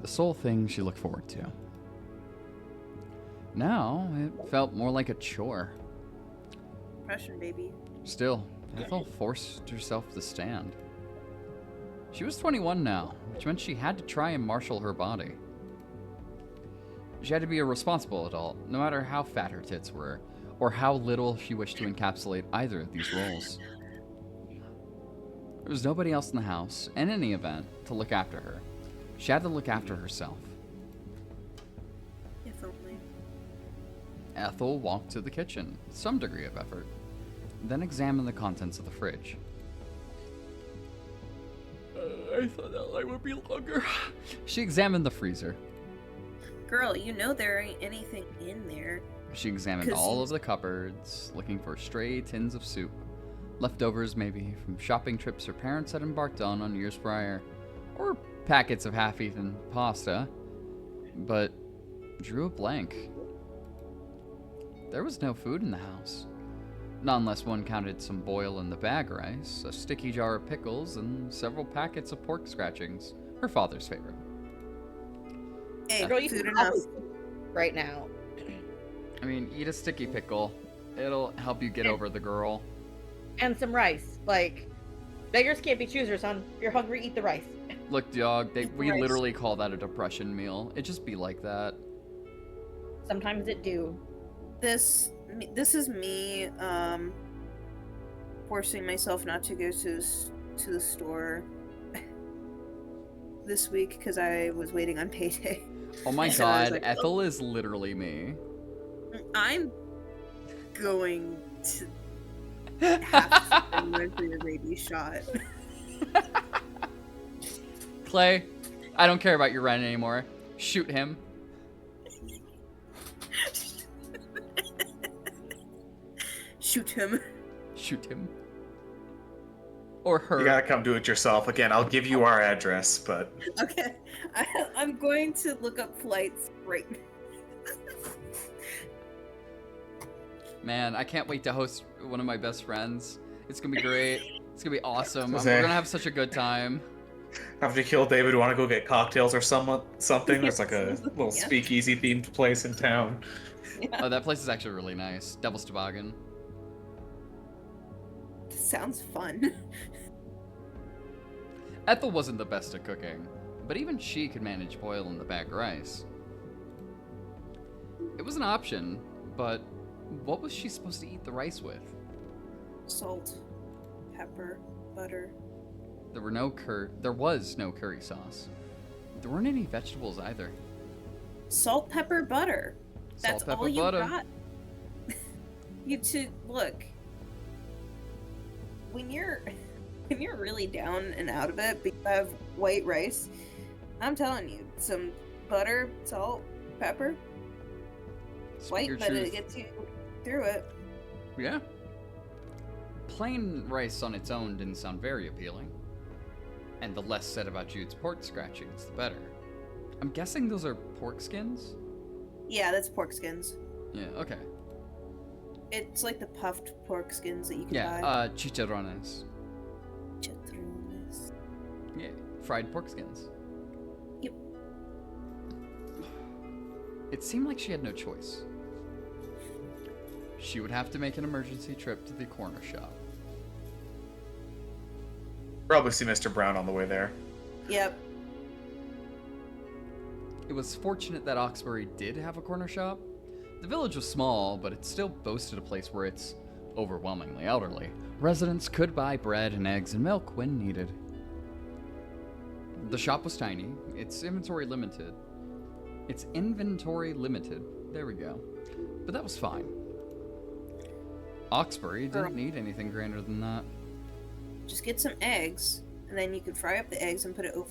Speaker 4: The sole thing she looked forward to. Now, it felt more like a chore.
Speaker 1: Depression, baby.
Speaker 4: Still, Ethel forced herself to stand. She was 21 now, which meant she had to try and marshal her body. She had to be a responsible adult, no matter how fat her tits were, or how little she wished to encapsulate either of these roles. There was nobody else in the house, in any event, to look after her. She had to look after herself.
Speaker 1: If only.
Speaker 4: Ethel walked to the kitchen, with some degree of effort, then examined the contents of the fridge. I thought that line would be longer. She examined the freezer.
Speaker 1: Girl, you know there ain't anything in there.
Speaker 4: She examined
Speaker 1: 'Cause
Speaker 4: all
Speaker 1: he's-
Speaker 4: of the cupboards, looking for stray tins of soup. Leftovers, maybe, from shopping trips her parents had embarked on years prior. Or packets of half-eaten pasta. But drew a blank. There was no food in the house. Not unless one counted some boil in the bag rice, a sticky jar of pickles, and several packets of pork scratchings, her father's favorite.
Speaker 1: Hey,
Speaker 3: Girl, you
Speaker 1: food
Speaker 3: can
Speaker 1: enough.
Speaker 3: probably right now.
Speaker 4: I mean, eat a sticky pickle. It'll help you get over the girl.
Speaker 3: And some rice. Like, beggars can't be choosers, son. If you're hungry, eat the rice.
Speaker 4: Look, dog, we
Speaker 1: Rice.
Speaker 4: literally call that a depression meal. It just be like that.
Speaker 3: Sometimes it do.
Speaker 1: This is me forcing myself not to go to the store this week because I was waiting on payday.
Speaker 4: Oh my
Speaker 1: So I was
Speaker 4: god,
Speaker 1: like,
Speaker 4: Ethel is literally me.
Speaker 1: I'm going to have to spend my for your rabies shot.
Speaker 4: Clay, I don't care about your rent anymore. Shoot him.
Speaker 1: Shoot him.
Speaker 4: Shoot him. Or her.
Speaker 2: You gotta come do it yourself. Again, I'll give you our address, but
Speaker 1: Okay, I'm going to look up flights right now.
Speaker 4: Man, I can't wait to host one of my best friends. It's gonna be great. It's gonna be awesome. We're
Speaker 2: Jose.
Speaker 4: gonna have such a good time.
Speaker 2: after you kill David, want to go get cocktails or something? There's like a little
Speaker 1: Yeah.
Speaker 2: speakeasy themed place in town.
Speaker 4: Oh, that place is actually really nice. Devil's Toboggan.
Speaker 1: Sounds fun.
Speaker 4: Ethel wasn't the best at cooking, but even she could manage boil in the bag rice. It was an option, but what was she supposed to eat the rice with?
Speaker 1: Salt, pepper, butter.
Speaker 4: There was no curry sauce. There weren't any vegetables either.
Speaker 1: Salt, pepper, butter. That's
Speaker 4: Salt, pepper,
Speaker 1: all you
Speaker 4: butter.
Speaker 1: got. You two, look. When you're really down and out of it, but you have white rice, I'm telling you, some butter, salt, pepper,
Speaker 4: Speak
Speaker 1: white,
Speaker 4: your
Speaker 1: but
Speaker 4: truth.
Speaker 1: it gets you through it.
Speaker 4: Yeah. Plain rice on its own didn't sound very appealing. And the less said about Jude's pork scratchings, the better. I'm guessing those are pork skins?
Speaker 1: Yeah, that's pork skins.
Speaker 4: Yeah, okay.
Speaker 1: It's like the puffed pork skins that you can
Speaker 4: Yeah,
Speaker 1: buy.
Speaker 4: chicharrones.
Speaker 1: Chicharrones.
Speaker 4: Yeah, fried pork skins.
Speaker 1: Yep.
Speaker 4: It seemed like she had no choice. She would have to make an emergency trip to the corner shop.
Speaker 2: Probably see Mr. Brown on the way there.
Speaker 1: Yep.
Speaker 4: It was fortunate that Oxbury did have a corner shop. The village was small, but it still boasted a place where it's overwhelmingly elderly. Residents could buy bread and eggs and milk when needed. The shop was tiny. Its inventory limited. There we go. But that was fine. Oxbury didn't need anything grander than that.
Speaker 1: Just get some eggs, and then you can fry up the eggs and put it over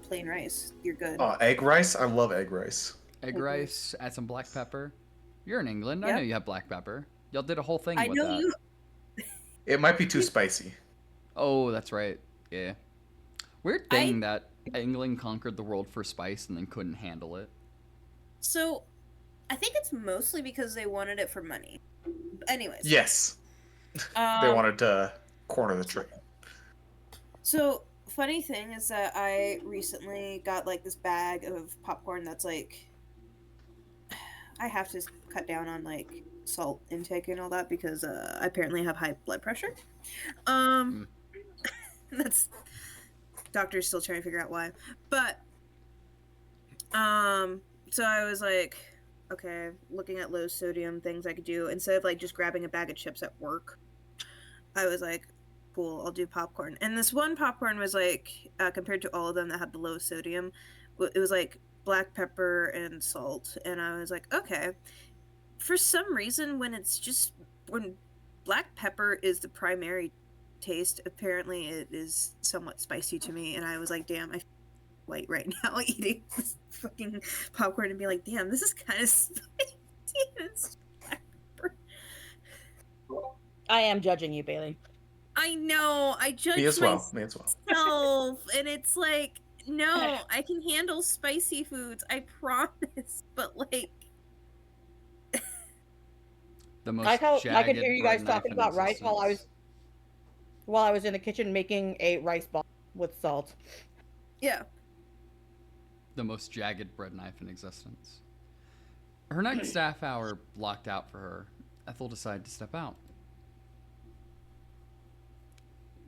Speaker 1: plain rice. You're good.
Speaker 2: Egg rice? I love egg rice.
Speaker 4: Egg rice, add some black pepper. You're in England. I
Speaker 1: Yep.
Speaker 4: know you have black pepper. Y'all did a whole thing
Speaker 1: I
Speaker 4: with
Speaker 1: know
Speaker 4: that.
Speaker 1: you.
Speaker 2: It might be too spicy.
Speaker 4: Oh, that's right. Yeah. Weird thing that England conquered the world for spice and then couldn't handle it.
Speaker 1: So, I think it's mostly because they wanted it for money. Anyways.
Speaker 2: Yes. They wanted to corner the trade.
Speaker 1: So, funny thing is that I recently got like this bag of popcorn that's like I have to cut down on like salt intake and all that because I apparently have high blood pressure. That's doctors still trying to figure out why. But so I was like, okay, looking at low sodium things I could do instead of like just grabbing a bag of chips at work. I was like, cool, I'll do popcorn. And this one popcorn was like, compared to all of them that had the low sodium, it was like black pepper and salt. And I was like, okay. For some reason, when black pepper is the primary taste, apparently it is somewhat spicy to me. And I was like, damn, I feel white right now eating this fucking popcorn and be like, damn, this is kind of spicy. It's black pepper.
Speaker 3: I am judging you, Bailey.
Speaker 1: I know. I judge
Speaker 2: Me as well.
Speaker 1: myself, and it's like, no, I can handle spicy foods. I promise. But like,
Speaker 4: The most
Speaker 3: I could
Speaker 4: jagged
Speaker 3: hear you guys
Speaker 4: bread knife
Speaker 3: talking
Speaker 4: in
Speaker 3: about rice
Speaker 4: existence.
Speaker 3: while I was in the kitchen making a rice ball with salt.
Speaker 1: yeah.
Speaker 4: The most jagged bread knife in existence. Her next staff hour blocked out for her, Ethel decided to step out.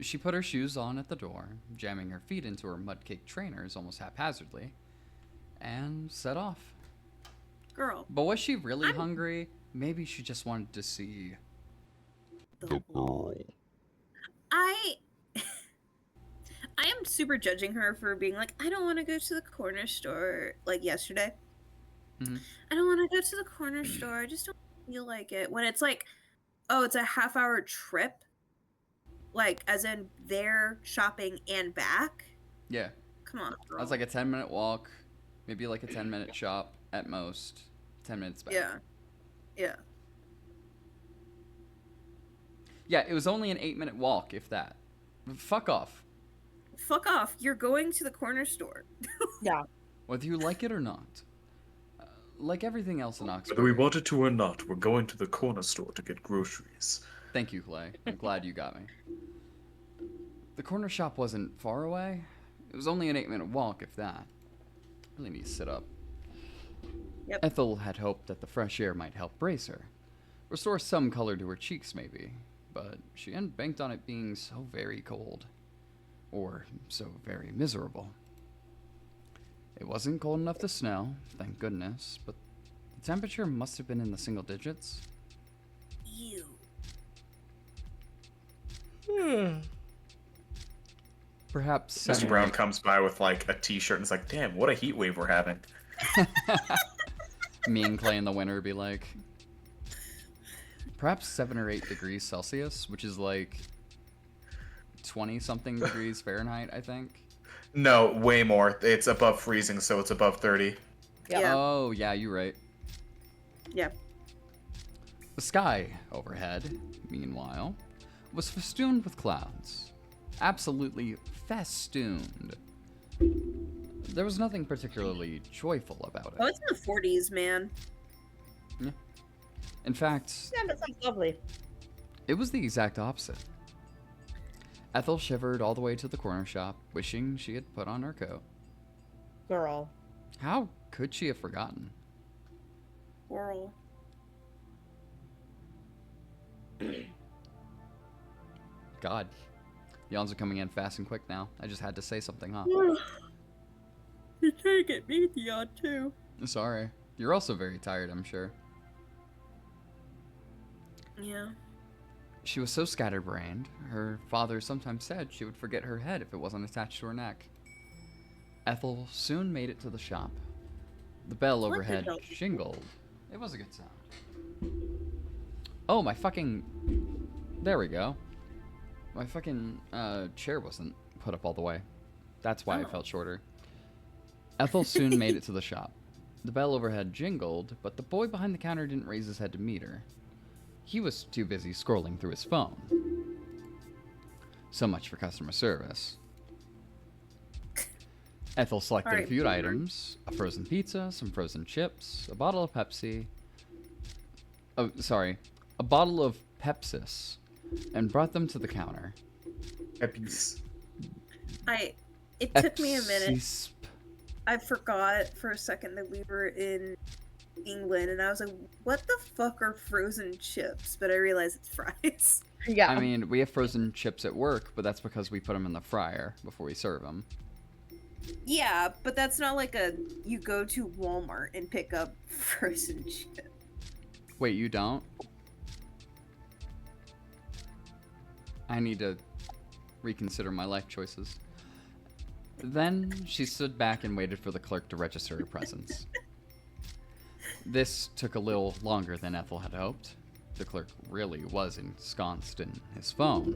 Speaker 4: She put her shoes on at the door, jamming her feet into her mud-caked trainers almost haphazardly, and set off.
Speaker 1: Girl.
Speaker 4: But was she really hungry? Maybe she just wanted to see.
Speaker 6: The girl.
Speaker 1: I am super judging her for being like, I don't want to go to the corner store like yesterday.
Speaker 4: Mhm.
Speaker 1: I don't want to go to the corner store. I just don't feel like it. When it's like, oh, it's a half-hour trip. Like, as in there shopping and back.
Speaker 4: Yeah,
Speaker 1: Come on, girl.
Speaker 4: that's like a 10-minute walk, maybe like a 10-minute shop at most, 10 minutes back.
Speaker 1: Yeah. Yeah.
Speaker 4: Yeah, it was only an 8-minute walk, if that. Fuck off.
Speaker 1: Fuck off. You're going to the corner store.
Speaker 3: Yeah.
Speaker 4: Whether you like it or not. Like everything else in Oxford.
Speaker 2: Whether we wanted to or not, we're going to the corner store to get groceries.
Speaker 4: Thank you, Clay. I'm glad you got me. The corner shop wasn't far away. It was only an 8-minute walk, if that. Really need to sit up.
Speaker 1: Yep.
Speaker 4: Ethel had hoped that the fresh air might help brace her. Restore some color to her cheeks, maybe. But she hadn't banked on it being so very cold. Or so very miserable. It wasn't cold enough to snow, thank goodness, but the temperature must have been in the single digits.
Speaker 1: Ew.
Speaker 4: Perhaps
Speaker 2: Mr. Brown comes by with like a t-shirt and is like, damn, what a heat wave we're having.
Speaker 4: me and Clay in the winter be like, perhaps 7 or 8 degrees Celsius, which is like 20-something degrees Fahrenheit, I think.
Speaker 2: No, way more. It's above freezing, so it's above 30.
Speaker 1: Yeah.
Speaker 4: Oh, yeah, you're right.
Speaker 1: Yeah.
Speaker 4: The sky overhead, meanwhile, was festooned with clouds. Absolutely festooned. There was nothing particularly joyful about
Speaker 1: Oh,
Speaker 4: it.
Speaker 1: it's in the 40s, man.
Speaker 4: In fact,
Speaker 3: Yeah, that sounds lovely.
Speaker 4: it was the exact opposite. Ethel shivered all the way to the corner shop, wishing she had put on her coat.
Speaker 3: Girl.
Speaker 4: How could she have forgotten?
Speaker 1: Oral.
Speaker 4: God. Yawns are coming in fast and quick now. I just had to say something, huh?
Speaker 1: You're trying to get me the yawn, too.
Speaker 4: Sorry. You're also very tired, I'm sure.
Speaker 1: Yeah.
Speaker 4: She was so scatterbrained, her father sometimes said she would forget her head if it wasn't attached to her neck. Ethel soon made it to the shop. The bell
Speaker 1: What the
Speaker 4: overhead
Speaker 1: hell?
Speaker 4: jingled. It was a good sound. Oh, my fucking... There we go. My fucking chair wasn't put up all the way. That's why I felt shorter. Ethel soon made it to the shop. The bell overhead jingled, but the boy behind the counter didn't raise his head to meet her. He was too busy scrolling through his phone. So much for customer service. Ethel selected a few items: a frozen pizza, some frozen chips, a bottle of Pepsi. Oh, sorry, a bottle of Pepsis, and brought them to the counter.
Speaker 2: Pepis.
Speaker 1: It took me a minute.
Speaker 4: Epsisp.
Speaker 1: I forgot for a second that we were in England, and I was like, what the fuck are frozen chips? But I realized it's fries.
Speaker 3: Yeah.
Speaker 4: I mean, we have frozen chips at work, but that's because we put them in the fryer before we serve them.
Speaker 1: Yeah, but that's not like you go to Walmart and pick up frozen chips.
Speaker 4: Wait, you don't? I need to reconsider my life choices. Then she stood back and waited for the clerk to register her presence. This took a little longer than Ethel had hoped. The clerk really was ensconced in his phone.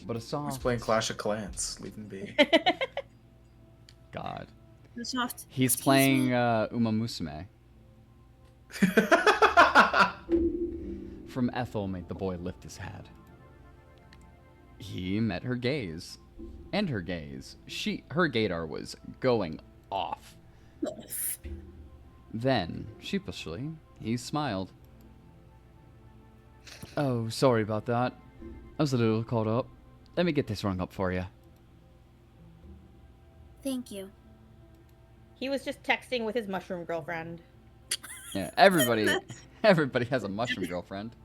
Speaker 4: But a
Speaker 2: He's
Speaker 4: soft...
Speaker 2: playing Clash of Clans. Leave him be.
Speaker 4: God.
Speaker 1: The soft.
Speaker 4: He's playing Uma Musume. From Ethel made the boy lift his head. He met her gaze. And her gaze. Her gaydar was going off. Then, sheepishly, he smiled. Oh, sorry about that. I was a little caught up. Let me get this rung up for you.
Speaker 1: Thank you.
Speaker 3: He was just texting with his mushroom girlfriend.
Speaker 4: Yeah, everybody has a mushroom girlfriend.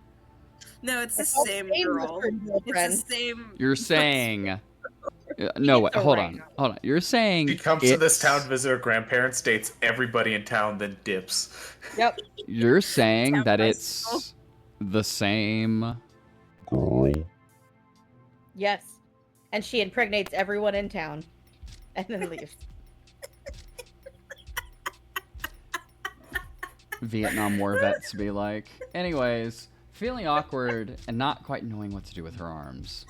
Speaker 1: No, it's the
Speaker 3: It's all
Speaker 1: same
Speaker 3: same
Speaker 1: girl.
Speaker 3: mushroom
Speaker 1: It's
Speaker 3: girlfriend.
Speaker 1: the same.
Speaker 4: You're saying... No, wait, hold on. You're saying
Speaker 2: She comes to this
Speaker 4: it's-
Speaker 2: town to visit her grandparents, dates everybody in town, then dips.
Speaker 3: Yep.
Speaker 4: You're saying
Speaker 1: Town
Speaker 4: that
Speaker 1: bicycle.
Speaker 4: it's the same...
Speaker 6: Girl.
Speaker 3: Yes. And she impregnates everyone in town. And then leaves.
Speaker 4: Vietnam War vets be like. Anyways, feeling awkward and not quite knowing what to do with her arms.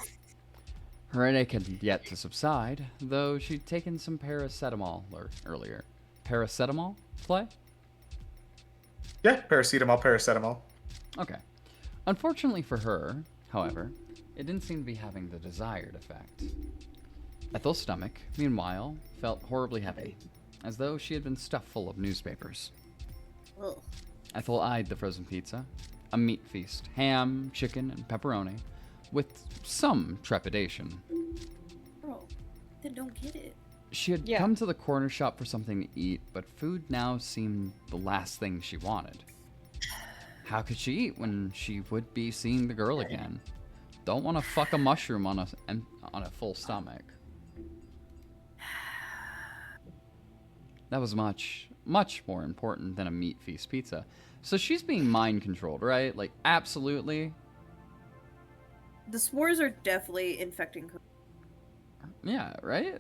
Speaker 4: Her headache had yet to subside, though she'd taken some paracetamol earlier. Paracetamol? Play?
Speaker 2: Yeah, paracetamol.
Speaker 4: Okay. Unfortunately for her, however, it didn't seem to be having the desired effect. Ethel's stomach, meanwhile, felt horribly heavy, as though she had been stuffed full of newspapers.
Speaker 1: Ugh.
Speaker 4: Ethel eyed the frozen pizza, a meat feast, ham, chicken, and pepperoni, with some trepidation.
Speaker 1: Bro, then don't get it.
Speaker 4: She had
Speaker 3: Yeah.
Speaker 4: come to the corner shop for something to eat, but food now seemed the last thing she wanted. How could she eat when she would be seeing the girl again? Don't want to fuck a mushroom on a full stomach. That was much more important than a meat feast pizza. So she's being mind controlled, right? Like, absolutely.
Speaker 1: The spores are definitely infecting her.
Speaker 4: Yeah, right?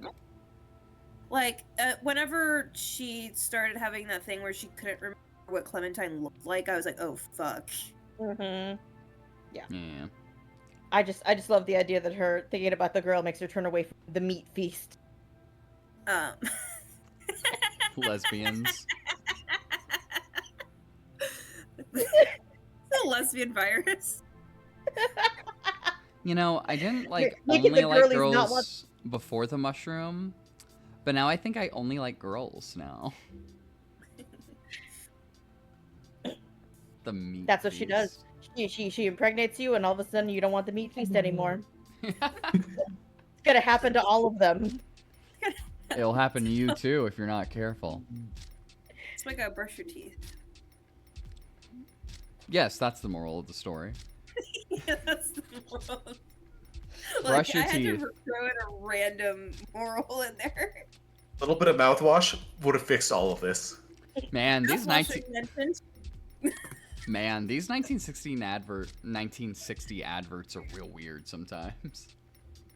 Speaker 1: Like, whenever she started having that thing where she couldn't remember what Clementine looked like, I was like, oh, fuck.
Speaker 3: Mm-hmm.
Speaker 4: Yeah.
Speaker 3: I just love the idea that her thinking about the girl makes her turn away from the meat feast.
Speaker 4: Lesbians.
Speaker 1: The lesbian virus.
Speaker 4: You know, I didn't like
Speaker 3: Making
Speaker 4: only
Speaker 3: the
Speaker 4: like
Speaker 3: girlies not
Speaker 4: girls before the mushroom, but now I think I only like girls now. The meat.
Speaker 3: That's what she does. She impregnates you, and all of a sudden you don't want the meat feast anymore.
Speaker 4: feast.
Speaker 3: It's gonna happen to all of them.
Speaker 4: It'll happen to you too if you're not careful.
Speaker 1: It's like, brush your teeth.
Speaker 4: Yes, that's the moral of the story.
Speaker 1: Yeah, that's the moral.
Speaker 4: Brush your
Speaker 1: I had
Speaker 4: teeth.
Speaker 1: to throw in a random moral in there.
Speaker 2: A little bit of mouthwash would have fixed all of this.
Speaker 4: Man, these
Speaker 1: Washing mentioned.
Speaker 4: these 1960 adverts are real weird sometimes.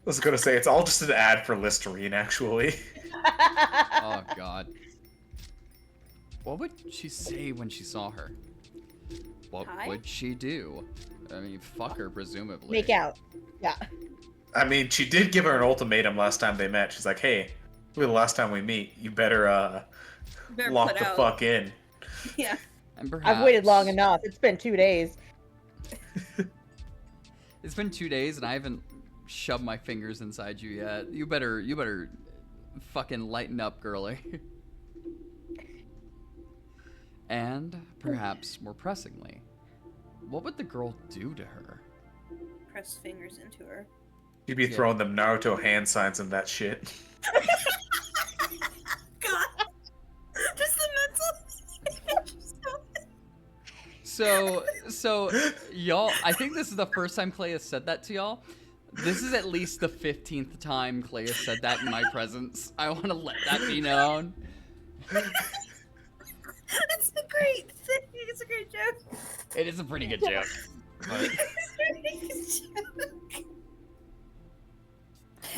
Speaker 2: I was gonna say, it's all just an ad for Listerine, actually.
Speaker 4: Oh god. What would she say when she saw her? What
Speaker 1: Hi?
Speaker 4: would she do? I mean, fuck her, presumably.
Speaker 3: Make out. Yeah.
Speaker 2: I mean, she did give her an ultimatum last time they met. She's like, "Hey, the last time we meet, you better
Speaker 1: Better
Speaker 2: lock
Speaker 1: put
Speaker 2: the
Speaker 1: out.
Speaker 2: fuck in."
Speaker 1: Yeah.
Speaker 4: And perhaps...
Speaker 3: I've waited long enough. It's been 2 days.
Speaker 4: It's been 2 days and I haven't shoved my fingers inside you yet. You better fucking lighten up, girly. And perhaps more pressingly, what would the girl do to her?
Speaker 1: Press fingers into her.
Speaker 2: You'd be
Speaker 4: Yeah.
Speaker 2: throwing them Naruto hand signs and that shit.
Speaker 1: God. Just the mental.
Speaker 4: So y'all, I think this is the first time Clay has said that to y'all. This is at least the 15th time Clay has said that in my presence. I want to let that be known.
Speaker 1: It's a great thing. It's a great joke.
Speaker 4: It is a pretty good joke. But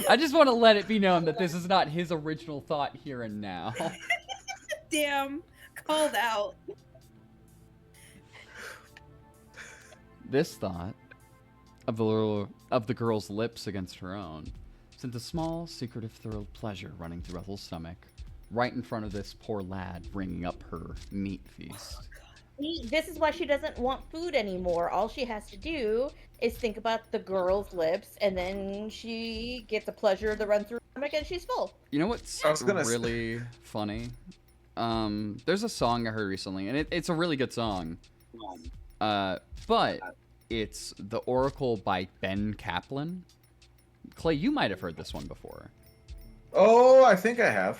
Speaker 4: I just want to let it be known that this is not his original thought here and now.
Speaker 1: Damn. Called out.
Speaker 4: This thought of the girl's lips against her own sent a small, secretive thrill of pleasure running through Ethel's stomach, right in front of this poor lad bringing up her meat feast.
Speaker 3: This is why she doesn't want food anymore. All she has to do is think about the girl's lips, and then she gets a pleasure to run through her stomach, and she's full.
Speaker 4: You know what's
Speaker 2: I was gonna
Speaker 4: really funny? There's a song I heard recently, and it's a really good song. But it's The Oracle by Ben Kaplan. Clay, you might have heard this one before.
Speaker 2: Oh, I think I have.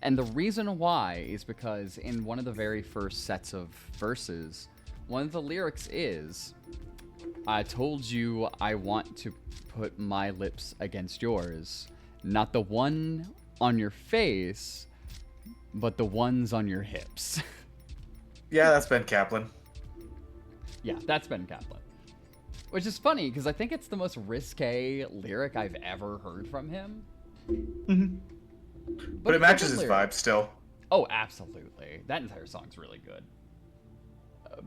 Speaker 4: And the reason why is because in one of the very first sets of verses, one of the lyrics is, I told you I want to put my lips against yours, not the one on your face, but the ones on your hips.
Speaker 2: Yeah, that's Ben Kaplan.
Speaker 4: Yeah, that's Ben Kaplan. Which is funny, because I think it's the most risque lyric I've ever heard from him.
Speaker 2: But it
Speaker 4: it's a
Speaker 2: matches
Speaker 4: good
Speaker 2: his
Speaker 4: lyric.
Speaker 2: vibe still.
Speaker 4: Oh, absolutely. That entire song's really good.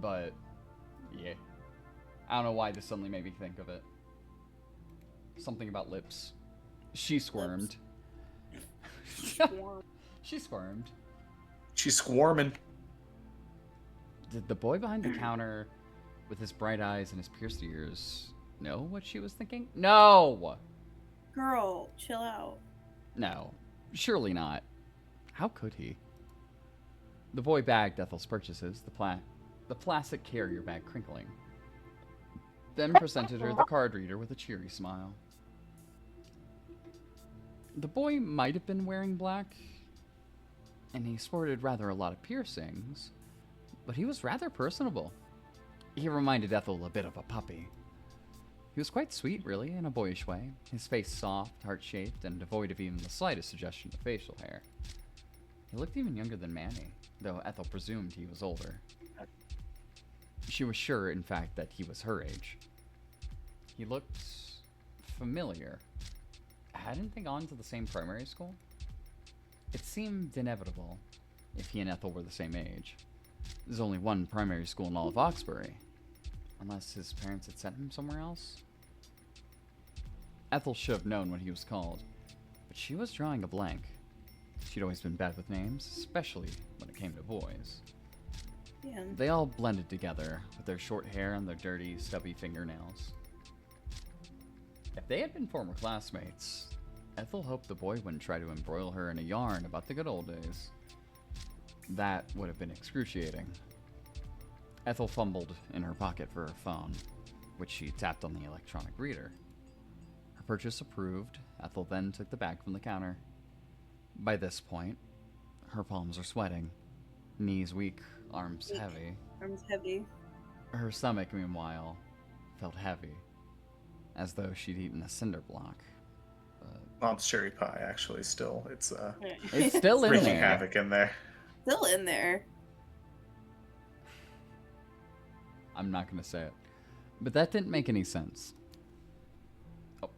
Speaker 4: But, yeah. I don't know why this suddenly made me think of it. Something about lips. She squirmed. She squirmed.
Speaker 2: She's squirming.
Speaker 4: Did the boy behind the counter, with his bright eyes and his pierced ears, know what she was thinking? No!
Speaker 1: Girl, chill out.
Speaker 4: No. Surely not. How could he? The boy bagged Ethel's purchases, the plastic carrier bag crinkling. Then presented her the card reader with a cheery smile. The boy might have been wearing black, and he sported rather a lot of piercings, but he was rather personable. He reminded Ethel a bit of a puppy. He was quite sweet, really, in a boyish way, his face soft, heart-shaped, and devoid of even the slightest suggestion of facial hair. He looked even younger than Manny, though Ethel presumed he was older. She was sure, in fact, that he was her age. He looked familiar. Hadn't they gone to the same primary school? It seemed inevitable, if he and Ethel were the same age. There's only one primary school in all of Oxbury, unless his parents had sent him somewhere else. Ethel should have known what he was called, but she was drawing a blank. She'd always been bad with names, especially when it came to boys.
Speaker 1: Yeah.
Speaker 4: They all blended together, with their short hair and their dirty, stubby fingernails. If they had been former classmates, Ethel hoped the boy wouldn't try to embroil her in a yarn about the good old days. That would have been excruciating. Ethel fumbled in her pocket for her phone, which she tapped on the electronic reader. Her purchase approved, Ethel then took the bag from the counter. By this point, her palms are sweating, knees weak, arms heavy.
Speaker 1: Arms heavy.
Speaker 4: Her stomach, meanwhile, felt heavy, as though she'd eaten a cinder block.
Speaker 2: Mom's cherry pie, actually, still. It's
Speaker 4: It's still in
Speaker 2: wreaking
Speaker 4: there.
Speaker 2: havoc in there.
Speaker 1: Still in there.
Speaker 4: I'm not gonna say it. But that didn't make any sense. Oh.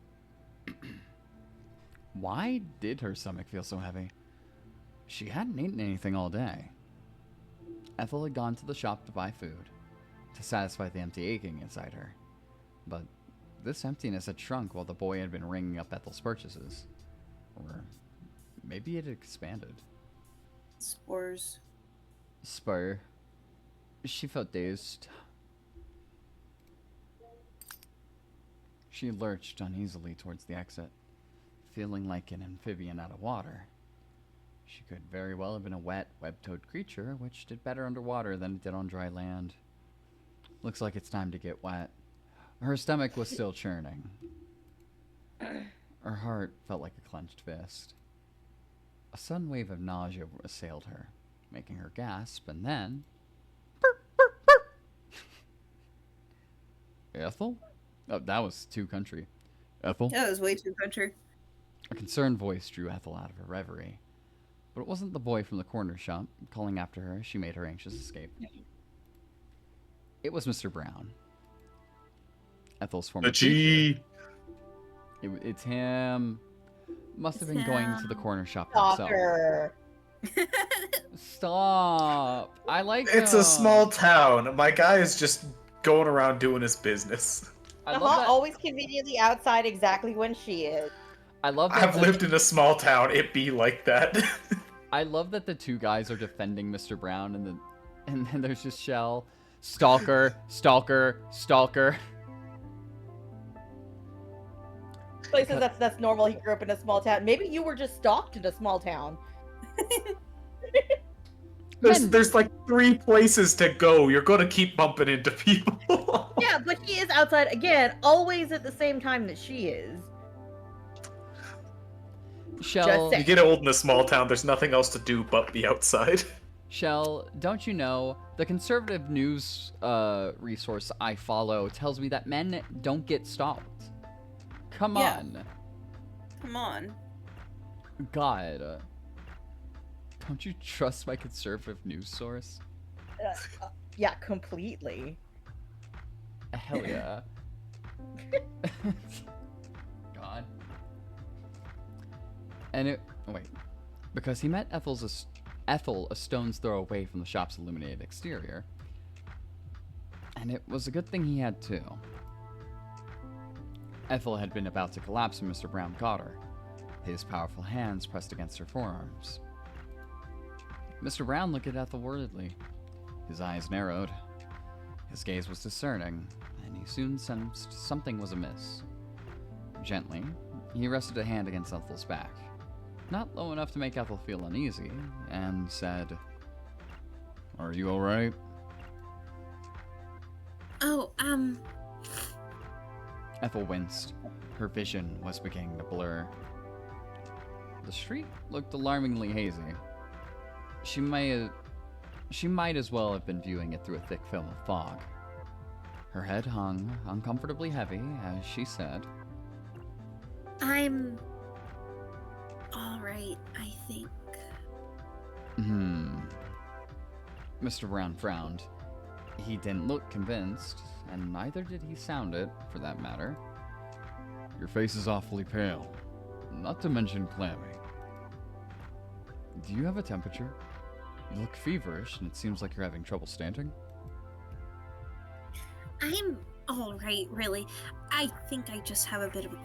Speaker 4: Why did her stomach feel so heavy? She hadn't eaten anything all day. Ethel had gone to the shop to buy food, to satisfy the empty aching inside her. But this emptiness had shrunk while the boy had been ringing up Ethel's purchases. Or maybe it had expanded.
Speaker 1: Spores.
Speaker 4: Spur. She felt dazed. She lurched uneasily towards the exit, feeling like an amphibian out of water. She could very well have been a wet, web-toed creature, which did better underwater than it did on dry land. Looks like it's time to get wet. Her stomach was still churning. Her heart felt like a clenched fist. A sudden wave of nausea assailed her, making her gasp, and then... Ethel? Oh, that was too country. Ethel?
Speaker 1: That was way too country.
Speaker 4: A concerned voice drew Ethel out of her reverie. But it wasn't the boy from the corner shop calling after her as she made her anxious escape. It was Mr. Brown. Ethel's former teacher. It's him. Must have been going to the corner shop himself.
Speaker 3: Stalker.
Speaker 4: Stop. I like
Speaker 2: It's
Speaker 4: him.
Speaker 2: a small town. My guy is just going around doing his business.
Speaker 4: I love that.
Speaker 3: Always conveniently outside exactly when she is.
Speaker 4: I love that.
Speaker 2: I've lived in a small town. It be like that.
Speaker 4: I love that the two guys are defending Mr. Brown, and then there's just Shell, stalker, stalker, stalker.
Speaker 3: Places that's normal. He grew up in a small town. Maybe you were just stalked in a small town.
Speaker 2: There's like 3 places to go. You're gonna keep bumping into people.
Speaker 3: Yeah, but he is outside again, always at the same time that she is.
Speaker 4: Shell,
Speaker 2: You get old in a small town. There's nothing else to do but be outside.
Speaker 4: Shell, don't you know the conservative news resource I follow tells me that men don't get stalked. Come
Speaker 1: Yeah.
Speaker 4: on,
Speaker 1: Come on.
Speaker 4: God, don't you trust my conservative news source?
Speaker 3: Yeah, completely.
Speaker 4: Hell yeah. God. And because he met Ethel a stone's throw away from the shop's illuminated exterior. And it was a good thing he had too. Ethel had been about to collapse when Mr. Brown caught her, his powerful hands pressed against her forearms. Mr. Brown looked at Ethel worriedly. His eyes narrowed. His gaze was discerning, and he soon sensed something was amiss. Gently, he rested a hand against Ethel's back, not low enough to make Ethel feel uneasy, and said, "Are you alright?"
Speaker 1: Oh,
Speaker 4: Ethel winced. Her vision was beginning to blur. The street looked alarmingly hazy. She might as well have been viewing it through a thick film of fog. Her head hung uncomfortably heavy as she said,
Speaker 1: I'm alright, I think.
Speaker 4: Mr. Brown frowned. He didn't look convinced, and neither did he sound it, for that matter. Your face is awfully pale, not to mention clammy. Do you have a temperature? You look feverish, and it seems like you're having trouble standing.
Speaker 1: I'm alright, really. I think I just have a bit of a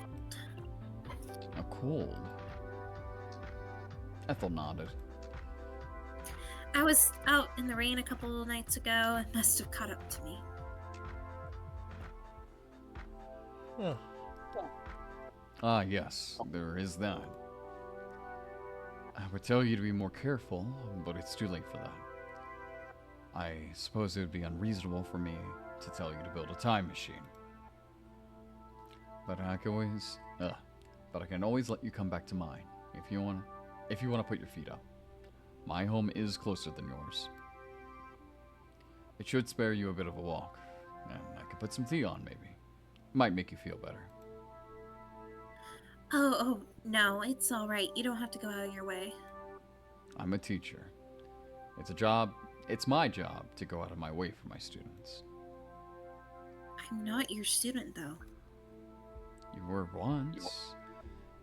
Speaker 4: A cold. Ethel nodded.
Speaker 1: I was out in the rain a couple of nights ago. It must have caught up to me.
Speaker 4: Ah, yes, there is that. I would tell you to be more careful, but it's too late for that. I suppose it would be unreasonable for me to tell you to build a time machine. But I can always let you come back to mine if you want to put your feet up. My home is closer than yours. It should spare you a bit of a walk, and I could put some tea on maybe. Might make you feel better.
Speaker 1: Oh, no, it's alright. You don't have to go out of your way.
Speaker 4: I'm a teacher. It's my job to go out of my way for my students.
Speaker 1: I'm not your student, though.
Speaker 4: You were once.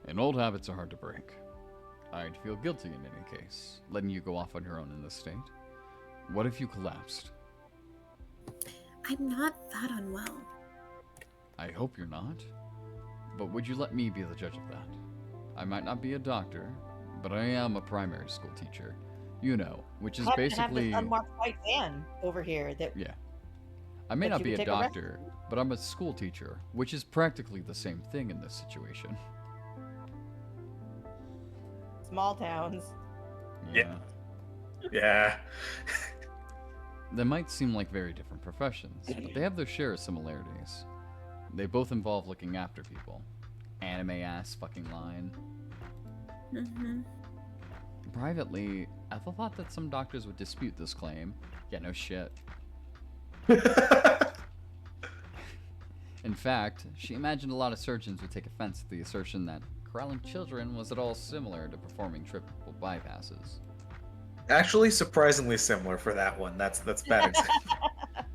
Speaker 4: And old habits are hard to break. I'd feel guilty in any case, letting you go off on your own in this state. What if you collapsed?
Speaker 1: I'm not that unwell.
Speaker 4: I hope you're not. But would you let me be the judge of that? I might not be a doctor, but I am a primary school teacher. You know, which is basically...
Speaker 3: have this unmarked white van over here that...
Speaker 4: Yeah. I may
Speaker 3: That
Speaker 4: not
Speaker 3: you
Speaker 4: be
Speaker 3: would
Speaker 4: a
Speaker 3: take a rest-
Speaker 4: doctor, but I'm a school teacher, which is practically the same thing in this situation.
Speaker 3: Small towns.
Speaker 2: Yeah. Yeah.
Speaker 4: They might seem like very different professions, but they have their share of similarities. They both involve looking after people. Anime-ass fucking line.
Speaker 1: Mm-hmm.
Speaker 4: Privately, Ethel thought that some doctors would dispute this claim. Yeah, no shit. In fact, she imagined a lot of surgeons would take offense at the assertion that corralling children was at all similar to performing triple bypasses.
Speaker 2: Actually, surprisingly similar for that one. That's bad example.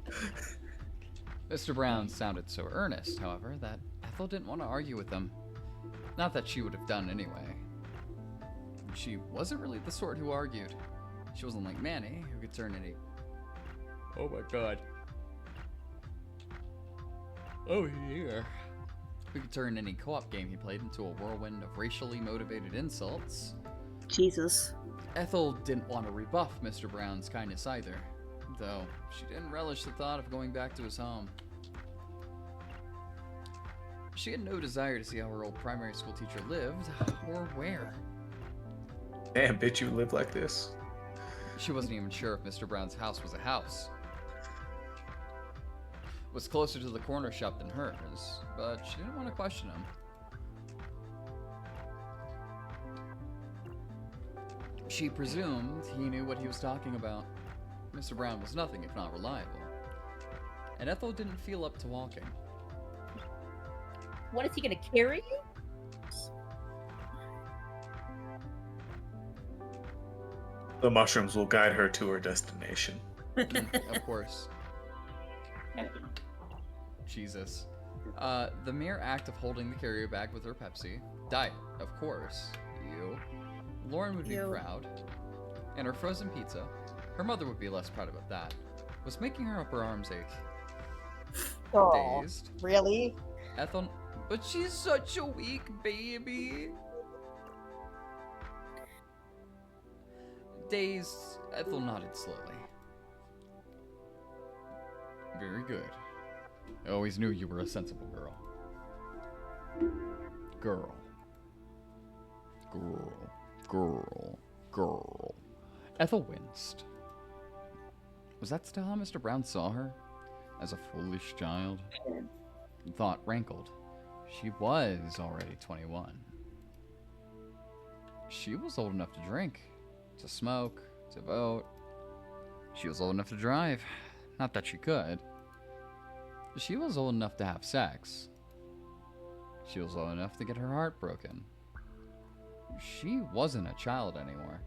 Speaker 4: Mr. Brown sounded so earnest, however, that Ethel didn't want to argue with him. Not that she would have done anyway. She wasn't really the sort who argued. She wasn't like Manny, who could turn any... Oh my god. Oh yeah. Who could turn any co-op game he played into a whirlwind of racially motivated insults.
Speaker 1: Jesus.
Speaker 4: Ethel didn't want to rebuff Mr. Brown's kindness either, though she didn't relish the thought of going back to his home. She had no desire to see how her old primary school teacher lived, or where.
Speaker 2: Damn, bitch, you live like this?
Speaker 4: She wasn't even sure if Mr. Brown's house was a house. It was closer to the corner shop than hers, but she didn't want to question him. She presumed he knew what he was talking about. Mr. Brown was nothing if not reliable. And Ethel didn't feel up to walking.
Speaker 3: What, is he gonna carry you?
Speaker 2: The mushrooms will guide her to her destination.
Speaker 4: Of course. Jesus. The mere act of holding the carrier bag with her Pepsi, diet, of course, you, Lauren would be
Speaker 1: You.
Speaker 4: proud, and her frozen pizza, her mother would be less proud about that, was making her upper arms ache.
Speaker 3: Oh,
Speaker 4: Dazed,
Speaker 3: really?
Speaker 4: Ethel, but she's such a weak baby. Dazed, Ethel nodded slowly. Very good. I always knew you were a sensible girl. Girl. Girl. Girl. Girl. Ethel winced. Was that still how Mr. Brown saw her? As a foolish child? The thought rankled. She was already 21. She was old enough to drink, to smoke, to vote. She was old enough to drive. Not that she could. She was old enough to have sex. She was old enough to get her heart broken. She wasn't a child anymore.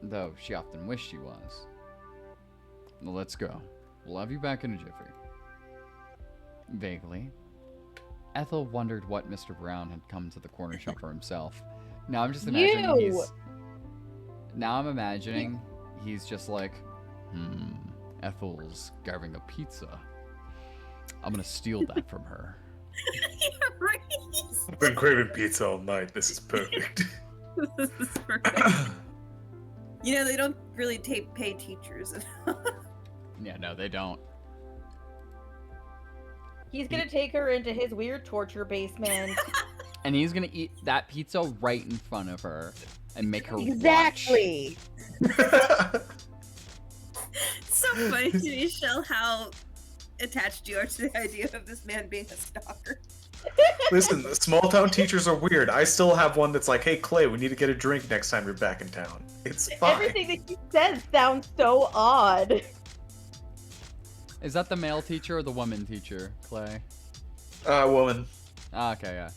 Speaker 4: Though she often wished she was. Well, let's go. We'll have you back in a jiffy. Vaguely, Ethel wondered what Mr. Brown had come to the corner shop for himself. Now I'm just imagining I'm imagining he's just like, Ethel's carving a pizza. I'm gonna steal that from her.
Speaker 1: Right.
Speaker 2: I've been craving pizza all night. This is perfect.
Speaker 1: This is perfect. You know, they don't really pay teachers.
Speaker 4: Yeah, no, they don't.
Speaker 3: He's gonna take her into his weird torture basement.
Speaker 4: And he's gonna eat that pizza right in front of her and make her
Speaker 3: Exactly.
Speaker 1: So funny to me, Shell, how attached you are to the idea of this man being a stalker.
Speaker 2: Listen, small town teachers are weird. I still have one that's like, hey, Clay, we need to get a drink next time you're back in town. It's fine.
Speaker 3: Everything that he says sounds so odd.
Speaker 4: Is that the male teacher or the woman teacher, Clay?
Speaker 2: Woman.
Speaker 4: Ah, okay,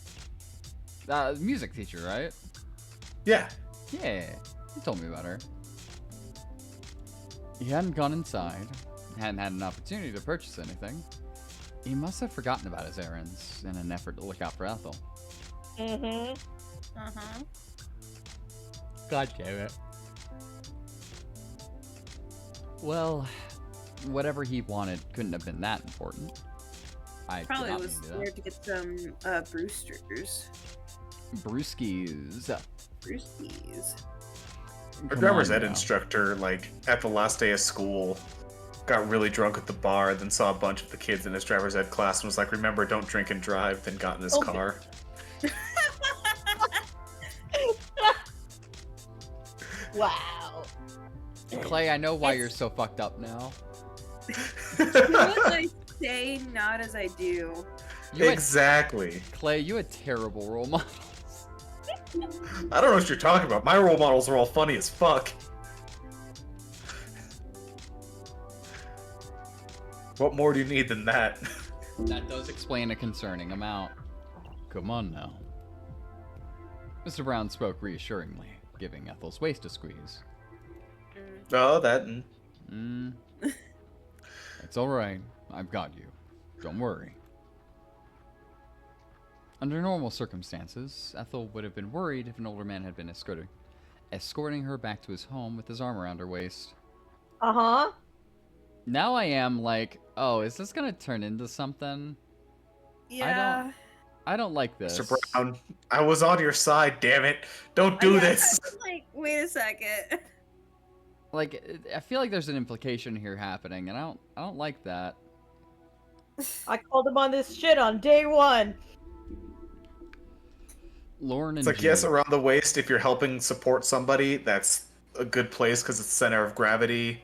Speaker 4: yeah. Music teacher, right?
Speaker 2: Yeah.
Speaker 4: Yeah, you told me about her. He hadn't gone inside, hadn't had an opportunity to purchase anything. He must have forgotten about his errands in an effort to look out for Ethel.
Speaker 3: Mm-hmm.
Speaker 1: Uh-huh.
Speaker 4: God damn it. Well, whatever he wanted couldn't have been that important. I did
Speaker 1: Probably
Speaker 4: not
Speaker 1: was
Speaker 4: mean to do
Speaker 1: scared to get some Brewsters.
Speaker 4: that. Brewskis.
Speaker 1: Brewskis.
Speaker 2: Our
Speaker 4: Come
Speaker 2: driver's
Speaker 4: on
Speaker 2: ed
Speaker 4: now.
Speaker 2: instructor, like, at the last day of school, got really drunk at the bar, then saw a bunch of the kids in his driver's ed class and was like, remember, don't drink and drive, then got in his
Speaker 3: Oh,
Speaker 2: car.
Speaker 3: Wow.
Speaker 4: Clay, I know why you're so fucked up now.
Speaker 1: Do as I say, not as I do.
Speaker 4: You had,
Speaker 2: Exactly.
Speaker 4: Clay, you had terrible role models.
Speaker 2: I don't know what you're talking about. My role models are all funny as fuck. What more do you need than that?
Speaker 4: That does explain a concerning amount. Come on now. Mr. Brown spoke reassuringly, giving Ethel's waist a squeeze.
Speaker 2: Oh, that.
Speaker 4: It's alright. I've got you. Don't worry. Under normal circumstances, Ethel would have been worried if an older man had been escorting her back to his home with his arm around her waist.
Speaker 3: Uh-huh.
Speaker 4: Now I am like, oh, is this gonna turn into something?
Speaker 1: Yeah.
Speaker 4: I don't like this.
Speaker 2: Mr. Brown, I was on your side, damn it. Don't do
Speaker 1: Yeah,
Speaker 2: this.
Speaker 1: I'm like, wait a second.
Speaker 4: Like, I feel like there's an implication here happening, and I don't like that.
Speaker 3: I called him on this shit on day one.
Speaker 4: Lauren and
Speaker 2: It's like, yes,
Speaker 4: Jude-
Speaker 2: around the waist, if you're helping support somebody, that's a good place because it's center of gravity.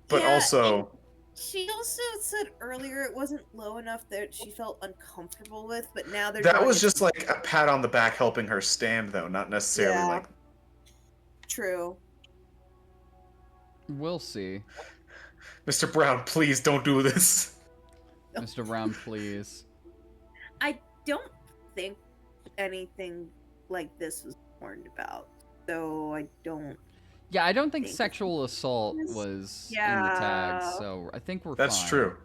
Speaker 2: But
Speaker 1: Yeah,
Speaker 2: also,
Speaker 1: She also said earlier it wasn't low enough that she felt uncomfortable with, but now they're
Speaker 2: that
Speaker 1: doing
Speaker 2: was
Speaker 1: it-
Speaker 2: just like a pat on the back helping her stand, though, not necessarily
Speaker 1: Yeah.
Speaker 2: like,
Speaker 1: true.
Speaker 4: We'll see.
Speaker 2: Mr. Brown, please don't do this.
Speaker 4: Mr. Brown, please.
Speaker 1: I don't think anything like this was warned about, so I don't.
Speaker 4: Yeah, I don't think
Speaker 1: Thank you.
Speaker 4: sexual assault
Speaker 1: Yes.
Speaker 4: was in the
Speaker 1: Yeah.
Speaker 4: tag, so I think we're
Speaker 2: That's
Speaker 4: fine.
Speaker 2: true.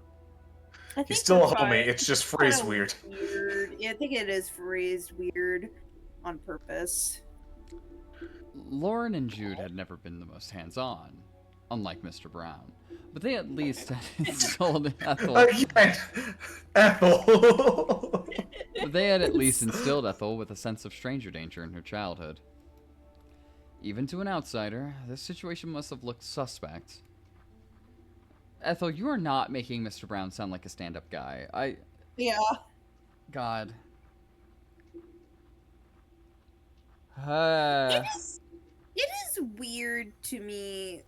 Speaker 1: I think
Speaker 2: He's still a
Speaker 1: we're fine.
Speaker 2: homie, it's just phrased
Speaker 1: Kinda
Speaker 2: weird.
Speaker 1: Weird. Yeah, I think it is phrased weird on purpose.
Speaker 4: Lauren and Jude had never been the most hands-on, unlike Mr. Brown. But they at least had instilled Ethel.
Speaker 2: Again, Ethel.
Speaker 4: But they had at least instilled Ethel with a sense of stranger danger in her childhood. Even to an outsider, this situation must have looked suspect. Ethel, you are not making Mr. Brown sound like a stand-up guy.
Speaker 1: Yeah.
Speaker 4: God.
Speaker 1: It is weird to me.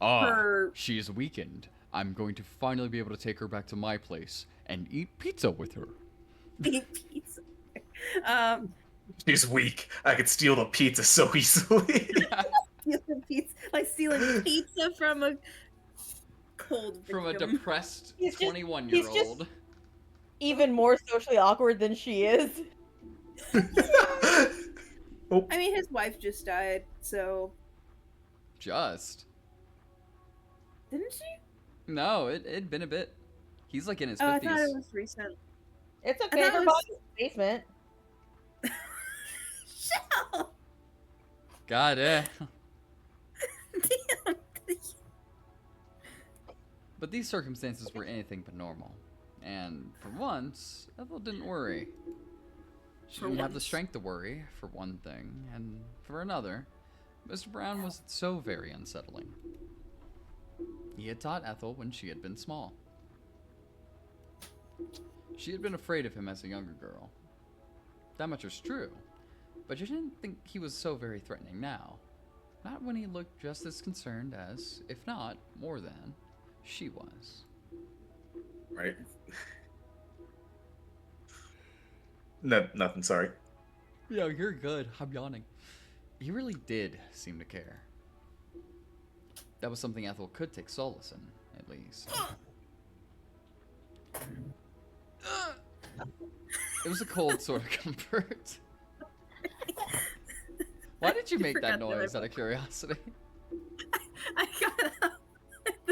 Speaker 4: Ah,
Speaker 1: Her
Speaker 4: she is weakened. I'm going to finally be able to take her back to my place and eat pizza with her.
Speaker 1: eat pizza.
Speaker 2: She's weak. I could steal the pizza so easily.
Speaker 1: Stealing pizza, like stealing pizza from a cold
Speaker 4: From a
Speaker 1: victim.
Speaker 4: depressed
Speaker 3: He's just-
Speaker 4: 21-year-old.
Speaker 3: Even more socially awkward than she is.
Speaker 1: I mean, his wife just died, so
Speaker 4: Just.
Speaker 1: didn't she?
Speaker 4: No, it'd been a bit. He's like in his
Speaker 1: Oh, I
Speaker 4: 50s.
Speaker 1: thought it was recent.
Speaker 3: It's
Speaker 1: I
Speaker 3: okay,
Speaker 1: thought
Speaker 3: her
Speaker 1: it was-
Speaker 3: body's in the basement.
Speaker 1: Shut up!
Speaker 4: God,
Speaker 1: Damn.
Speaker 4: But these circumstances were anything but normal. And for once, Ethel didn't worry. She
Speaker 1: For
Speaker 4: didn't have the
Speaker 1: once.
Speaker 4: strength to worry, for one thing, and for another, Mr. Brown was so very unsettling. He had taught Ethel when she had been small. She had been afraid of him as a younger girl. That much was true, but she didn't think he was so very threatening now. Not when he looked just as concerned as, if not more than, she was.
Speaker 2: Right. No, nothing, sorry.
Speaker 4: Yeah, you're good. I'm yawning. He really did seem to care. That was something Ethel could take solace in, at least. It was a cold sort of comfort. Why did you make that
Speaker 1: forgot that I
Speaker 4: noise out of curiosity?
Speaker 1: I got up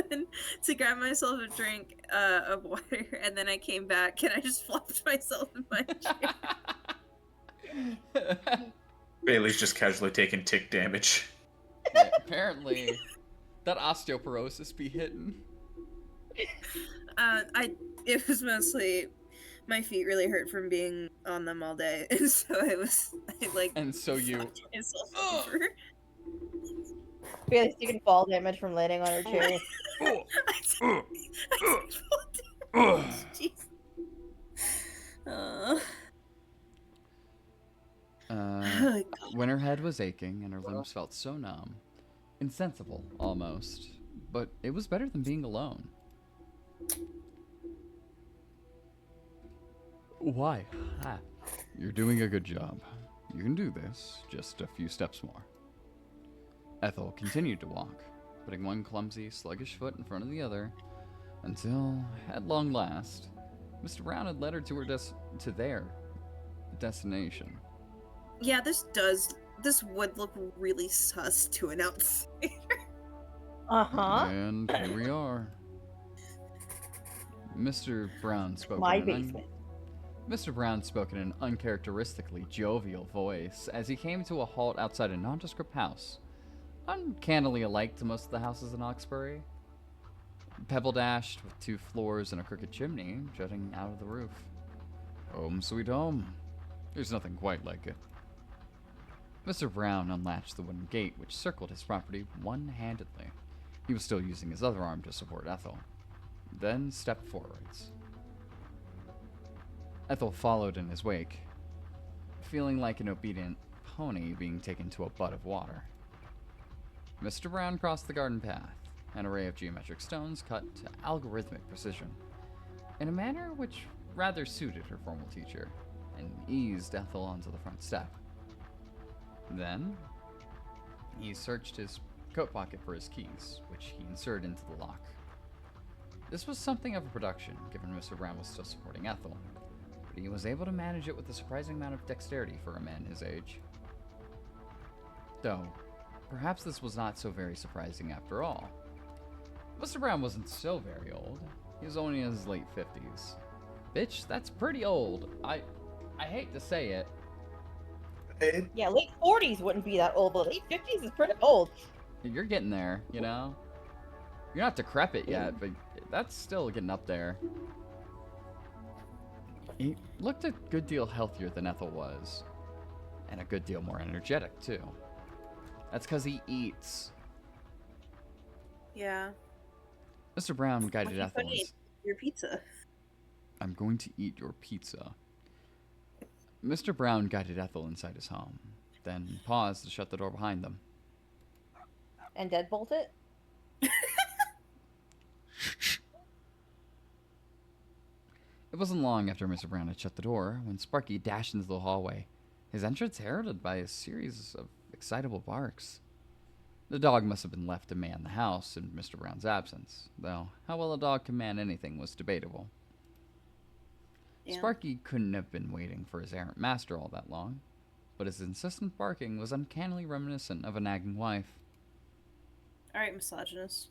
Speaker 1: then to grab myself a drink of water, and then I came back and I just flopped myself in my chair.
Speaker 2: Bailey's just casually taking tick damage.
Speaker 4: Yeah, apparently, That osteoporosis be hitting.
Speaker 1: It was mostly my feet really hurt from being on them all day, and so
Speaker 4: And so you.
Speaker 1: fucked myself over.
Speaker 3: Yeah, you can fall damage from landing on her chair.
Speaker 1: I took full damage. Jeez. Oh, God.
Speaker 4: When her head was aching and her limbs felt so numb, insensible almost, but it was better than being alone. Why? Ah. You're doing a good job. You can do this, just a few steps more. Ethel continued to walk, putting one clumsy, sluggish foot in front of the other, until, at long last, Mr. Brown had led her to their destination.
Speaker 1: Yeah, this would look really sus to an outsider.
Speaker 3: Uh-huh.
Speaker 4: And here we are. Mr. Brown spoke
Speaker 3: My
Speaker 4: in
Speaker 3: basement.
Speaker 4: Mr. Brown spoke in an uncharacteristically jovial voice as he came to a halt outside a nondescript house, uncannily alike to most of the houses in Oxbury. Pebble dashed with 2 floors and a crooked chimney jutting out of the roof. Home sweet home. There's nothing quite like it. Mr. Brown unlatched the wooden gate which circled his property one-handedly. He was still using his other arm to support Ethel. Then stepped forwards. Ethel followed in his wake, feeling like an obedient pony being taken to a butt of water. Mr. Brown crossed the garden path, an array of geometric stones cut to algorithmic precision, in a manner which rather suited her formal teacher, and eased Ethel onto the front step. Then, he searched his coat pocket for his keys, which he inserted into the lock. This was something of a production, given Mr. Brown was still supporting Ethel, but he was able to manage it with a surprising amount of dexterity for a man his age. Though, perhaps this was not so very surprising after all. Mr. Brown wasn't so very old. He was only in his late 50s. Bitch, that's pretty old. I hate to say it.
Speaker 3: Yeah, late 40s wouldn't be that old, but late 50s is pretty old.
Speaker 4: You're getting there, you know? You're not decrepit yet, but that's still getting up there. He looked a good deal healthier than Ethel was. And a good deal more energetic, too. That's because he eats.
Speaker 1: Yeah.
Speaker 4: Mr. Brown guided
Speaker 1: Why
Speaker 4: Ethel.
Speaker 1: don't you eat your pizza?
Speaker 4: I'm going to eat your pizza. Mr. Brown guided Ethel inside his home, then paused to shut the door behind them.
Speaker 3: And deadbolt it?
Speaker 4: It wasn't long after Mr. Brown had shut the door when Sparky dashed into the hallway, his entrance heralded by a series of excitable barks. The dog must have been left to man the house in Mr. Brown's absence, though how well a dog can man anything was debatable.
Speaker 1: Yeah.
Speaker 4: Sparky couldn't have been waiting for his errant master all that long, but his insistent barking was uncannily reminiscent of a nagging wife.
Speaker 1: Alright, misogynist.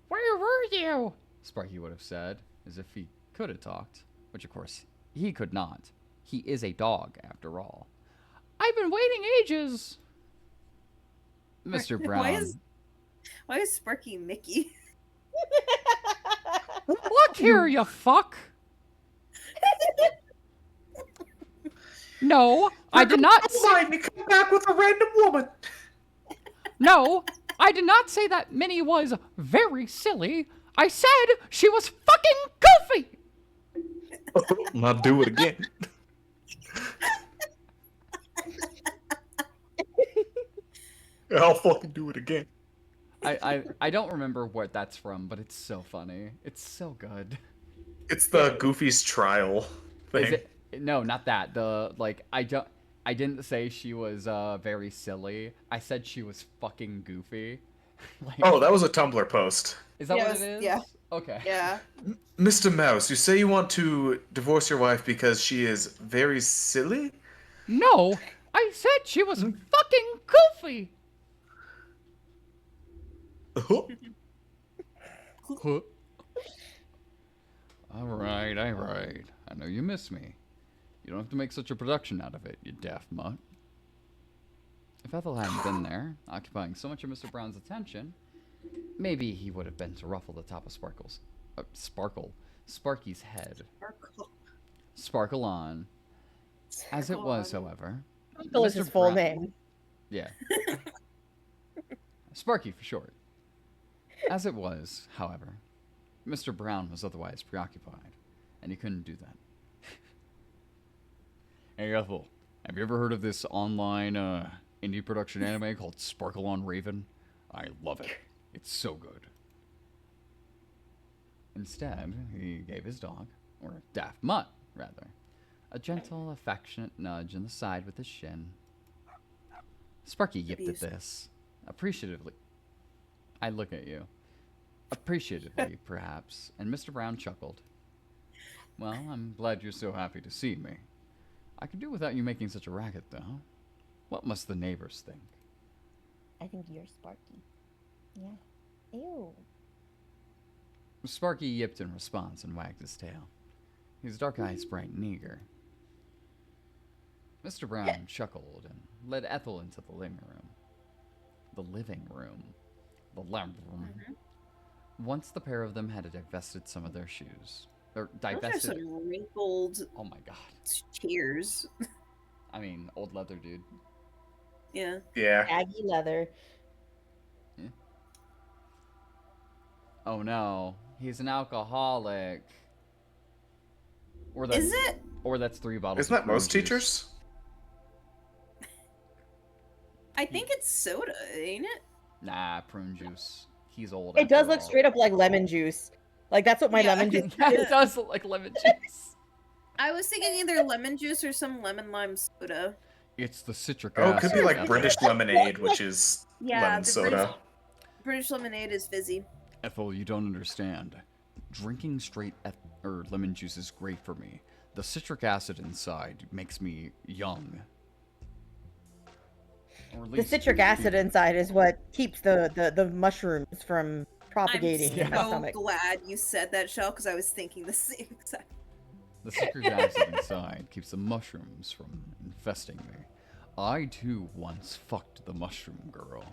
Speaker 4: Where were you? Sparky would have said, as if he could have talked, which of course he could not. He is a dog, after all. I've been waiting ages. Mr. Brown.
Speaker 1: Why is Sparky Mickey?
Speaker 4: Look here, you fuck. No, I did not.
Speaker 2: Don't mind me, come back with a random woman.
Speaker 4: No, I did not say that Minnie was very silly. I said she was fucking goofy.
Speaker 2: I'll do it again. I'll fucking do it again.
Speaker 4: I don't remember what that's from, but it's so funny. It's so good.
Speaker 2: It's the Goofy's trial thing.
Speaker 4: Is it? No, not that. I didn't say she was very silly. I said she was fucking goofy. Like,
Speaker 2: Oh, that was a Tumblr post.
Speaker 4: is that what
Speaker 1: Yes,
Speaker 4: it is?
Speaker 1: yeah.
Speaker 4: Okay.
Speaker 1: Yeah.
Speaker 2: Mr. Mouse, you say you want to divorce your wife because she is very silly?
Speaker 4: No, I said she was fucking goofy. Huh. All right. I know you miss me. You don't have to make such a production out of it, you daft mutt. If Ethel hadn't been there, occupying so much of Mr. Brown's attention, Maybe he would have been to ruffle the top of Sparky's head. Sparkle on. As it was, however,
Speaker 3: Sparkle is his full name.
Speaker 4: Yeah. Sparky for short. As it was, however, Mr. Brown was otherwise preoccupied, and he couldn't do that. Hey Ethel, have you ever heard of this online indie production anime called Sparkle on Raven? I love it. It's so good. Instead, he gave his dog, or Daft Mutt, rather, a gentle, affectionate nudge in the side with his shin. Sparky yipped at this, appreciatively. I look at you. Appreciatively, perhaps, and Mr. Brown chuckled. Well, I'm glad you're so happy to see me. I could do without you making such a racket, though. What must the neighbors think?
Speaker 6: I think you're Sparky. Yeah. Ew.
Speaker 4: Sparky yipped in response and wagged his tail, his dark eyes bright and eager. Mr. Brown chuckled and led Ethel into the living room. The living room. The lamp room. Once the pair of them had divested some of their shoes. Or
Speaker 1: Those are
Speaker 4: divested.
Speaker 1: some wrinkled
Speaker 4: Oh my god.
Speaker 1: chairs.
Speaker 4: I mean, old leather, dude.
Speaker 1: Yeah.
Speaker 2: Yeah.
Speaker 3: Aggie leather.
Speaker 4: Oh no. He's an alcoholic. Or that's,
Speaker 1: Is it?
Speaker 4: Or that's 3 bottles
Speaker 2: Isn't
Speaker 4: of
Speaker 2: that most
Speaker 4: prune juice.
Speaker 2: teachers?
Speaker 1: I think it's soda, ain't it?
Speaker 4: Nah, prune juice. He's old.
Speaker 3: It does
Speaker 4: after
Speaker 3: look
Speaker 4: all.
Speaker 3: straight up like lemon juice. Like that's what my
Speaker 1: Yeah,
Speaker 3: lemon juice
Speaker 4: Yeah,
Speaker 3: is.
Speaker 4: it does look like lemon juice.
Speaker 1: I was thinking either lemon juice or some lemon lime soda.
Speaker 4: It's the citric
Speaker 2: Oh, it
Speaker 4: acid.
Speaker 2: could be like
Speaker 4: Ethel.
Speaker 2: British lemonade, which is lemon
Speaker 1: the
Speaker 2: soda.
Speaker 1: British lemonade is fizzy.
Speaker 4: Ethel, you don't understand. Drinking straight lemon juice is great for me. The citric acid inside makes me young. Or at
Speaker 3: The
Speaker 4: least-
Speaker 3: citric acid inside is what keeps the mushrooms from propagating in
Speaker 1: I'm
Speaker 3: my
Speaker 1: so
Speaker 3: stomach.
Speaker 1: glad you said that, Shell, because I was thinking the same exact.
Speaker 4: The citric acid inside keeps the mushrooms from infesting me. I too once fucked the mushroom girl.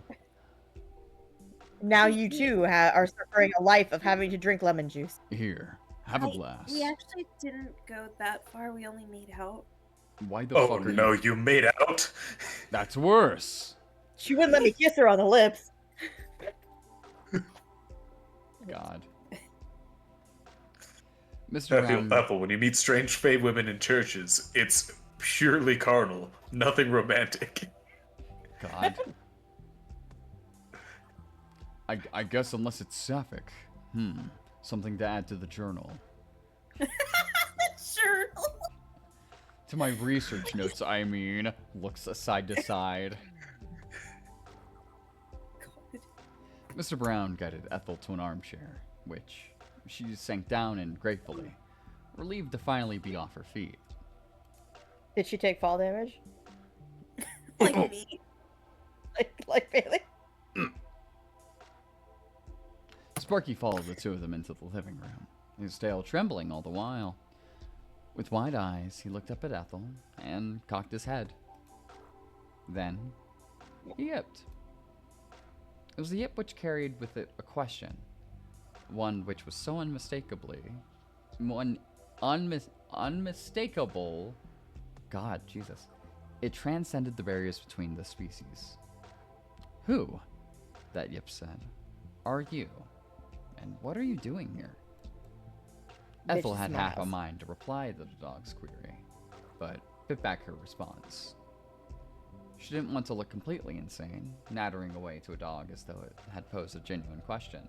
Speaker 3: Now you too are suffering a life of having to drink lemon juice.
Speaker 4: Here, have a glass.
Speaker 1: We actually didn't go that far. We only made out.
Speaker 4: Why the
Speaker 2: Oh
Speaker 4: fuck are
Speaker 2: no,
Speaker 4: you?
Speaker 2: you made out.
Speaker 4: That's worse.
Speaker 3: She wouldn't let me kiss her on the lips.
Speaker 4: God. Mr. Brown.
Speaker 2: Ethel, when you meet strange fae women in churches, it's purely carnal, nothing romantic.
Speaker 4: God. I guess unless it's sapphic. Something to add to the journal.
Speaker 1: Sure.
Speaker 4: To my research notes, I mean. Looks side to side. Mr. Brown guided Ethel to an armchair, which she sank down in gratefully, relieved to finally be off her feet.
Speaker 3: Did she take fall damage?
Speaker 1: Like me.
Speaker 3: Like Bailey?
Speaker 4: Sparky followed the two of them into the living room, his tail trembling all the while. With wide eyes, he looked up at Ethel and cocked his head. Then, he yipped. It was a yip which carried with it a question, one which was so unmistakable. God, Jesus. It transcended the barriers between the species. Who, that yip said, are you? And what are you doing here? Ethel
Speaker 3: Bitch
Speaker 4: had half a
Speaker 3: smiles.
Speaker 4: mind to reply to the dog's query, but bit back her response. She didn't want to look completely insane, nattering away to a dog as though it had posed a genuine question.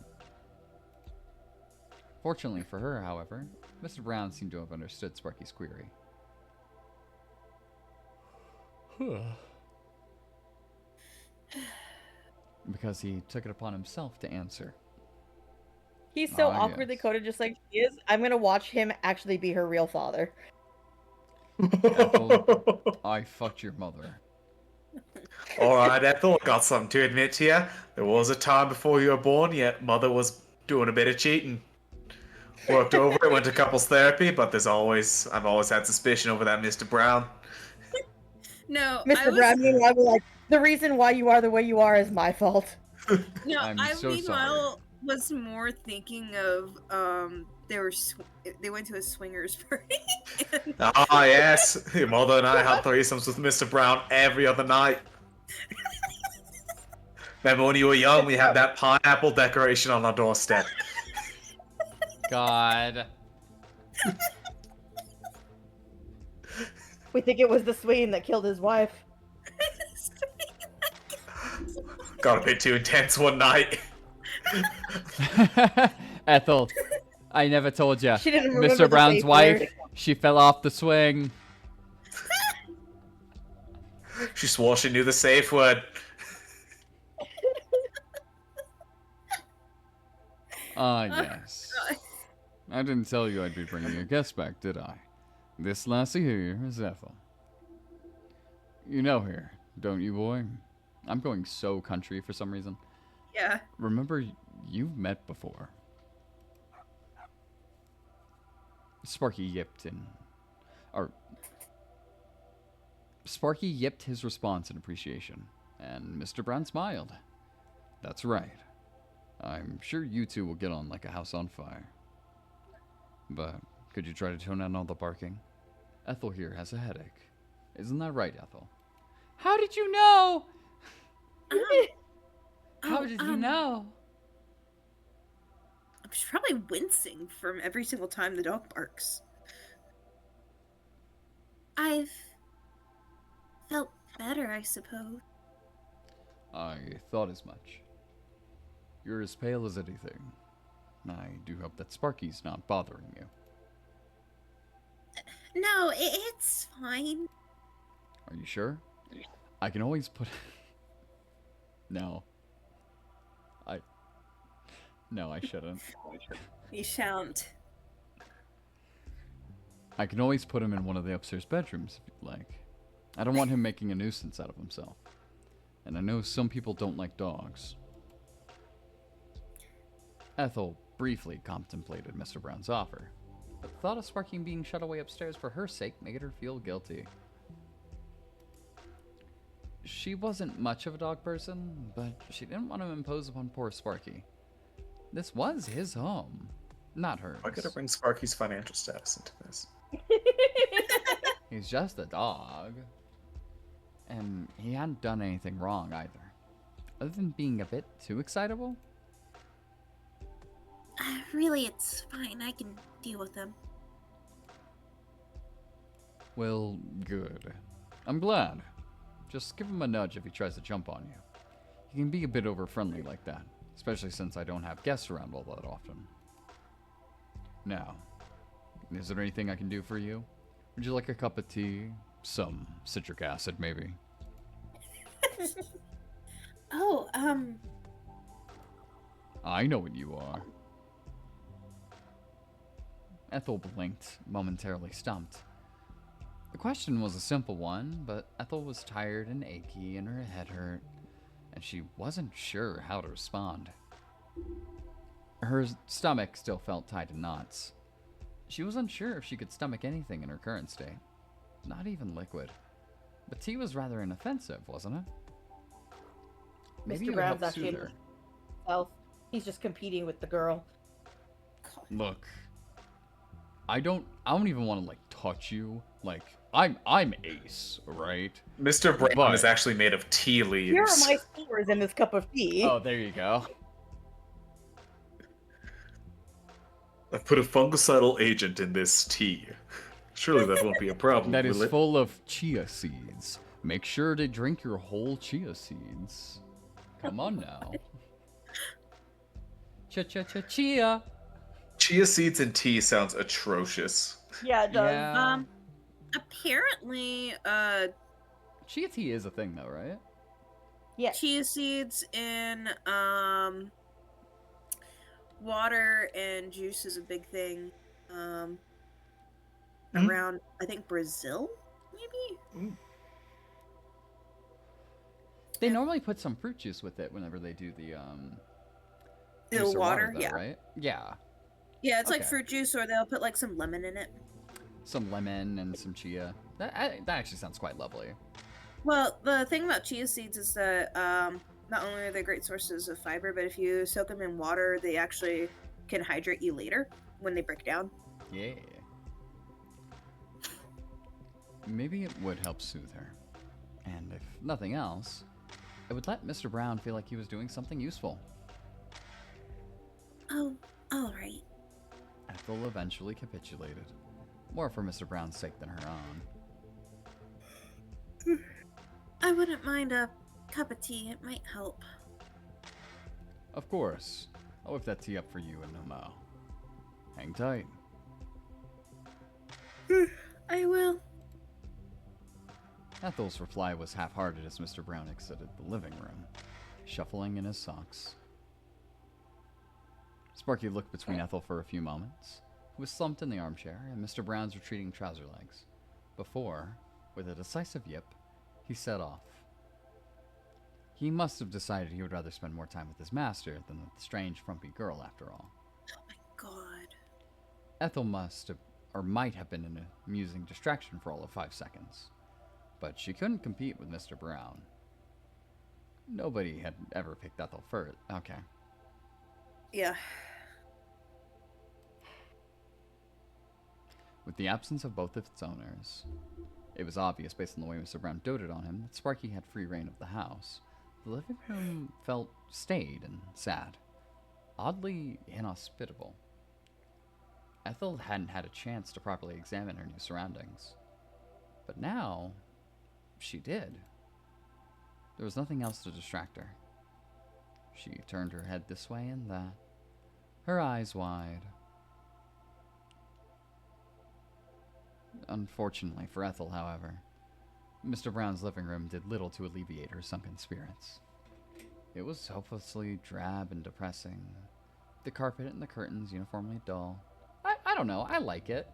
Speaker 4: Fortunately for her, however, Mr. Brown seemed to have understood Sparky's query. Because he took it upon himself to answer.
Speaker 3: He's so
Speaker 4: Ah,
Speaker 3: awkwardly
Speaker 4: yes.
Speaker 3: coded just like she is. I'm gonna watch him actually be her real father.
Speaker 4: Ethel, I fucked your mother.
Speaker 2: Alright, Ethel, got something to admit to you. There was a time before you were born, yet mother was doing a bit of cheating. Worked over it, went to couples therapy, but I've always had suspicion over that Mr. Brown.
Speaker 1: No, I
Speaker 3: Mr.
Speaker 1: was,
Speaker 3: Brown, meanwhile, we're like, the reason why you are the way you are is my fault.
Speaker 1: No,
Speaker 4: I'm
Speaker 1: I
Speaker 4: so
Speaker 1: meanwhile was more thinking of they went to a swingers party. and-
Speaker 2: Ah, yes. Your mother and I had threesomes with Mr. Brown every other night. Remember when you were young, we had that pineapple decoration on our doorstep.
Speaker 4: God.
Speaker 3: We think it was the Swain that killed his wife.
Speaker 2: Got a bit too intense one night.
Speaker 4: Ethel, I never told you.
Speaker 3: She didn't remember
Speaker 4: Mr.
Speaker 3: the
Speaker 4: Brown's
Speaker 3: safe
Speaker 4: wife,
Speaker 3: word.
Speaker 4: she fell off the swing.
Speaker 2: She swore she knew the safe word.
Speaker 4: Ah, yes. I didn't tell you I'd be bringing a guest back, did I? This lassie here is Ethel. You know her, don't you, boy? I'm going so country for some reason.
Speaker 1: Yeah.
Speaker 4: Remember, you've met before. Sparky yipped Sparky yipped his response in appreciation, and Mr. Brown smiled. That's right. I'm sure you two will get on like a house on fire. But could you try to tone down all the barking? Ethel here has a headache. Isn't that right, Ethel? How did you know? How did you know?
Speaker 1: She's probably wincing from every single time the dog barks. I've felt better, I suppose.
Speaker 4: I thought as much. You're as pale as anything. I do hope that Sparky's not bothering you.
Speaker 1: No, it's fine.
Speaker 4: Are you sure? I can always put... No. No, I shouldn't.
Speaker 1: You shan't.
Speaker 4: I can always put him in one of the upstairs bedrooms if you'd like. I don't want him making a nuisance out of himself. And I know some people don't like dogs. Ethel briefly contemplated Mr. Brown's offer, but the thought of Sparky being shut away upstairs for her sake made her feel guilty. She wasn't much of a dog person, but she didn't want to impose upon poor Sparky. This was his home, not hers.
Speaker 2: I gotta bring Sparky's financial status into this.
Speaker 4: He's just a dog. And he hadn't done anything wrong either. Other than being a bit too excitable.
Speaker 1: Really, it's fine. I can deal with them.
Speaker 4: Well, good. I'm glad. Just give him a nudge if he tries to jump on you. He can be a bit over-friendly like that, especially since I don't have guests around all that often. Now, is there anything I can do for you? Would you like a cup of tea? Some citric acid, maybe?
Speaker 1: Oh,
Speaker 4: I know what you are. Ethel blinked, momentarily stumped. The question was a simple one, but Ethel was tired and achy and her head hurt, and she wasn't sure how to respond. Her stomach still felt tied in knots. She was unsure if she could stomach anything in her current state. Not even liquid. But tea was rather inoffensive, wasn't it? Maybe it
Speaker 3: Mr.
Speaker 4: would
Speaker 3: Brown's
Speaker 4: help
Speaker 3: actually
Speaker 4: soothe
Speaker 3: in
Speaker 4: her.
Speaker 3: himself. He's just competing with the girl.
Speaker 4: Look, I don't even want to like touch you. Like I'm Ace, right?
Speaker 2: Mr. Brown
Speaker 4: But-
Speaker 2: is actually made of tea leaves.
Speaker 3: Here are my spores in this cup of tea.
Speaker 4: Oh, there you go.
Speaker 2: I've put a fungicidal agent in this tea. Surely that won't be a problem,
Speaker 4: That is
Speaker 2: will it?
Speaker 4: full of chia seeds. Make sure to drink your whole chia seeds. Come on now. Chia.
Speaker 2: Chia seeds and tea sounds atrocious.
Speaker 3: Yeah, it does.
Speaker 4: Yeah.
Speaker 1: Apparently,
Speaker 4: Chia tea is a thing though, right?
Speaker 3: Yeah.
Speaker 1: chia seeds in water and juice is a big thing. Around I think Brazil, maybe.
Speaker 4: They normally put some fruit juice with it whenever they do the
Speaker 1: The
Speaker 4: juice or
Speaker 1: water,
Speaker 4: though,
Speaker 1: yeah.
Speaker 4: right? Yeah.
Speaker 1: Yeah, it's like
Speaker 4: Okay.
Speaker 1: fruit juice, or they'll put like some lemon in it.
Speaker 4: Some lemon and some chia. That actually sounds quite lovely.
Speaker 1: Well, the thing about chia seeds is that not only are they great sources of fiber, but if you soak them in water, they actually can hydrate you later when they break down.
Speaker 4: Yeah. Maybe it would help soothe her. And if nothing else, it would let Mr. Brown feel like he was doing something useful.
Speaker 1: Oh, all right.
Speaker 4: Ethel eventually capitulated, more for Mr. Brown's sake than her own.
Speaker 1: I wouldn't mind a cup of tea. It might help.
Speaker 4: Of course, I'll whip that tea up for you in no mo. Hang tight.
Speaker 1: I will.
Speaker 4: Ethel's reply was half-hearted as Mr. Brown exited the living room, shuffling in his socks. Sparky looked between Ethel for a few moments, who was slumped in the armchair, and Mr. Brown's retreating trouser legs, before, with a decisive yip, he set off. He must have decided he would rather spend more time with his master than with the strange, frumpy girl, after all.
Speaker 1: Oh my god.
Speaker 4: Ethel must have, or might have been an amusing distraction for all of 5 seconds, but she couldn't compete with Mr. Brown. Nobody had ever picked Ethel first. Okay.
Speaker 1: Yeah.
Speaker 4: With the absence of both of its owners, it was obvious based on the way Mr. Brown doted on him that Sparky had free reign of the house. The living room felt staid and sad, oddly inhospitable. Ethel hadn't had a chance to properly examine her new surroundings, but now she did. There was nothing else to distract her. She turned her head this way and that, her eyes wide. Unfortunately for Ethel, however, Mr. Brown's living room did little to alleviate her sunken spirits. It was hopelessly drab and depressing, the carpet and the curtains uniformly dull. I don't know, I like it.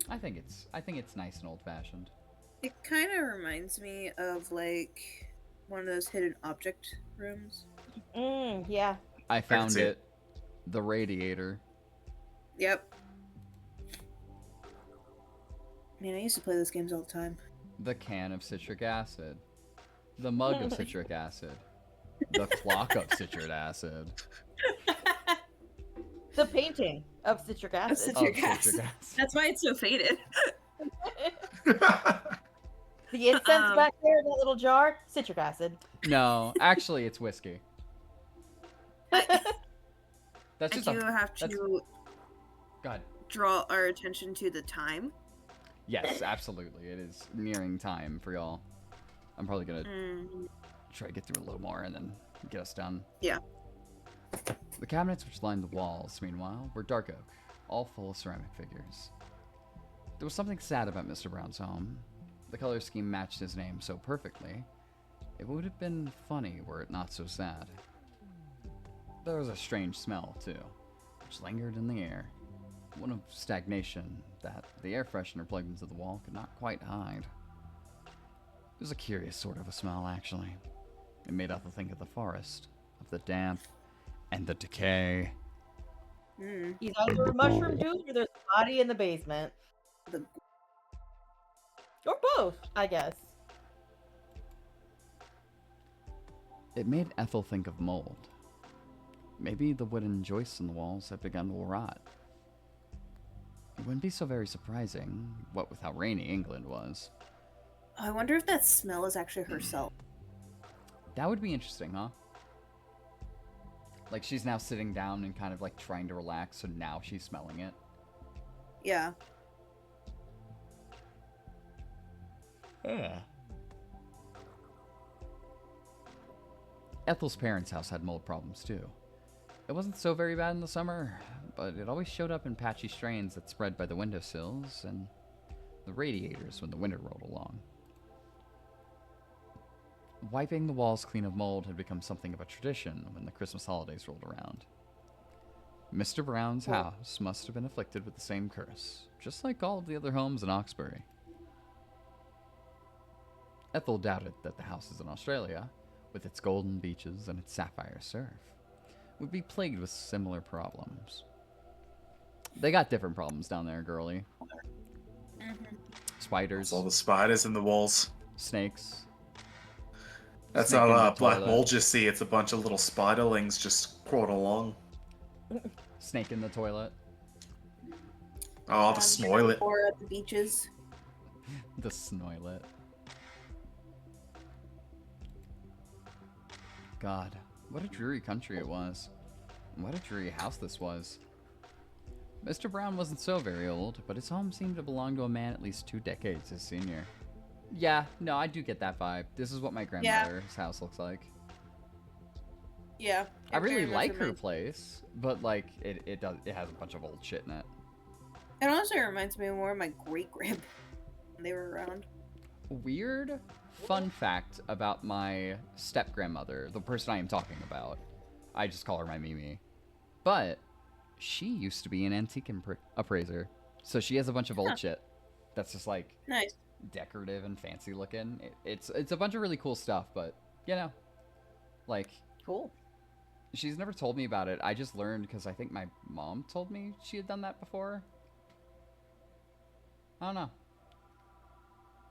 Speaker 4: I think it's nice and old-fashioned.
Speaker 1: It kind of reminds me of like one of those hidden object rooms.
Speaker 3: Yeah.
Speaker 4: I found
Speaker 2: see it.
Speaker 4: it. The radiator.
Speaker 1: Yep. Man, I used to play those games all the time.
Speaker 4: The can of citric acid. The mug of citric acid. The clock of citric acid.
Speaker 3: The painting of citric acid.
Speaker 1: Citric
Speaker 4: Of
Speaker 1: acid. That's why it's so faded.
Speaker 3: The incense back there in that little jar, citric acid.
Speaker 4: No, actually, it's whiskey. That's
Speaker 1: I
Speaker 4: just
Speaker 1: do have
Speaker 4: that's-
Speaker 1: to
Speaker 4: God.
Speaker 1: draw our attention to the time.
Speaker 4: Yes, absolutely. It is nearing time for y'all. I'm probably gonna try to get through a little more and then get us done.
Speaker 1: Yeah.
Speaker 4: The cabinets which lined the walls, meanwhile, were dark oak, all full of ceramic figures. There was something sad about Mr. Brown's home. The color scheme matched his name so perfectly, it would have been funny were it not so sad. There was a strange smell, too, which lingered in the air. One of stagnation that the air freshener plugged into the wall could not quite hide. It was a curious sort of a smell, actually. It made Ethel think of the forest, of the damp, and the decay.
Speaker 3: He's either a mushroom dude or there's a body in the basement.
Speaker 1: The-
Speaker 3: Or both, I guess.
Speaker 4: It made Ethel think of mold. Maybe the wooden joists in the walls had begun to rot. It wouldn't be so very surprising, what with how rainy England was.
Speaker 1: I wonder if that smell is actually herself.
Speaker 4: That would be interesting, huh? Like she's now sitting down and kind of like trying to relax, so now she's smelling it.
Speaker 1: Yeah.
Speaker 4: Ethel's parents' house had mold problems too. It wasn't so very bad in the summer, but it always showed up in patchy strains that spread by the windowsills and the radiators when the winter rolled along. Wiping the walls clean of mold had become something of a tradition when the Christmas holidays rolled around. Mr. Brown's house must have been afflicted with the same curse, just like all of the other homes in Oxbury. Ethel doubted that the houses in Australia, with its golden beaches and its sapphire surf, would be plagued with similar problems. They got different problems down there, girly. Spiders,
Speaker 2: All the spiders in the walls.
Speaker 4: snakes.
Speaker 2: That's
Speaker 4: Sneak
Speaker 2: how
Speaker 4: into the
Speaker 2: Black
Speaker 4: toilet.
Speaker 2: Mole just see. It's a bunch of little spiderlings just crawling along.
Speaker 4: Snake in the toilet.
Speaker 2: Oh, the Snoilet.
Speaker 1: Or at the beaches.
Speaker 4: The Snoilet. God, what a dreary country it was. What a dreary house this was. Mr. Brown wasn't so very old, but his home seemed to belong to a man at least 2 decades his senior. Yeah, no, I do get that vibe. This is what my grandmother's house looks like.
Speaker 1: Yeah.
Speaker 4: I really like her place, but like it has a bunch of old shit in it.
Speaker 1: It also reminds me more of my great grandpa when they were around.
Speaker 4: Weird fun fact about my step grandmother, the person I am talking about. I just call her my Mimi. But she used to be an antique appraiser. So she has a bunch of old shit that's just like
Speaker 1: Nice.
Speaker 4: decorative and fancy looking. It's a bunch of really cool stuff, but you know, like
Speaker 3: Cool.
Speaker 4: she's never told me about it. I just learned because I think my mom told me she had done that before. I don't know.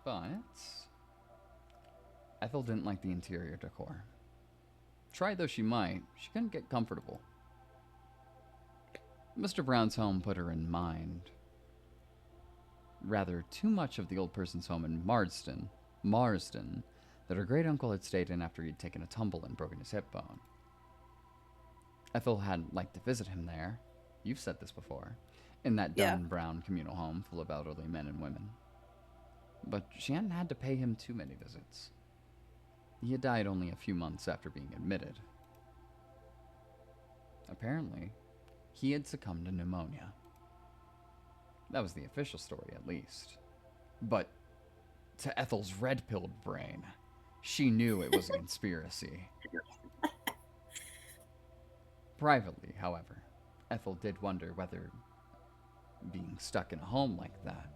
Speaker 4: But Ethel didn't like the interior decor. Try though she might, she couldn't get comfortable. Mr. Brown's home put her in mind. Rather too much of the old person's home in Marsden, that her great uncle had stayed in after he'd taken a tumble and broken his hip bone. Ethel had liked to visit him there. You've said this before. In that
Speaker 1: Yeah.
Speaker 4: Dunn Brown communal home full of elderly men and women. But she hadn't had to pay him too many visits. He had died only a few months after being admitted. Apparently, he had succumbed to pneumonia. That was the official story, at least. But to Ethel's red-pilled brain, she knew it was a conspiracy. Privately, however, Ethel did wonder whether being stuck in a home like that,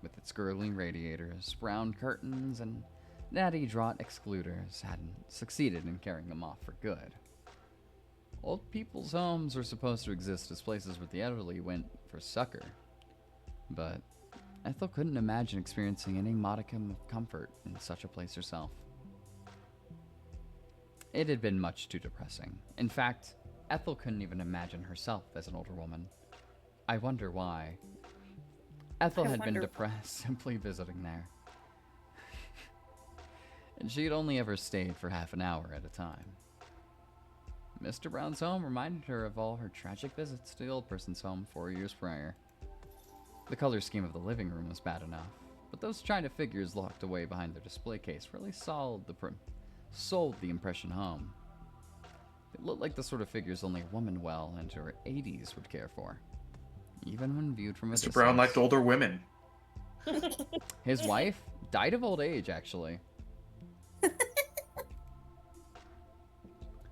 Speaker 4: with its gurgling radiators, brown curtains, and natty draught excluders, hadn't succeeded in carrying them off for good. Old people's homes were supposed to exist as places where the elderly went for succor, but Ethel couldn't imagine experiencing any modicum of comfort in such a place herself. It had been much too depressing. In fact, Ethel couldn't even imagine herself as an older woman. I wonder why. Ethel had been depressed simply visiting there. And she had only ever stayed for half an hour at a time. Mr. Brown's home reminded her of all her tragic visits to the old person's home 4 years prior. The color scheme of the living room was bad enough, but those China figures locked away behind their display case really sold the impression home. It looked like the sort of figures only a woman well into her 80s would care for, even when viewed from a
Speaker 2: Mr.
Speaker 4: distance.
Speaker 2: Brown liked older women.
Speaker 4: His wife died of old age, actually.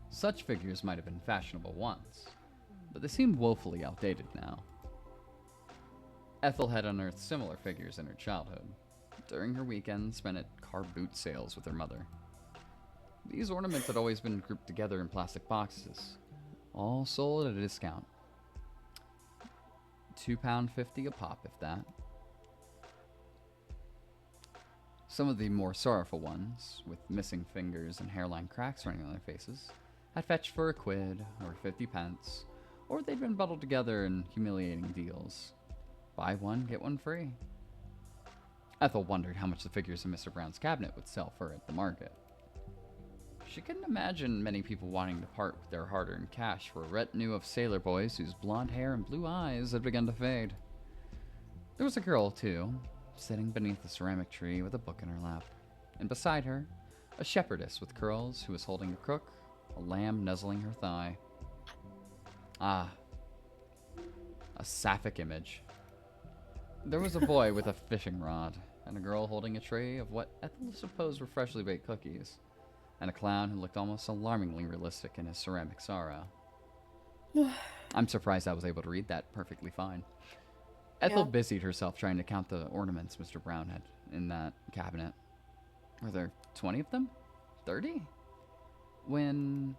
Speaker 4: Such figures might have been fashionable once, but they seemed woefully outdated now. Ethel had unearthed similar figures in her childhood, during her weekends spent at car boot sales with her mother. These ornaments had always been grouped together in plastic boxes, all sold at a discount. £2.50 a pop, if that. Some of the more sorrowful ones, with missing fingers and hairline cracks running on their faces, had fetched for £1 or 50p, or they'd been bundled together in humiliating deals. Buy one, get one free. Ethel wondered how much the figures in Mr. Brown's cabinet would sell for at the market. She couldn't imagine many people wanting to part with their hard-earned cash for a retinue of sailor boys whose blonde hair and blue eyes had begun to fade. There was a girl, too, sitting beneath a ceramic tree with a book in her lap, and beside her, a shepherdess with curls who was holding a crook, a lamb nuzzling her thigh. Ah, a sapphic image. There was a boy with a fishing rod, and a girl holding a tray of what Ethel supposed were freshly baked cookies, and a clown who looked almost alarmingly realistic in his ceramic sorrow. I'm surprised I was able to read that perfectly fine. Ethel busied herself trying to count the ornaments Mr. Brown had in that cabinet. Were there 20 of them? 30? When...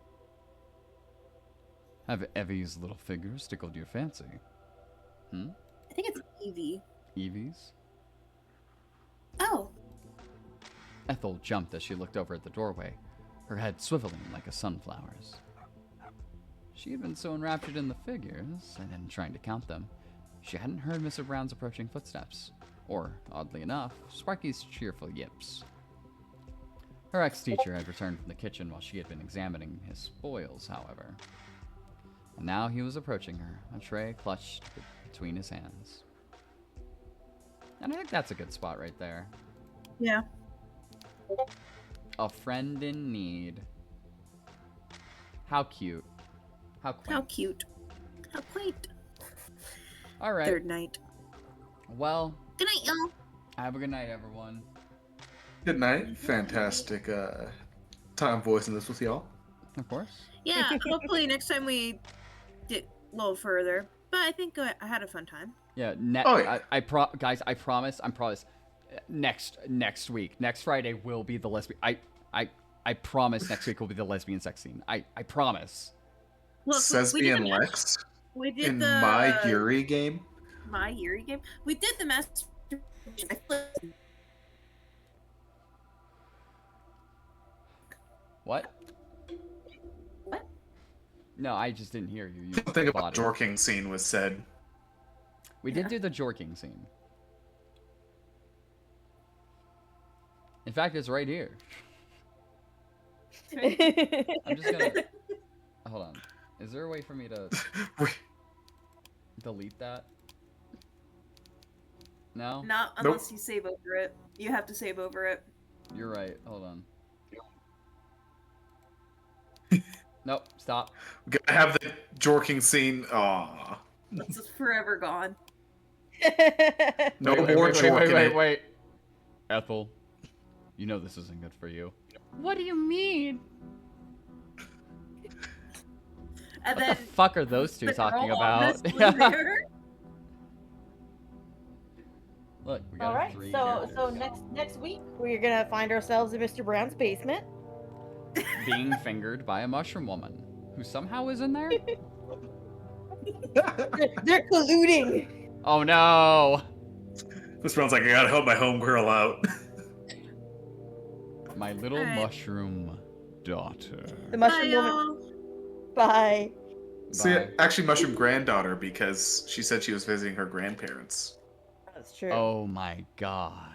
Speaker 4: Have Evie's little figures tickled your fancy?
Speaker 1: I think it's Evie.
Speaker 4: Evie's?
Speaker 1: Oh.
Speaker 4: Ethel jumped as she looked over at the doorway. her head swiveling like a sunflower's. She had been so enraptured in the figures, and in trying to count them, she hadn't heard Mr. Brown's approaching footsteps, or, oddly enough, Sparky's cheerful yips. Her ex-teacher had returned from the kitchen while she had been examining his spoils, however. And now he was approaching her, a tray clutched between his hands. And I think that's a good spot right there.
Speaker 1: Yeah.
Speaker 4: A friend in need. How cute. How quaint.
Speaker 1: How cute. How quaint.
Speaker 4: All right.
Speaker 1: Third night.
Speaker 4: Well,
Speaker 1: Good night, y'all.
Speaker 4: have a good night, everyone.
Speaker 2: Good night. Fantastic time voicing this with y'all.
Speaker 4: Of course.
Speaker 1: Yeah, hopefully next time we get a little further. But I think I had a fun time.
Speaker 4: Yeah.
Speaker 2: Oh, yeah.
Speaker 4: Guys, I promise. Next week, next Friday will be the lesbian. I promise next week will be the lesbian sex scene. I promise.
Speaker 1: Look,
Speaker 2: Lesbian Lex
Speaker 1: We did
Speaker 2: in
Speaker 1: the
Speaker 2: my Yuri game.
Speaker 1: My Yuri game. We did the masturbation. I flipped.
Speaker 4: What?
Speaker 1: What?
Speaker 4: No, I just didn't hear you. You
Speaker 2: Something about
Speaker 4: bought it.
Speaker 2: jorking scene was said.
Speaker 4: We did do the jorking scene. In fact, it's right here. I'm just gonna. Hold on. Is there a way for me to delete that? No?
Speaker 1: Not unless you save over it. You have to save over it.
Speaker 4: You're right. Hold on. Nope. Stop.
Speaker 2: We gotta have the jorking scene. Aw.
Speaker 1: It's just forever gone.
Speaker 2: No
Speaker 4: Wait,
Speaker 2: more
Speaker 4: wait,
Speaker 2: jorking it.
Speaker 4: wait. Ethel, you know this isn't good for you. What do you mean?
Speaker 1: And
Speaker 4: What
Speaker 1: then
Speaker 4: the fuck are those two
Speaker 1: the
Speaker 4: talking
Speaker 1: girl on
Speaker 4: about?
Speaker 1: this blue mirror.
Speaker 4: Look, we got
Speaker 3: All right.
Speaker 4: three
Speaker 3: So
Speaker 4: characters.
Speaker 3: next week we're gonna find ourselves in Mr. Brown's basement.
Speaker 4: Being fingered by a mushroom woman who somehow is in there.
Speaker 3: They're colluding.
Speaker 4: Oh no!
Speaker 2: This sounds like I gotta help my homegirl out.
Speaker 4: My little
Speaker 1: Alright.
Speaker 4: mushroom daughter.
Speaker 3: The
Speaker 1: Bye,
Speaker 3: mushroom woman.
Speaker 1: y'all.
Speaker 3: Bye.
Speaker 2: See,
Speaker 4: Bye.
Speaker 2: actually, mushroom granddaughter because she said she was visiting her grandparents.
Speaker 3: That's true.
Speaker 4: Oh my god.